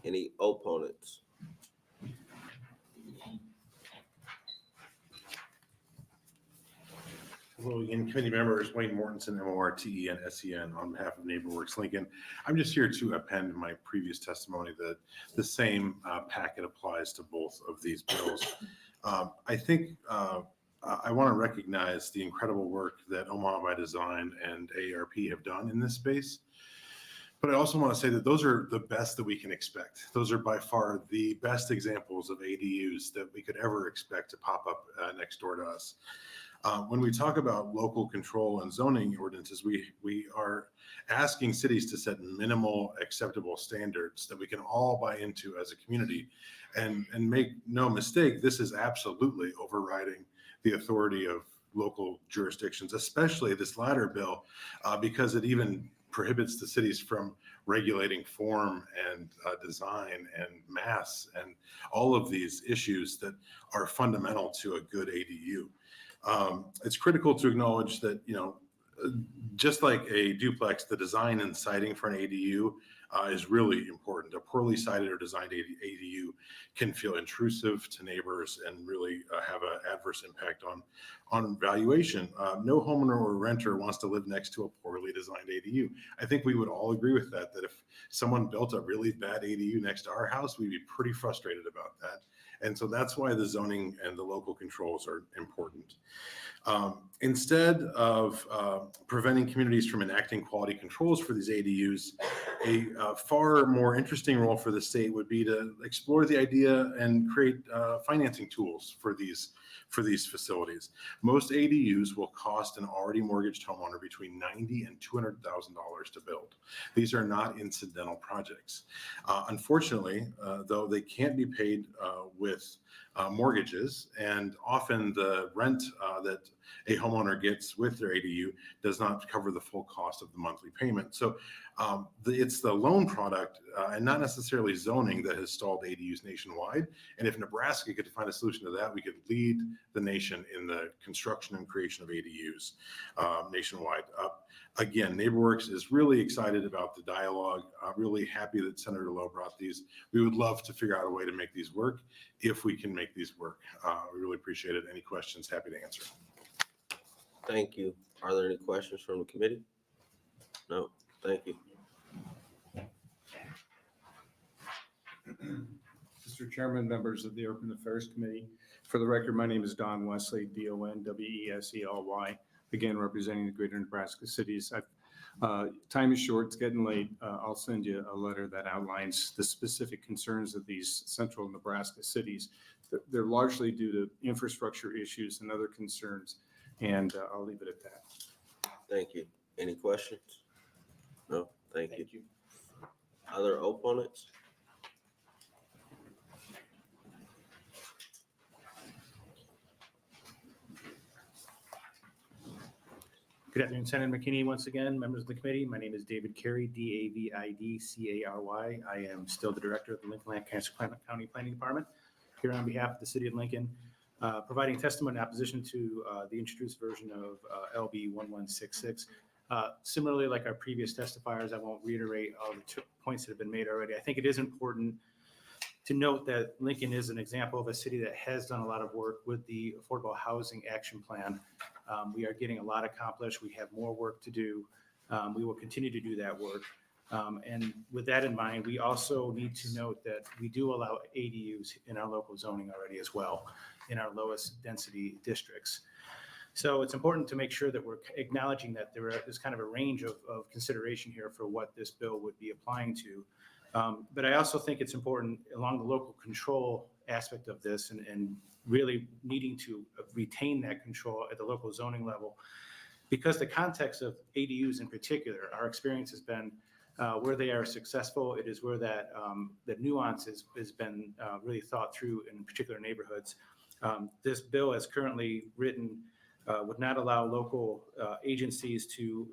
Any opponents? Hello again, committee members, Wayne Mortensen, MORTE and SEN on behalf of NeighborWorks Lincoln. I'm just here to append my previous testimony that the same packet applies to both of these bills. I think I want to recognize the incredible work that Omaha by Design and AARP have done in this space. But I also want to say that those are the best that we can expect. Those are by far the best examples of ADUs that we could ever expect to pop up next door to us. When we talk about local control and zoning ordinances, we are asking cities to set minimal acceptable standards that we can all buy into as a community. And make no mistake, this is absolutely overriding the authority of local jurisdictions, especially this latter bill, because it even prohibits the cities from regulating form and design and mass and all of these issues that are fundamental to a good ADU. It's critical to acknowledge that, just like a duplex, the design and siting for an ADU is really important. A poorly sited or designed ADU can feel intrusive to neighbors and really have an adverse impact on valuation. No homeowner or renter wants to live next to a poorly designed ADU. I think we would all agree with that if someone built a really bad ADU next to our house, we'd be pretty frustrated about that. And so that's why the zoning and the local controls are important. Instead of preventing communities from enacting quality controls for these ADUs, a far more interesting role for the state would be to explore the idea and create financing tools for these facilities. Most ADUs will cost an already mortgaged homeowner between $90,000 and $200,000 to build. These are not incidental projects. Unfortunately, though, they can't be paid with mortgages, and often the rent that a homeowner gets with their ADU does not cover the full cost of the monthly payment. So it's the loan product and not necessarily zoning that has stalled ADUs nationwide. And if Nebraska could find a solution to that, we could lead the nation in the construction and creation of ADUs nationwide. Again, NeighborWorks is really excited about the dialogue. I'm really happy that Senator Lowe brought these. We would love to figure out a way to make these work if we can make these work. We really appreciate it. Any questions, happy to answer. Thank you. Are there any questions from the committee? No, thank you. Mr. Chairman, members of the Urban Affairs Committee, for the record, my name is Don Wesley, D-O-N-W-E-S-E-L-Y, again, representing the greater Nebraska cities. Time is short, it's getting late. I'll send you a letter that outlines the specific concerns of these central Nebraska cities. They're largely due to infrastructure issues and other concerns, and I'll leave it at that. Thank you. Any questions? No, thank you. Other opponents? Good afternoon, Senator McKinney. Once again, members of the committee, my name is David Carey, D-A-V-I-D-C-A-R-Y. I am still the director of the Lincoln-Lancaster County Planning Department, here on behalf of the city of Lincoln, providing testimony in opposition to the introduced version of LB 1166. Similarly, like our previous testifiers, I won't reiterate all the points that have been made already. I think it is important to note that Lincoln is an example of a city that has done a lot of work with the Affordable Housing Action Plan. We are getting a lot accomplished. We have more work to do. We will continue to do that work. And with that in mind, we also need to note that we do allow ADUs in our local zoning already as well, in our lowest density districts. So it's important to make sure that we're acknowledging that there is kind of a range of consideration here for what this bill would be applying to. But I also think it's important along the local control aspect of this and really needing to retain that control at the local zoning level, because the context of ADUs in particular, our experience has been where they are successful, it is where that nuance has been really thought through in particular neighborhoods. This bill as currently written would not allow local agencies to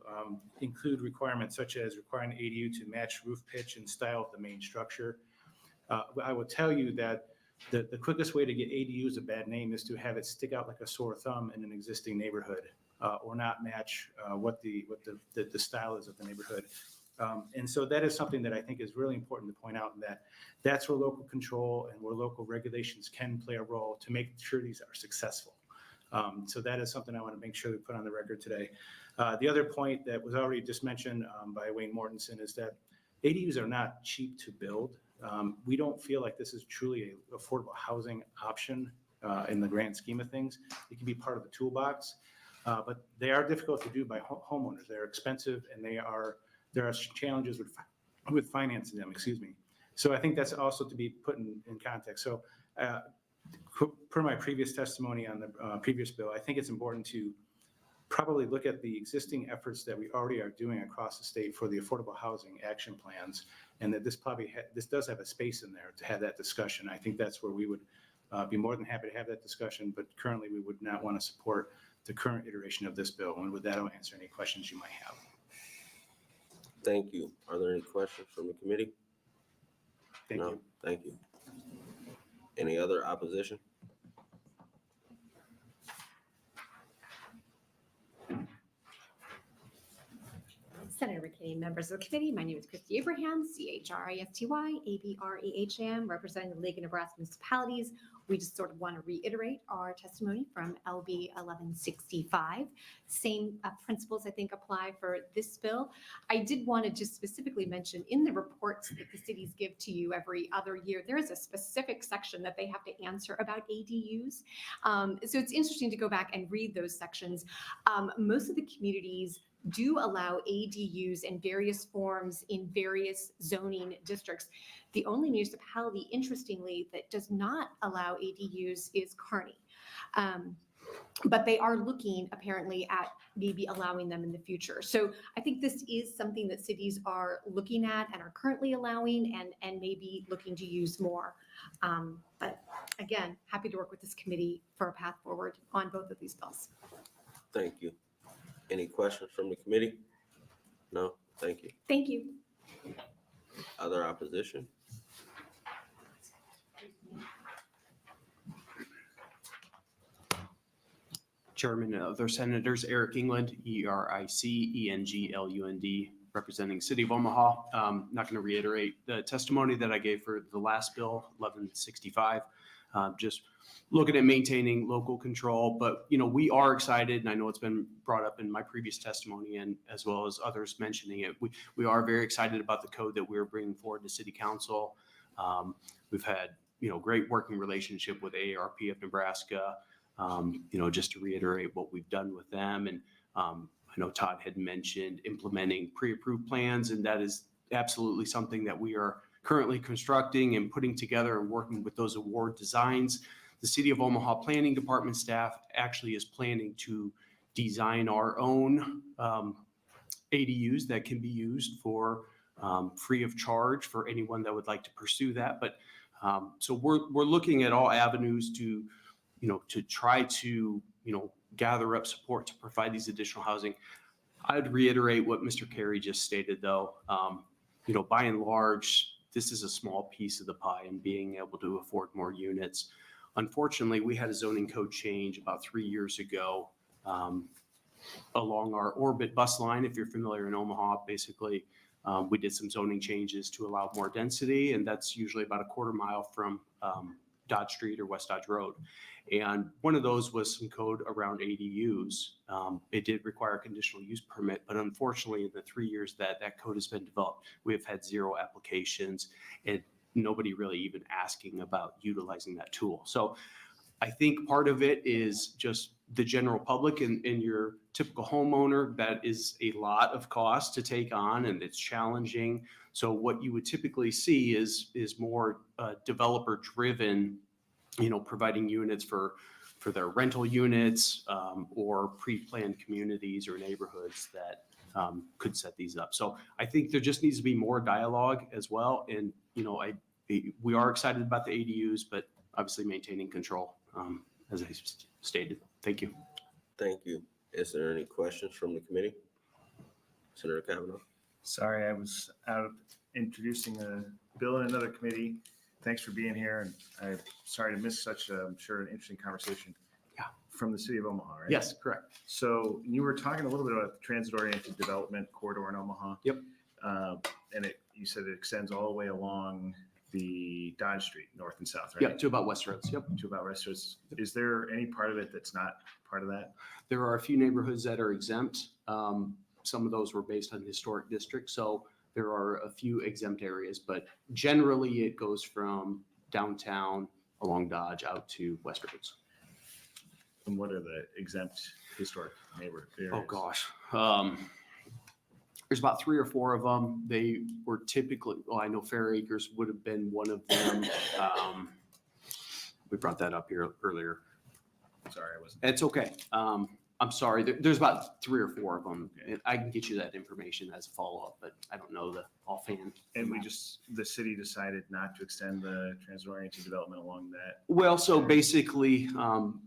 include requirements such as requiring the ADU to match roof pitch and style of the main structure. I will tell you that the quickest way to get ADUs a bad name is to have it stick out like a sore thumb in an existing neighborhood or not match what the style is of the neighborhood. And so that is something that I think is really important to point out, that that's where local control and where local regulations can play a role to make sure these are successful. So that is something I want to make sure we put on the record today. The other point that was already just mentioned by Wayne Mortensen is that ADUs are not cheap to build. We don't feel like this is truly an affordable housing option in the grand scheme of things. It can be part of the toolbox, but they are difficult to do by homeowners. They're expensive, and there are challenges with financing them, excuse me. So I think that's also to be put in context. So per my previous testimony on the previous bill, I think it's important to probably look at the existing efforts that we already are doing across the state for the affordable housing action plans, and that this this does have a space in there to have that discussion. I think that's where we would be more than happy to have that discussion, but currently we would not want to support the current iteration of this bill. And with that, I'll answer any questions you might have. Thank you. Are there any questions from the committee? Thank No, you. thank you. Any other opposition? Senator McKinney, members of the committee, my name is Christy Abraham, CHRISTY ABREHAM, representing the League of Nebraska Municipalities. We just sort of want to reiterate our testimony from LB 1165. Same principles, I think, apply for this bill. I did want to just specifically mention in the reports that the cities give to you every other year, there is a specific section that they have to answer about ADUs. So it's interesting to go back and read those sections. Most of the communities do allow ADUs in various forms in various zoning districts. The only municipality, interestingly, that does not allow ADUs is Kearney. But they are looking apparently at maybe allowing them in the future. So I think this is something that cities are looking at and are currently allowing and maybe looking to use more. But again, happy to work with this committee for a path forward on both of these bills. Thank you. Any questions from the committee? No, thank you. Thank you. Other opposition? Chairman, other senators, Eric England, ERICENGLUND, representing City of Omaha. Not going to reiterate the testimony that I gave for the last bill, 1165. Just looking at maintaining local control, but we are excited, and I know it's been brought up in my previous testimony and as well as others mentioning it. We are very excited about the code that we're bringing forward to City Council. We've had great working relationship with AARP of Nebraska. Just to reiterate what we've done with them, and I know Todd had mentioned implementing pre-approved plans, and that is absolutely something that we are currently constructing and putting together and working with those award designs. The City of Omaha Planning Department staff actually is planning to design our own ADUs that can be used for free of charge for anyone that would like to pursue that. But so we're looking at all avenues to try to gather up support to provide these additional housing. I'd reiterate what Mr. Carey just stated, though. By and large, this is a small piece of the pie and being able to afford more units. Unfortunately, we had a zoning code change about 3 years ago along our Orbit bus line. If you're familiar in Omaha, basically, we did some zoning changes to allow more density, and that's usually about a quarter mile from Dodge Street or West Dodge Road. And one of those was some code around ADUs. It did require a conditional use permit, but unfortunately, in the 3 years that code has been developed, we have had 0 applications and nobody really even asking about utilizing that tool. So I think part of it is just the general public and your typical homeowner. That is a lot of cost to take on, and it's challenging. So what you would typically see is more developer driven, providing units for their rental units or pre-planned communities or neighborhoods that could set these up. So I think there just needs to be more dialogue as well. And, we are excited about the ADUs, but obviously maintaining control, as I stated. Thank you. Thank you. Is there any questions from the committee? Senator Kavanaugh? Sorry, I was out introducing a bill in another committee. Thanks for being here, and I'm sorry to miss such, I'm sure, an interesting conversation. Yeah. From the City of Omaha, right? Yes, correct. So you were talking a little bit about the transit-oriented development corridor in Omaha. Yep. And you said it extends all the way along the Dodge Street, north and south, right? Yep, to about West Roads. Yep. To about West Roads. Is there any part of it that's not part of that? There are a few neighborhoods that are exempt. Some of those were based on historic districts, so there are a few exempt areas, but generally it goes from downtown along Dodge out to West Roads. And what are the exempt historic neighborhood areas? Oh, gosh. There's about 3 or 4 of them. They were typically, I know Fair Acres would have been one of them. We brought that up here earlier. Sorry, I wasn't. It's okay. I'm sorry. There's about 3 or 4 of them. And I can get you that information as a follow-up, but I don't know the offhand. And the city decided not to extend the transit-oriented development along that. Well, so basically,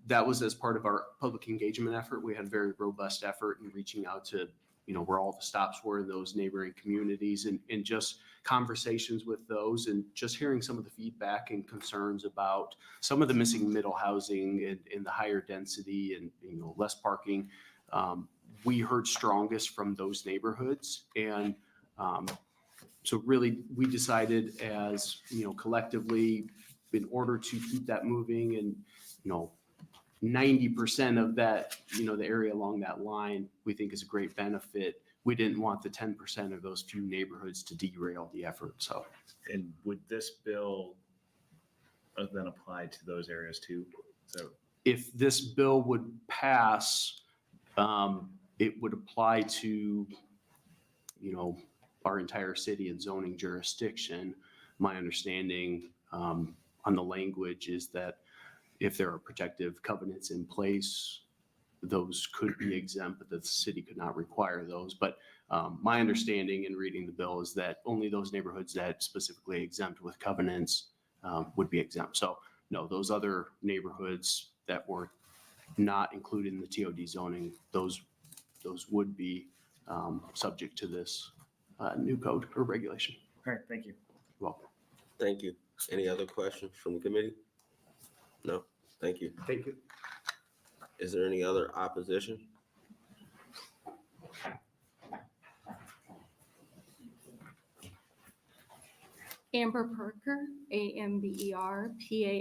that was as part of our public engagement effort. We had a very robust effort in reaching out to where all the stops were in those neighboring communities, and just conversations with those, and just hearing some of the feedback and concerns about some of the missing middle housing and the higher density and, less parking. We heard strongest from those neighborhoods. And so really we decided as, collectively, in order to keep that moving and, 90% of that, the area along that line, we think is a great benefit. We didn't want the 10% of those few neighborhoods to derail the effort, so. And would this bill then apply to those areas too? So If this bill would pass, it would apply to, our entire city and zoning jurisdiction. My understanding on the language is that if there are protective covenants in place, those could be exempt, but the city could not require those. But my understanding in reading the bill is that only those neighborhoods that specifically exempt with covenants would be exempt. So no, those other neighborhoods that were not included in the TOD zoning, those would be subject to this new code or regulation. all right, thank you. You're welcome. Thank you. Any other questions from the committee? No, thank you. Thank you. Is there any other opposition? Amber Parker, AMBER,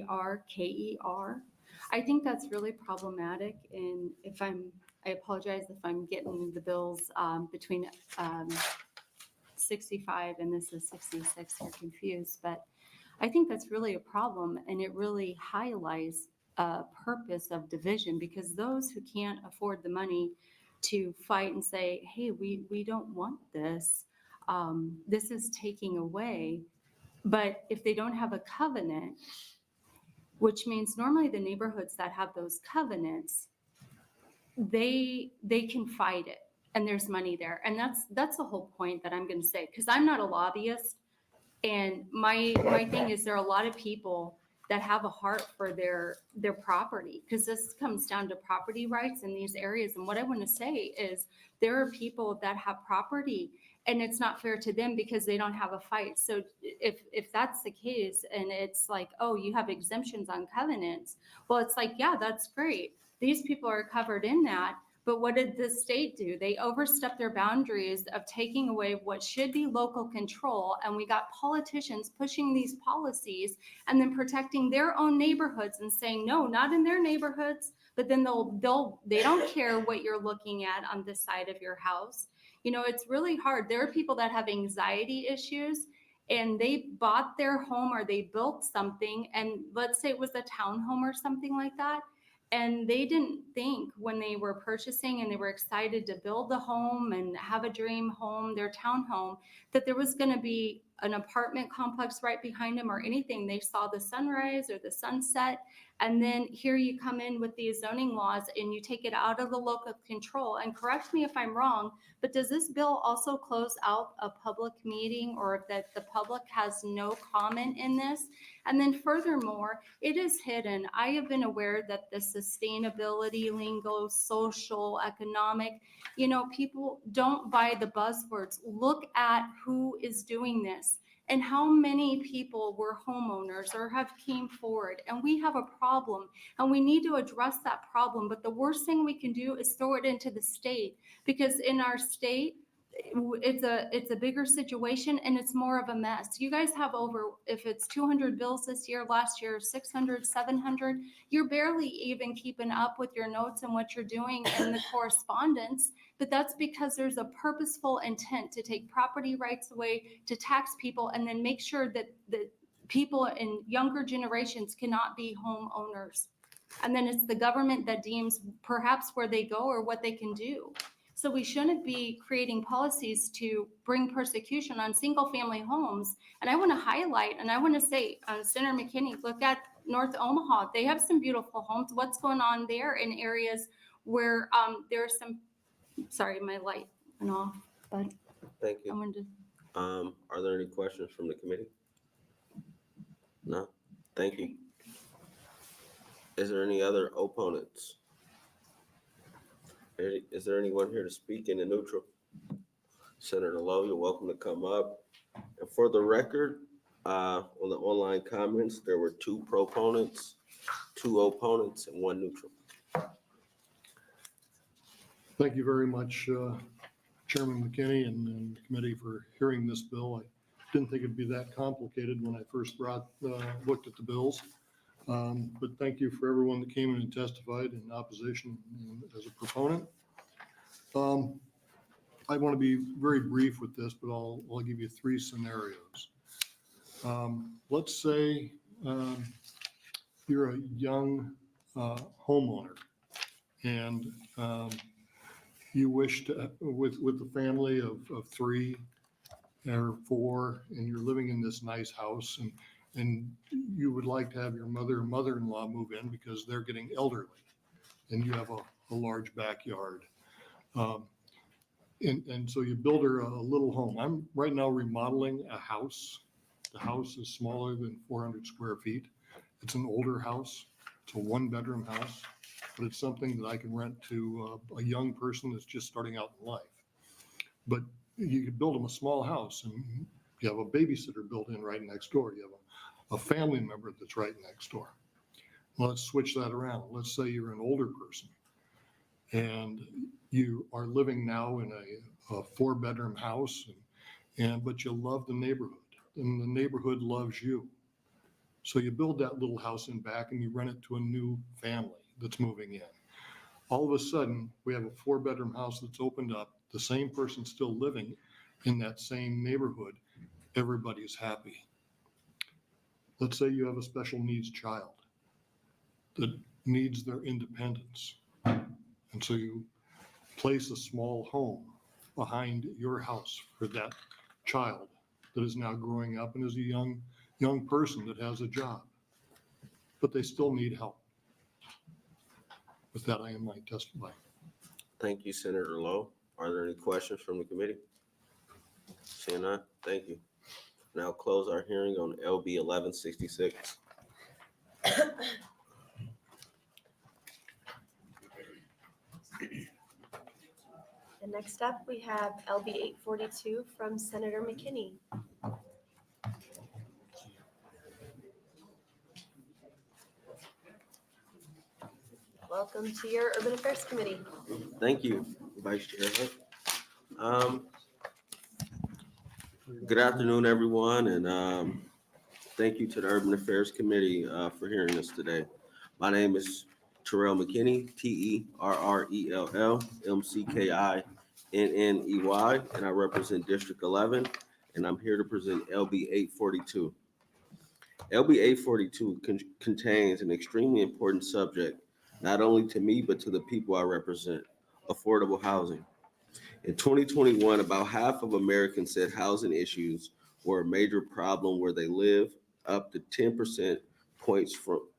PARKER. I think that's really problematic, and I apologize if I'm getting the bills between 65 and this is 66, you're confused, but I think that's really a problem, and it really highlights a purpose of division, because those who can't afford the money to fight and say, hey, we don't want this, this is taking away. But if they don't have a covenant, which means normally the neighborhoods that have those covenants, they can fight it, and there's money there. And that's the whole point that I'm going to say, because I'm not a lobbyist. And my thing is, there are a lot of people that have a heart for their property, because this comes down to property rights in these areas. And what I want to say is there are people that have property, and it's not fair to them because they don't have a fight. So if that's the case, and it's like, oh, you have exemptions on covenants, well, it's like, yeah, that's great. These people are covered in that. But what did the state do? They overstepped their boundaries of taking away what should be local control. And we got politicians pushing these policies and then protecting their own neighborhoods and saying, no, not in their neighborhoods. But then they don't care what you're looking at on this side of your house. It's really hard. There are people that have anxiety issues, and they bought their home or they built something, and let's say it was a townhome or something like that. And they didn't think when they were purchasing and they were excited to build the home and have a dream home, their townhome, that there was going to be an apartment complex right behind them or anything. They saw the sunrise or the sunset. And then here you come in with these zoning laws and you take it out of the local control. And correct me if I'm wrong, but does this bill also close out a public meeting, or that the public has no comment in this? And then furthermore, it is hidden. I have been aware that the sustainability lingo, social, economic, people don't buy the buzzwords. Look at who is doing this and how many people were homeowners or have came forward. And we have a problem, and we need to address that problem. But the worst thing we can do is throw it into the state, because in our state, it's a bigger situation and it's more of a mess. You guys have over, if it's 200 bills this year, last year 600, 700, you're barely even keeping up with your notes and what you're doing in the correspondence. But that's because there's a purposeful intent to take property rights away, to tax people, and then make sure that the people in younger generations cannot be homeowners. And then it's the government that deems perhaps where they go or what they can do. So we shouldn't be creating policies to bring persecution on single family homes. And I want to highlight, and I want to say, Senator McKinney, look at North Omaha. They have some beautiful homes. What's going on there in areas where there are some, sorry, my light went off, but Thank you. I wanted to. Are there any questions from the committee? No? Thank you. Is there any other opponents? Is there anyone here to speak in the neutral? Senator Lowe, you're welcome to come up. And for the record, on the online comments, there were 2 proponents, 2 opponents, and 1 neutral. Thank you very much, Chairman McKinney and the committee for hearing this bill. I didn't think it'd be that complicated when I first looked at the bills. But thank you for everyone that came in and testified in opposition and as a proponent. I want to be very brief with this, but I'll give you 3 scenarios. Let's say you're a young homeowner and you wish to, with a family of 3 or 4, and you're living in this nice house, and you would like to have your mother and mother-in-law move in because they're getting elderly, and you have a large backyard. And so you build her a little home. I'm right now remodeling a house. The house is smaller than 400 square feet. It's an older house. It's a 1-bedroom house, but it's something that I can rent to a young person that's just starting out in life. But you could build them a small house, and you have a babysitter built in right next door. You have a family member that's right next door. Well, let's switch that around. Let's say you're an older person and you are living now in a 4-bedroom house, but you love the neighborhood and the neighborhood loves you. So you build that little house in back and you rent it to a new family that's moving in. All of a sudden, we have a 4-bedroom house that's opened up, the same person still living in that same neighborhood. Everybody's happy. Let's say you have a special needs child that needs their independence. And so you place a small home behind your house for that child that is now growing up and is a young person that has a job, but they still need help. With that, I am my testimony. Thank you, Senator Lowe. Are there any questions from the committee? Seeing none, thank you. Now close our hearing on LB 1166. And next up, we have LB 842 from Senator McKinney. Welcome to your Urban Affairs Committee. Thank you, Vice Chair. Good afternoon, everyone, and thank you to the Urban Affairs Committee for hearing us today. My name is Terrell McKinney, Terrell McKinney, and I represent District 11, and I'm here to present LB 842. LB 842 contains an extremely important subject, not only to me, but to the people I represent: affordable housing. In 2021, about half of Americans said housing issues were a major problem where they live, up to 10 percentage points from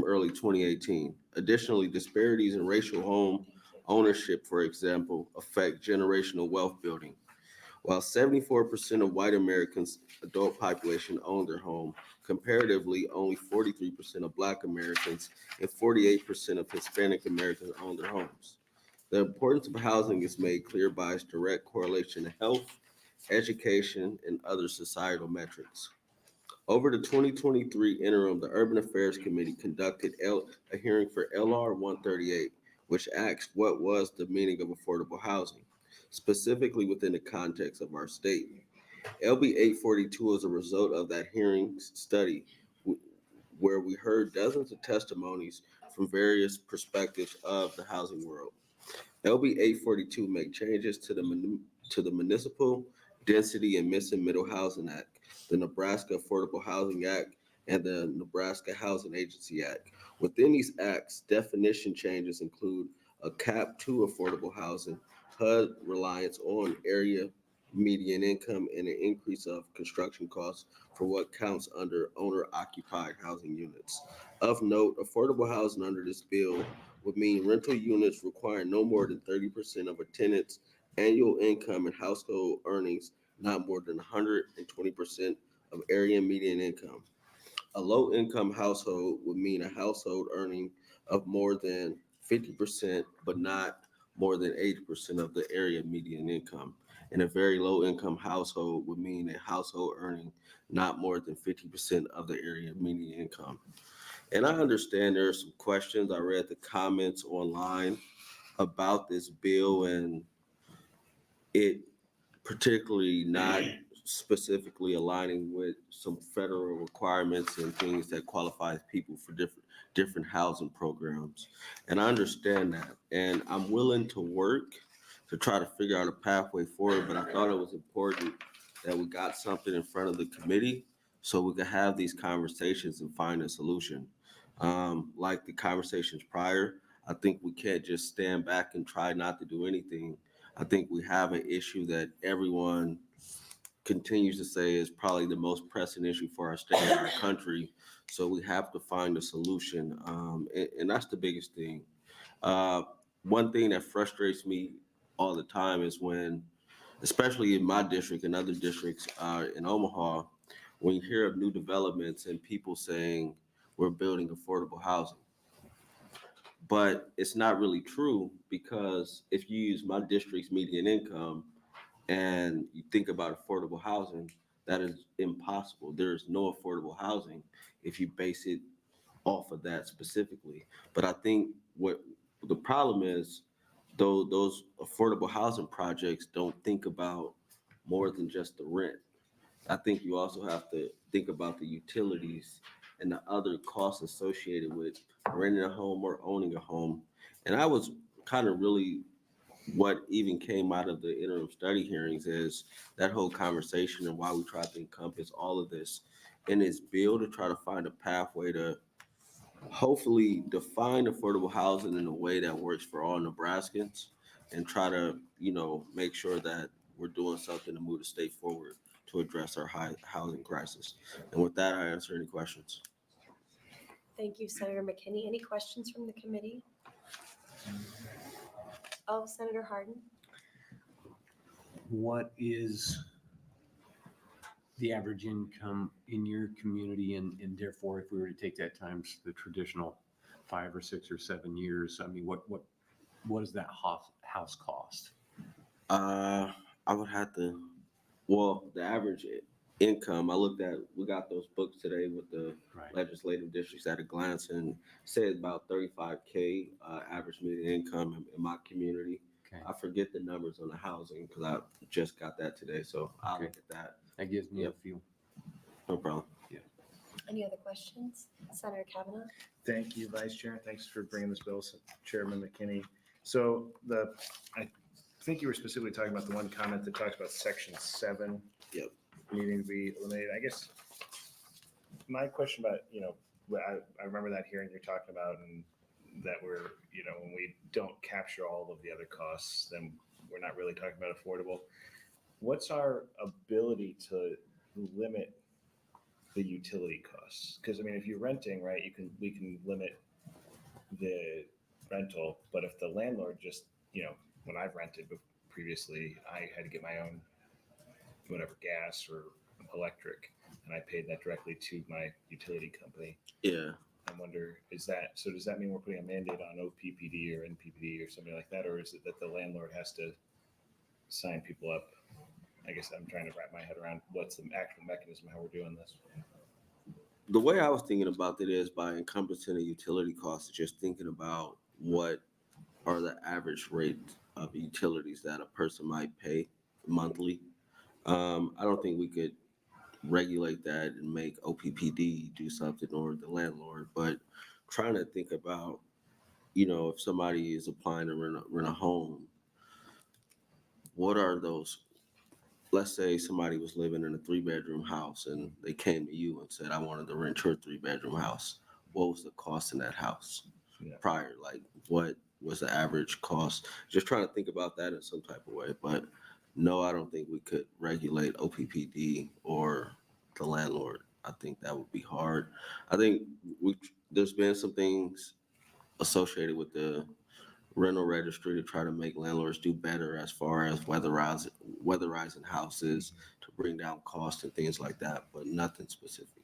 early 2018. Additionally, disparities in racial home ownership, for example, affect generational wealth building. While 74% of white Americans' adult population own their home, comparatively, only 43% of Black Americans and 48% of Hispanic Americans own their homes. The importance of housing is made clear by its direct correlation to health, education, and other societal metrics. Over the 2023 interim, the Urban Affairs Committee conducted a hearing for LR 138, which asked what was the meaning of affordable housing, specifically within the context of our state. LB 842 is a result of that hearing study where we heard dozens of testimonies from various perspectives of the housing world. LB 842 make changes to the Municipal, Density, and Missing Middle Housing Act, the Nebraska Affordable Housing Act, and the Nebraska Housing Agency Act. Within these acts, definition changes include a cap to affordable housing, HUD reliance on area median income, and an increase of construction costs for what counts under owner-occupied housing units. Of note, affordable housing under this bill would mean rental units requiring no more than 30% of a tenant's annual income and household earnings, not more than 120% of area median income. A low-income household would mean a household earning of more than 50%, but not more than 80% of the area median income. And a very low income household would mean a household earning not more than 50% of the area median income. And I understand there are some questions. I read the comments online about this bill, and it particularly not specifically aligning with some federal requirements and things that qualifies people for different housing programs. And I understand that. And I'm willing to work to try to figure out a pathway forward, but I thought it was important that we got something in front of the committee so we could have these conversations and find a solution. Like the conversations prior, I think we can't just stand back and try not to do anything. I think we have an issue that everyone continues to say is probably the most pressing issue for our state and our country. So we have to find a solution. And that's the biggest thing. One thing that frustrates me all the time is when, especially in my district and other districts in Omaha, when you hear of new developments and people saying we're building affordable housing. But it's not really true, because if you use my district's median income and you think about affordable housing, that is impossible. There is no affordable housing if you base it off of that specifically. But I think what the problem is, though, those affordable housing projects don't think about more than just the rent. I think you also have to think about the utilities and the other costs associated with renting a home or owning a home. And I was kind of really, what even came out of the interim study hearings is that whole conversation and why we try to encompass all of this in this bill to try to find a pathway to hopefully define affordable housing in a way that works for all Nebraskans, and try to, make sure that we're doing something to move the state forward to address our high housing crisis. And with that, I answer any questions. Thank you, Senator McKinney. Any questions from the committee? Oh, Senator Hardin. What is the average income in your community? And therefore, if we were to take that times the traditional 5 or 6 or 7 years, I mean, what does that house cost? I would have to, the average income, we got those books today with the legislative districts at a glance, and said about 35K average median income in my community. Okay. I forget the numbers on the housing because I just got that today, so I'll look at that. That gives me a feel. No problem. Yeah. Any other questions? Senator Kavanaugh? Thank you, Vice Chair. Thanks for bringing this bill, Chairman McKinney. So I think you were specifically talking about the one comment that talks about Section 7. Yep. Needing to be eliminated. I guess my question about, I remember that hearing you're talking about, and that we're, when we don't capture all of the other costs, then we're not really talking about affordable. What's our ability to limit the utility costs? Because I mean, if you're renting, right, we can limit the rental, but if the landlord just, when I've rented previously, I had to get my own whatever gas or electric, and I paid that directly to my utility company. Yeah. I wonder, does that mean we're putting a mandate on OPPD or NPPD or something like that, or is it that the landlord has to sign people up? I guess I'm trying to wrap my head around what's the actual mechanism, how we're doing this. The way I was thinking about it is by encompassing the utility costs, just thinking about what are the average rate of utilities that a person might pay monthly. I don't think we could regulate that and make OPPD do something, or the landlord, but trying to think about, if somebody is applying to rent a home, what are those? Let's say somebody was living in a 3-bedroom house and they came to you and said, I wanted to rent your 3-bedroom house. What was the cost in that house prior? Like, what was the average cost? Just trying to think about that in some type of way. But no, I don't think we could regulate OPPD or the landlord. I think that would be hard. I think there's been some things associated with the rental registry to try to make landlords do better as far as weatherizing houses to bring down costs and things like that, but nothing specific.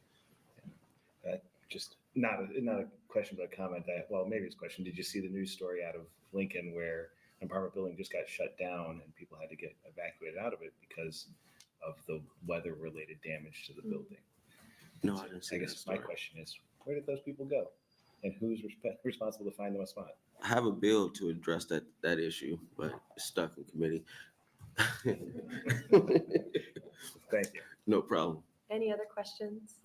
That just not a question, but a comment that, well, maybe it's a question. Did you see the news story out of Lincoln where an apartment building just got shut down and people had to get evacuated out of it because of the weather-related damage to the building? No, I didn't see I that guess my story. question is, where did those people go? And who's responsible to find them a spot? I have a bill to address that issue, but it's stuck in committee. Thank you. No problem. Any other questions?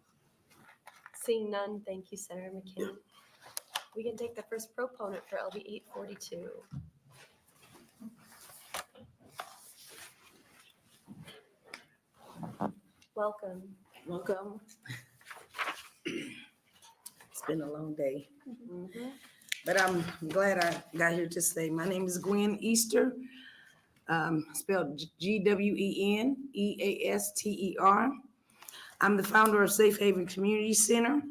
Seeing none, thank you, Senator McKinney. We can take the first proponent for LB 842. Welcome. Welcome. It's been a long day, but I'm glad I got here to stay. My name is Gwen Easter, spelled Gweneaster. I'm the founder of Safe Haven Community Center.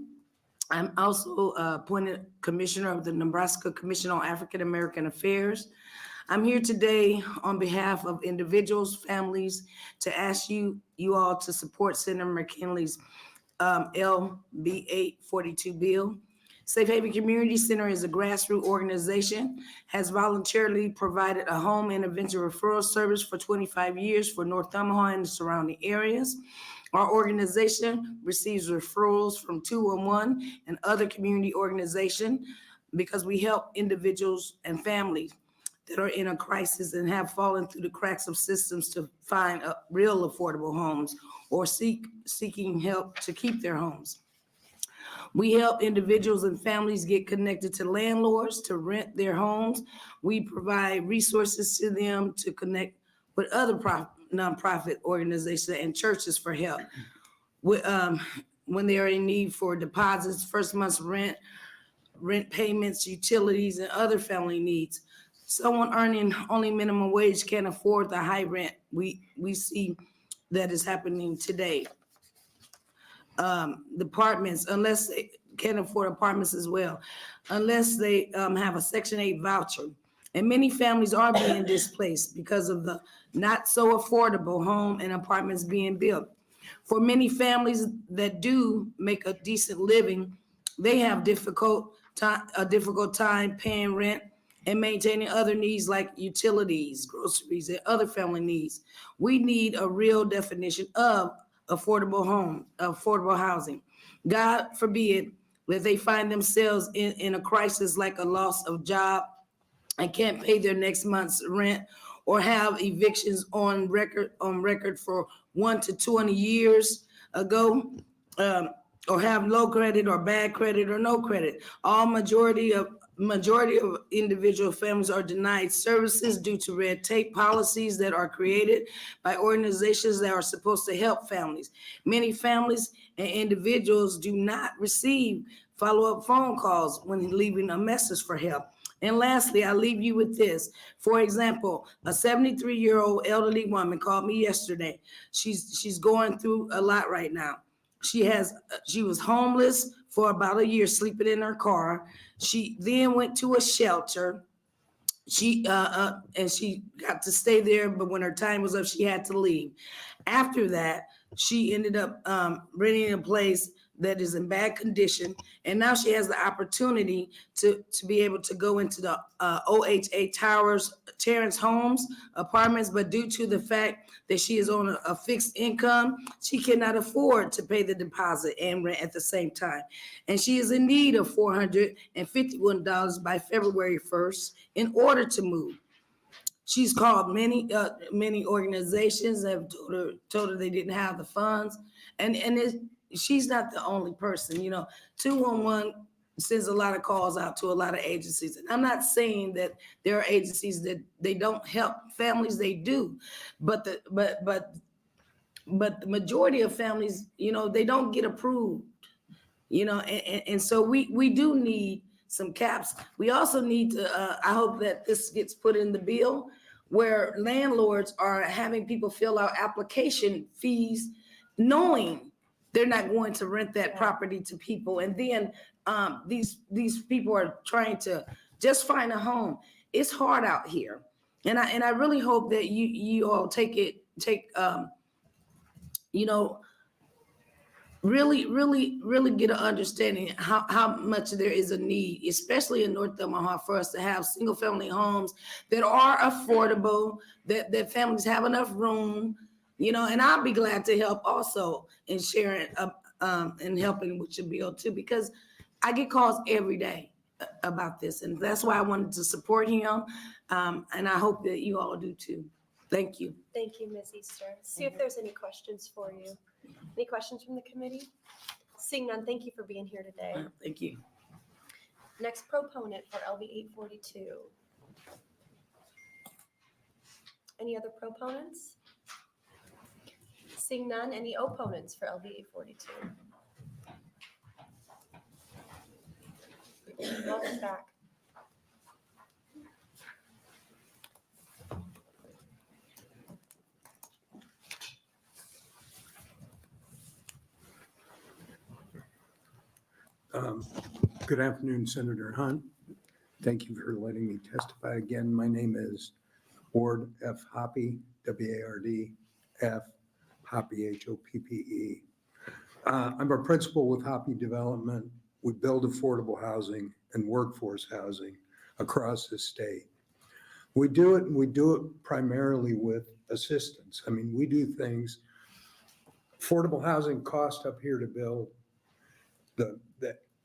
I'm also appointed commissioner of the Nebraska Commission on African American Affairs. I'm here today on behalf of individuals, families, to ask you all to support Senator McKinley's LB 842 bill. Safe Haven Community Center is a grassroots organization, has voluntarily provided a home intervention referral service for 25 years for North Omaha and the surrounding areas. Our organization receives referrals from 211 and other community organizations because we help individuals and families that are in a crisis and have fallen through the cracks of systems to find real affordable homes or seeking help to keep their homes. We help individuals and families get connected to landlords to rent their homes. We provide resources to them to connect with other nonprofit organizations and churches for help when they are in need for deposits, first month's rent payments, utilities, and other family needs. Someone earning only minimum wage can't afford the high rent. We see that is happening today. Departments, unless they can't afford apartments as well, unless they have a Section 8 voucher. And many families are being displaced because of the not so affordable home and apartments being built. For many families that do make a decent living, they have a difficult time paying rent and maintaining other needs like utilities, groceries, and other family needs. We need a real definition of affordable housing. God forbid that they find themselves in a crisis like a loss of job and can't pay their next month's rent, or have evictions on record for 1 to 20 years ago, or have low credit or bad credit or no credit. Majority of individual families are denied services due to red tape policies that are created by organizations that are supposed to help families. Many families and individuals do not receive follow-up phone calls when leaving a message for help. And lastly, I'll leave you with this. For example, a 73-year-old elderly woman called me yesterday. She's going through a lot right now. She was homeless for about a year, sleeping in her car. She then went to a shelter. And she got to stay there, but when her time was up, she had to leave. After that, she ended up renting a place that is in bad condition, and now she has the opportunity to be able to go into the OHA Towers, Terrence Homes apartments, but due to the fact that she is on a fixed income, she cannot afford to pay the deposit and rent at the same time. And she is in need of $451 by February 1st in order to move. She's called many organizations that have told her they didn't have the funds, and she's not the only person. 211 sends a lot of calls out to a lot of agencies. And I'm not saying that there are agencies that they don't help families, they do. But the majority of families, they don't get approved. And so we do need some caps. We also need to, I hope that this gets put in the bill, where landlords are having people fill out application fees knowing they're not going to rent that property to people. And then these people are trying to just find a home. It's hard out here. And I really hope that really get an understanding how much there is a need, especially in North Omaha, for us to have single family homes that are affordable, that families have enough room, you know, and I'll be glad to help also in sharing and helping with your bill too, because I get calls every day about this, and that's why I wanted to support him. And I hope that you all do too. Thank you. Thank you, Ms. Easter. See if there's any questions for you. Any questions from the committee? Seeing none, thank you for being here today. Thank you. Next proponent for LB 842. Any other proponents? Seeing none, any opponents for LB 842? Welcome back. Good afternoon, Senator Hunt. Thank you for letting me testify again. My name is Ward F. Hoppe, W-A-R-D F. Hoppe, H-O-P-P-E. I'm a principal with Hoppe Development. We build affordable housing and workforce housing across the state. We do it, and we do it primarily with assistance. I mean, we do things, affordable housing cost up here to build. The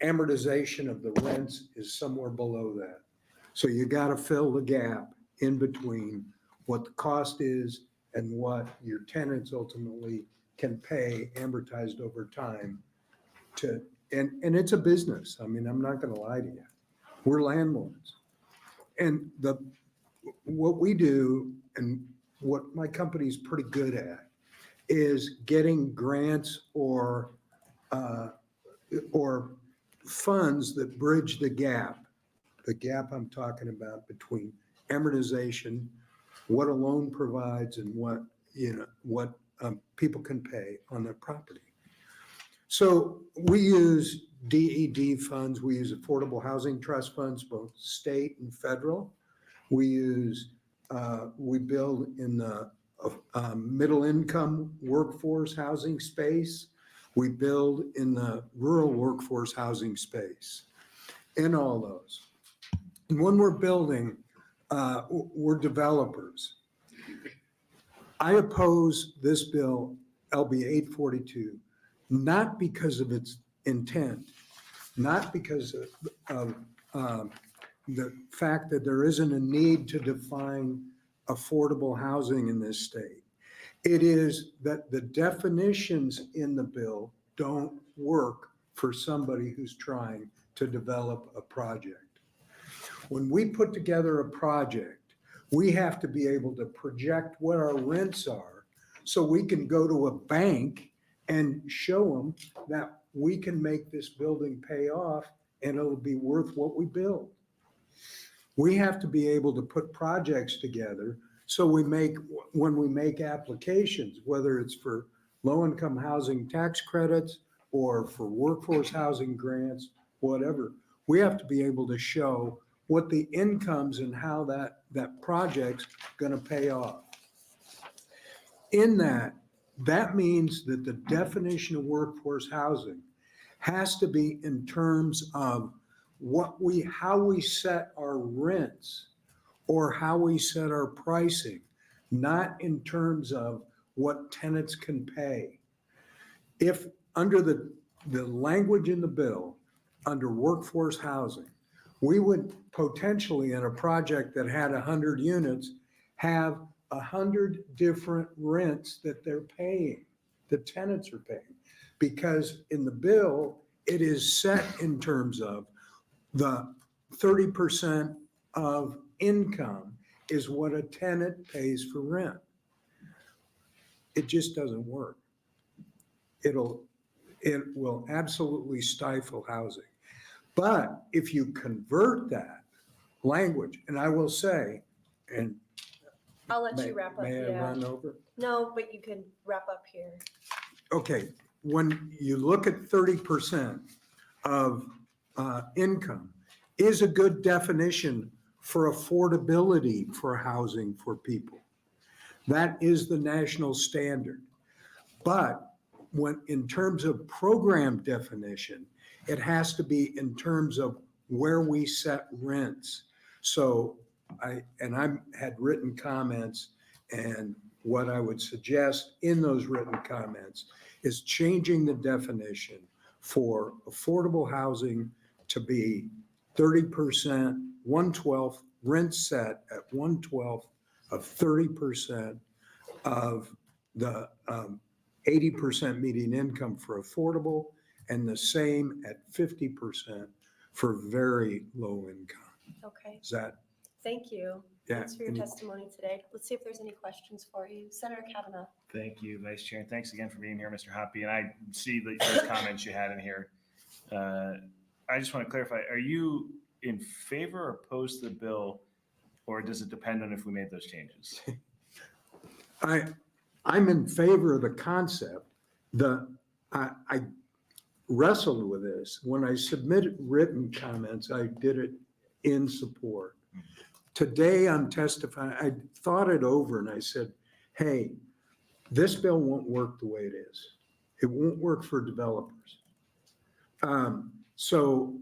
amortization of the rents is somewhere below that. So you got to fill the gap in between what the cost is and what your tenants ultimately can pay amortized over time to, and it's a business. I mean, I'm not going to lie to you. We're landlords. And what we do and what my company's pretty good at is getting grants or funds that bridge the gap I'm talking about between amortization, what a loan provides, and what people can pay on their property. So we use DED funds, we use Affordable Housing Trust funds, both state and federal. We build in the middle income workforce housing space. We build in the rural workforce housing space, in all those. And when we're building, we're developers. I oppose this bill, LB 842, not because of its intent, not because of the fact that there isn't a need to define affordable housing in this state. It is that the definitions in the bill don't work for somebody who's trying to develop a project. When we put together a project, we have to be able to project what our rents are so we can go to a bank and show them that we can make this building pay off and it'll be worth what we build. We have to be able to put projects together so when we make applications, whether it's for low-income housing tax credits or for workforce housing grants, whatever, we have to be able to show what the incomes and how that project's gonna pay off. In that means that the definition of workforce housing has to be in terms of how we set our rents or how we set our pricing, not in terms of what tenants can pay. If under the language in the bill, under workforce housing, we would potentially, in a project that had 100 units, have 100 different rents that they're paying, the tenants are paying. Because in the bill, it is set in terms of the 30% of income is what a tenant pays for rent. It just doesn't work. It will absolutely stifle housing. But if you convert that language, and I will say, and I'll let you wrap up. may I run over? No, but you can wrap up here. Okay, when you look at 30% of income is a good definition for affordability for housing for people. That is the national standard. But when, in terms of program definition, it has to be in terms of where we set rents. So I had written comments, and what I would suggest in those written comments is changing the definition for affordable housing to be 30%, 1/12, rent set at 1/12 of 30% of the 80% median income for affordable, and the same at 50% for very low income. Okay, Is that, thank you. yeah? Thanks for your any- testimony today. Let's see if there's any questions for you. Senator Kavanaugh. Thank you, Vice Chair. And thanks again for being here, Mr. Hoppy. And I see those comments you had in here. I just want to clarify, are you in favor or opposed to the bill, or does it depend on if we made those changes? I'm in favor of the concept. I wrestled with this. When I submitted written comments, I did it in support. Today, I'm testifying, I thought it over and I said, hey, this bill won't work the way it is. It won't work for developers. So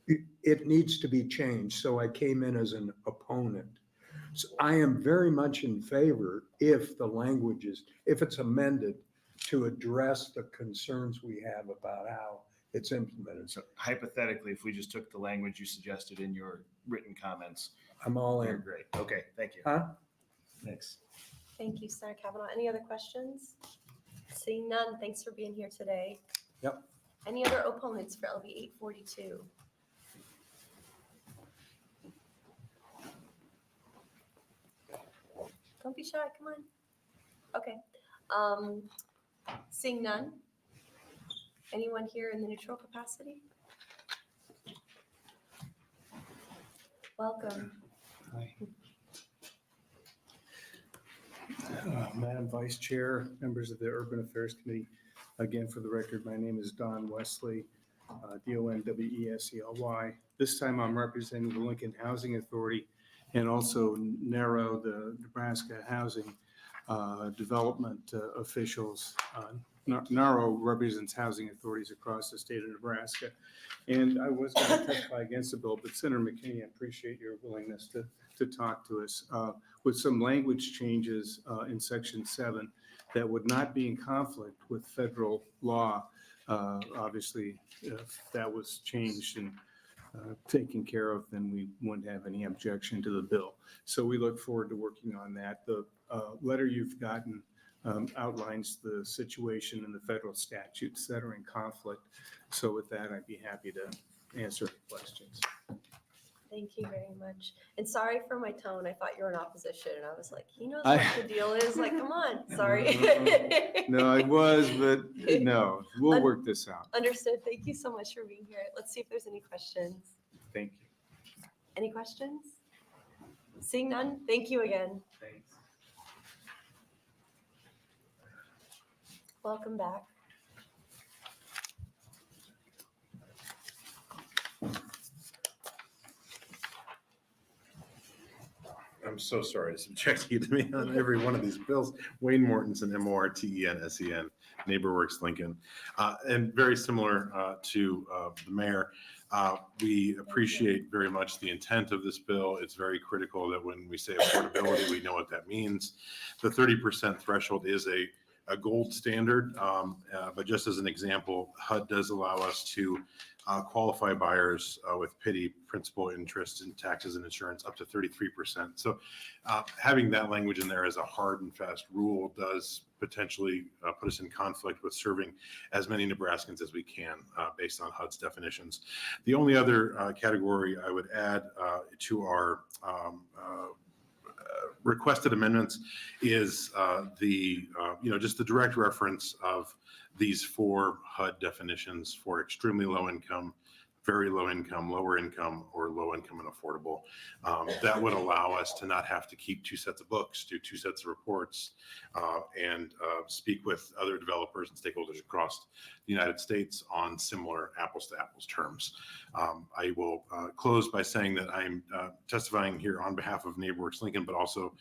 it needs to be changed. So I came in as an opponent. So I am very much in favor if the language is, if it's amended to address the concerns we have about how it's implemented. So hypothetically, if we just took the language you suggested in your written comments, I'm all you're in. great. Okay, thank you. Huh? Thanks. Thank you, Senator Kavanaugh. Any other questions? Seeing none, thanks for being here today. Yep. Any other opponents for LB 842? Don't be shy, come on. Okay. Seeing none. Anyone here in the neutral capacity? Welcome. Madam Vice Chair, members of the Urban Affairs Committee, again, for the record, my name is Don Wesley, Donwesely. This time I'm representing the Lincoln Housing Authority and also NARO, the Nebraska Housing Development officials. NARO represents housing authorities across the state of Nebraska. And I was going to testify against the bill, but Senator McKinney, I appreciate your willingness to talk to us. With some language changes in Section 7 that would not be in conflict with federal law. Obviously, if that was changed and taken care of, then we wouldn't have any objection to the bill. So we look forward to working on that. The letter you've gotten outlines the situation in the federal statutes that are in conflict. So with that, I'd be happy to answer questions. Thank you very much. And sorry for my tone. I thought you were in opposition and I was like, he knows what the deal is. Like, come on, sorry. No, I was, but no, we'll work this out. Understood. Thank you so much for being here. Let's see if there's any questions. Thank you. Any questions? Seeing none, thank you again. Thanks. Welcome back. I'm so sorry to subject you to me on every one of these bills. Wayne Mortensen, MORTENSEN, NeighborWorks Lincoln. And very similar to the mayor, we appreciate very much the intent of this bill. It's very critical that when we say affordability, we know what that means. The 30% threshold is a gold standard, but just as an example, HUD does allow us to qualify buyers with PITI, principal, interest, and taxes and insurance up to 33%. So having that language in there as a hard and fast rule does potentially put us in conflict with serving as many Nebraskans as we can based on HUD's definitions. The only other category I would add to our requested amendments is just the direct reference of these four HUD definitions for extremely low income, very low income, lower income, or low income and affordable. That would allow us to not have to keep two sets of books, do two sets of reports, and speak with other developers and stakeholders across the United States on similar apples to apples terms. I will close by saying that I'm testifying here on behalf of NeighborWorks Lincoln, but also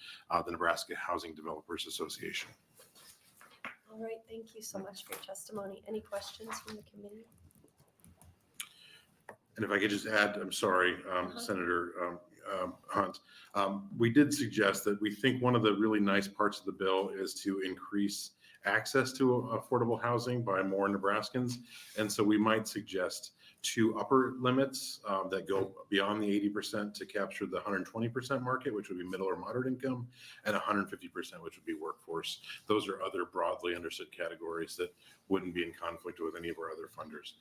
the Nebraska Housing Developers Association. All right, thank you so much for your testimony. Any questions from the committee? And if I could just add, I'm sorry, Senator Hunt, we did suggest that we think one of the really nice parts of the bill is to increase access to affordable housing by more Nebraskans. And so we might suggest 2 upper limits that go beyond the 80% to capture the 120% market, which would be middle or moderate income, and 150%, which would be workforce. Those are other broadly understood categories that wouldn't be in conflict with any of our other funders.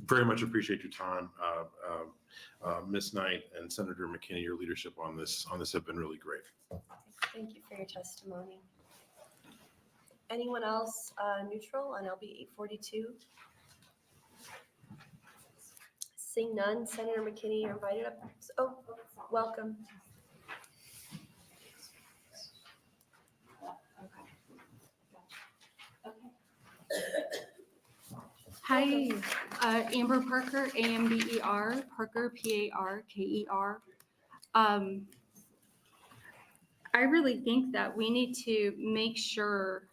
Very much appreciate your time, Ms. Knight and Senator McKinney. Your leadership on this have been really great. Thank you for your testimony. Anyone else neutral on LB 842? Seeing none, Senator McKinney, you're invited up. Oh, welcome. Hi, Amber Parker, AMBER, Parker, PARKER. I really think that we need to make sure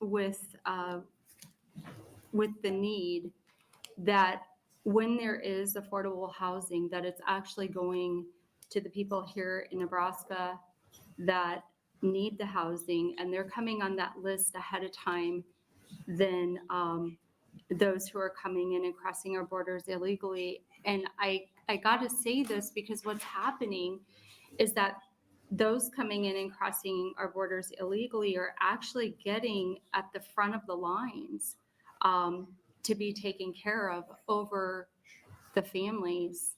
with the need that when there is affordable housing, that it's actually going to the people here in Nebraska that need the housing, and they're coming on that list ahead of time than those who are coming in and crossing our borders illegally. And I got to say this because what's happening is that those coming in and crossing our borders illegally are actually getting at the front of the lines to be taken care of over the families.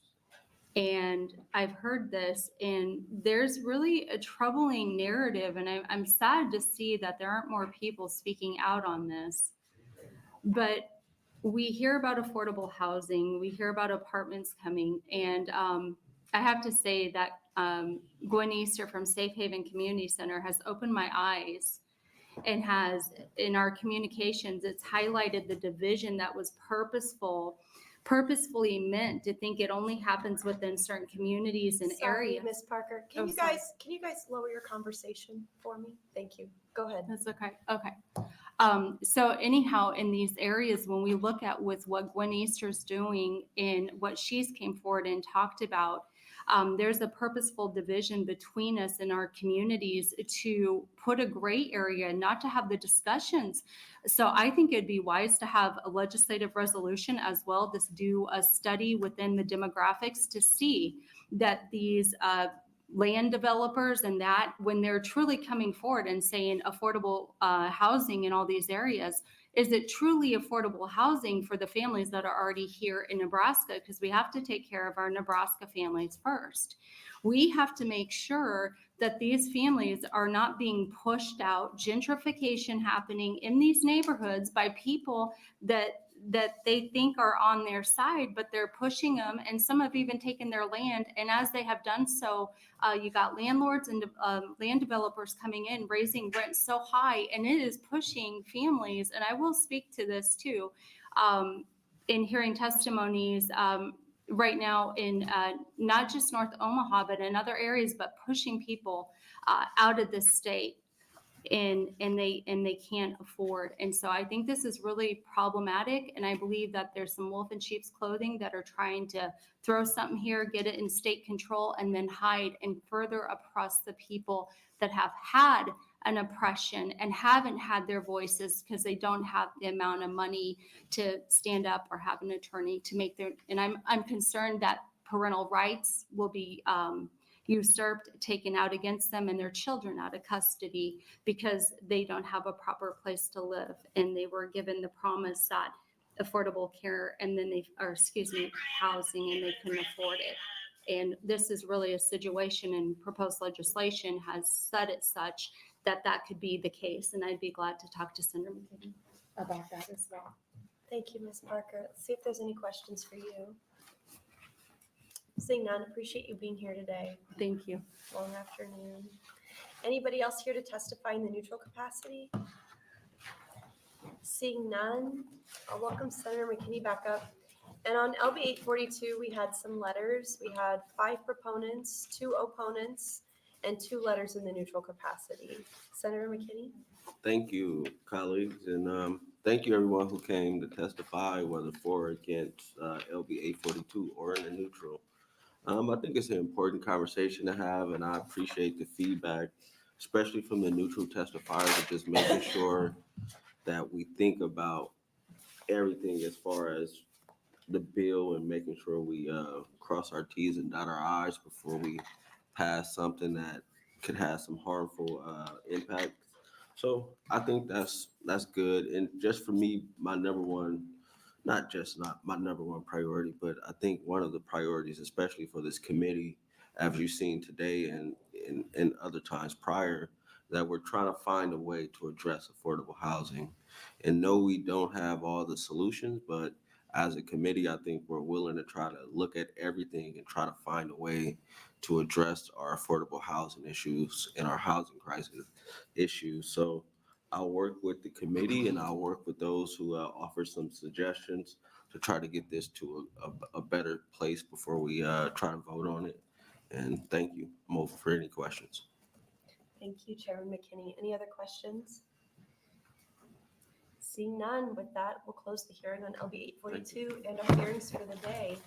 And I've heard this, and there's really a troubling narrative, and I'm sad to see that there aren't more people speaking out on this. But we hear about affordable housing, we hear about apartments coming, and I have to say that Gwen Easter from Safe Haven Community Center has opened my eyes and has, in our communications, it's highlighted the division that was purposefully meant to think it only happens within certain communities and Sorry, areas. Ms. Parker, Oh, can you guys lower your conversation for me? Thank you. Go ahead. That's okay. Okay. So anyhow, in these areas, when we look at with what Gwen Easter's doing and what she's came forward and talked about, there's a purposeful division between us and our communities to put a gray area, not to have the discussions. So I think it'd be wise to have a legislative resolution as well, to do a study within the demographics to see that these land developers and that when they're truly coming forward and saying affordable housing in all these areas, is it truly affordable housing for the families that are already here in Nebraska? Because we have to take care of our Nebraska families first. We have to make sure that these families are not being pushed out, gentrification happening in these neighborhoods by people that they think are on their side, but they're pushing them, and some have even taken their land. And as they have done so, you got landlords and land developers coming in, raising rents so high, and it is pushing families. And I will speak to this too, in hearing testimonies right now in not just North Omaha, but in other areas, but pushing people out of the state. And they can't afford. And so I think this is really problematic. And I believe that there's some wolf in sheep's clothing that are trying to throw something here, get it in state control, and then hide and further oppress the people that have had an oppression and haven't had their voices because they don't have the amount of money to stand up or have an attorney to make their, and I'm concerned that parental rights will be usurped, taken out against them, and their children out of custody because they don't have a proper place to live. And they were given the promise that affordable care and then housing, and they couldn't afford it. And this is really a situation, and proposed legislation has said it such that that could be the case. And I'd be glad to talk to Senator McKinney about that as well. Thank you, Ms. Parker. Let's see if there's any questions for you. Seeing none, appreciate you being here today. Thank you. Long afternoon. Anybody else here to testify in the neutral capacity? Seeing none, I'll welcome Senator McKinney back up. And on LB 842, we had some letters. We had 5 proponents, 2 opponents, and 2 letters in the neutral capacity. Senator McKinney? Thank you, colleagues, and thank you everyone who came to testify, whether for or against LB 842 or in the neutral. I think it's an important conversation to have, and I appreciate the feedback, especially from the neutral testifiers, of just making sure that we think about everything as far as the bill and making sure we cross our T's and dot our I's before we pass something that could have some harmful impact. So I think that's good. And just for me, my number one, not my number one priority, but I think one of the priorities, especially for this committee, as you've seen today and other times prior, that we're trying to find a way to address affordable housing. And no, we don't have all the solutions, but as a committee, I think we're willing to try to look at everything and try to find a way to address our affordable housing issues and our housing crisis issues. So I'll work with the committee and I'll work with those who offer some suggestions to try to get this to a better place before we try to vote on it. And thank you. I'm open for any questions. Thank you, Chairman McKinney. Any other questions? Seeing none, with that, we'll close the hearing on LB 842 and our hearings for the day.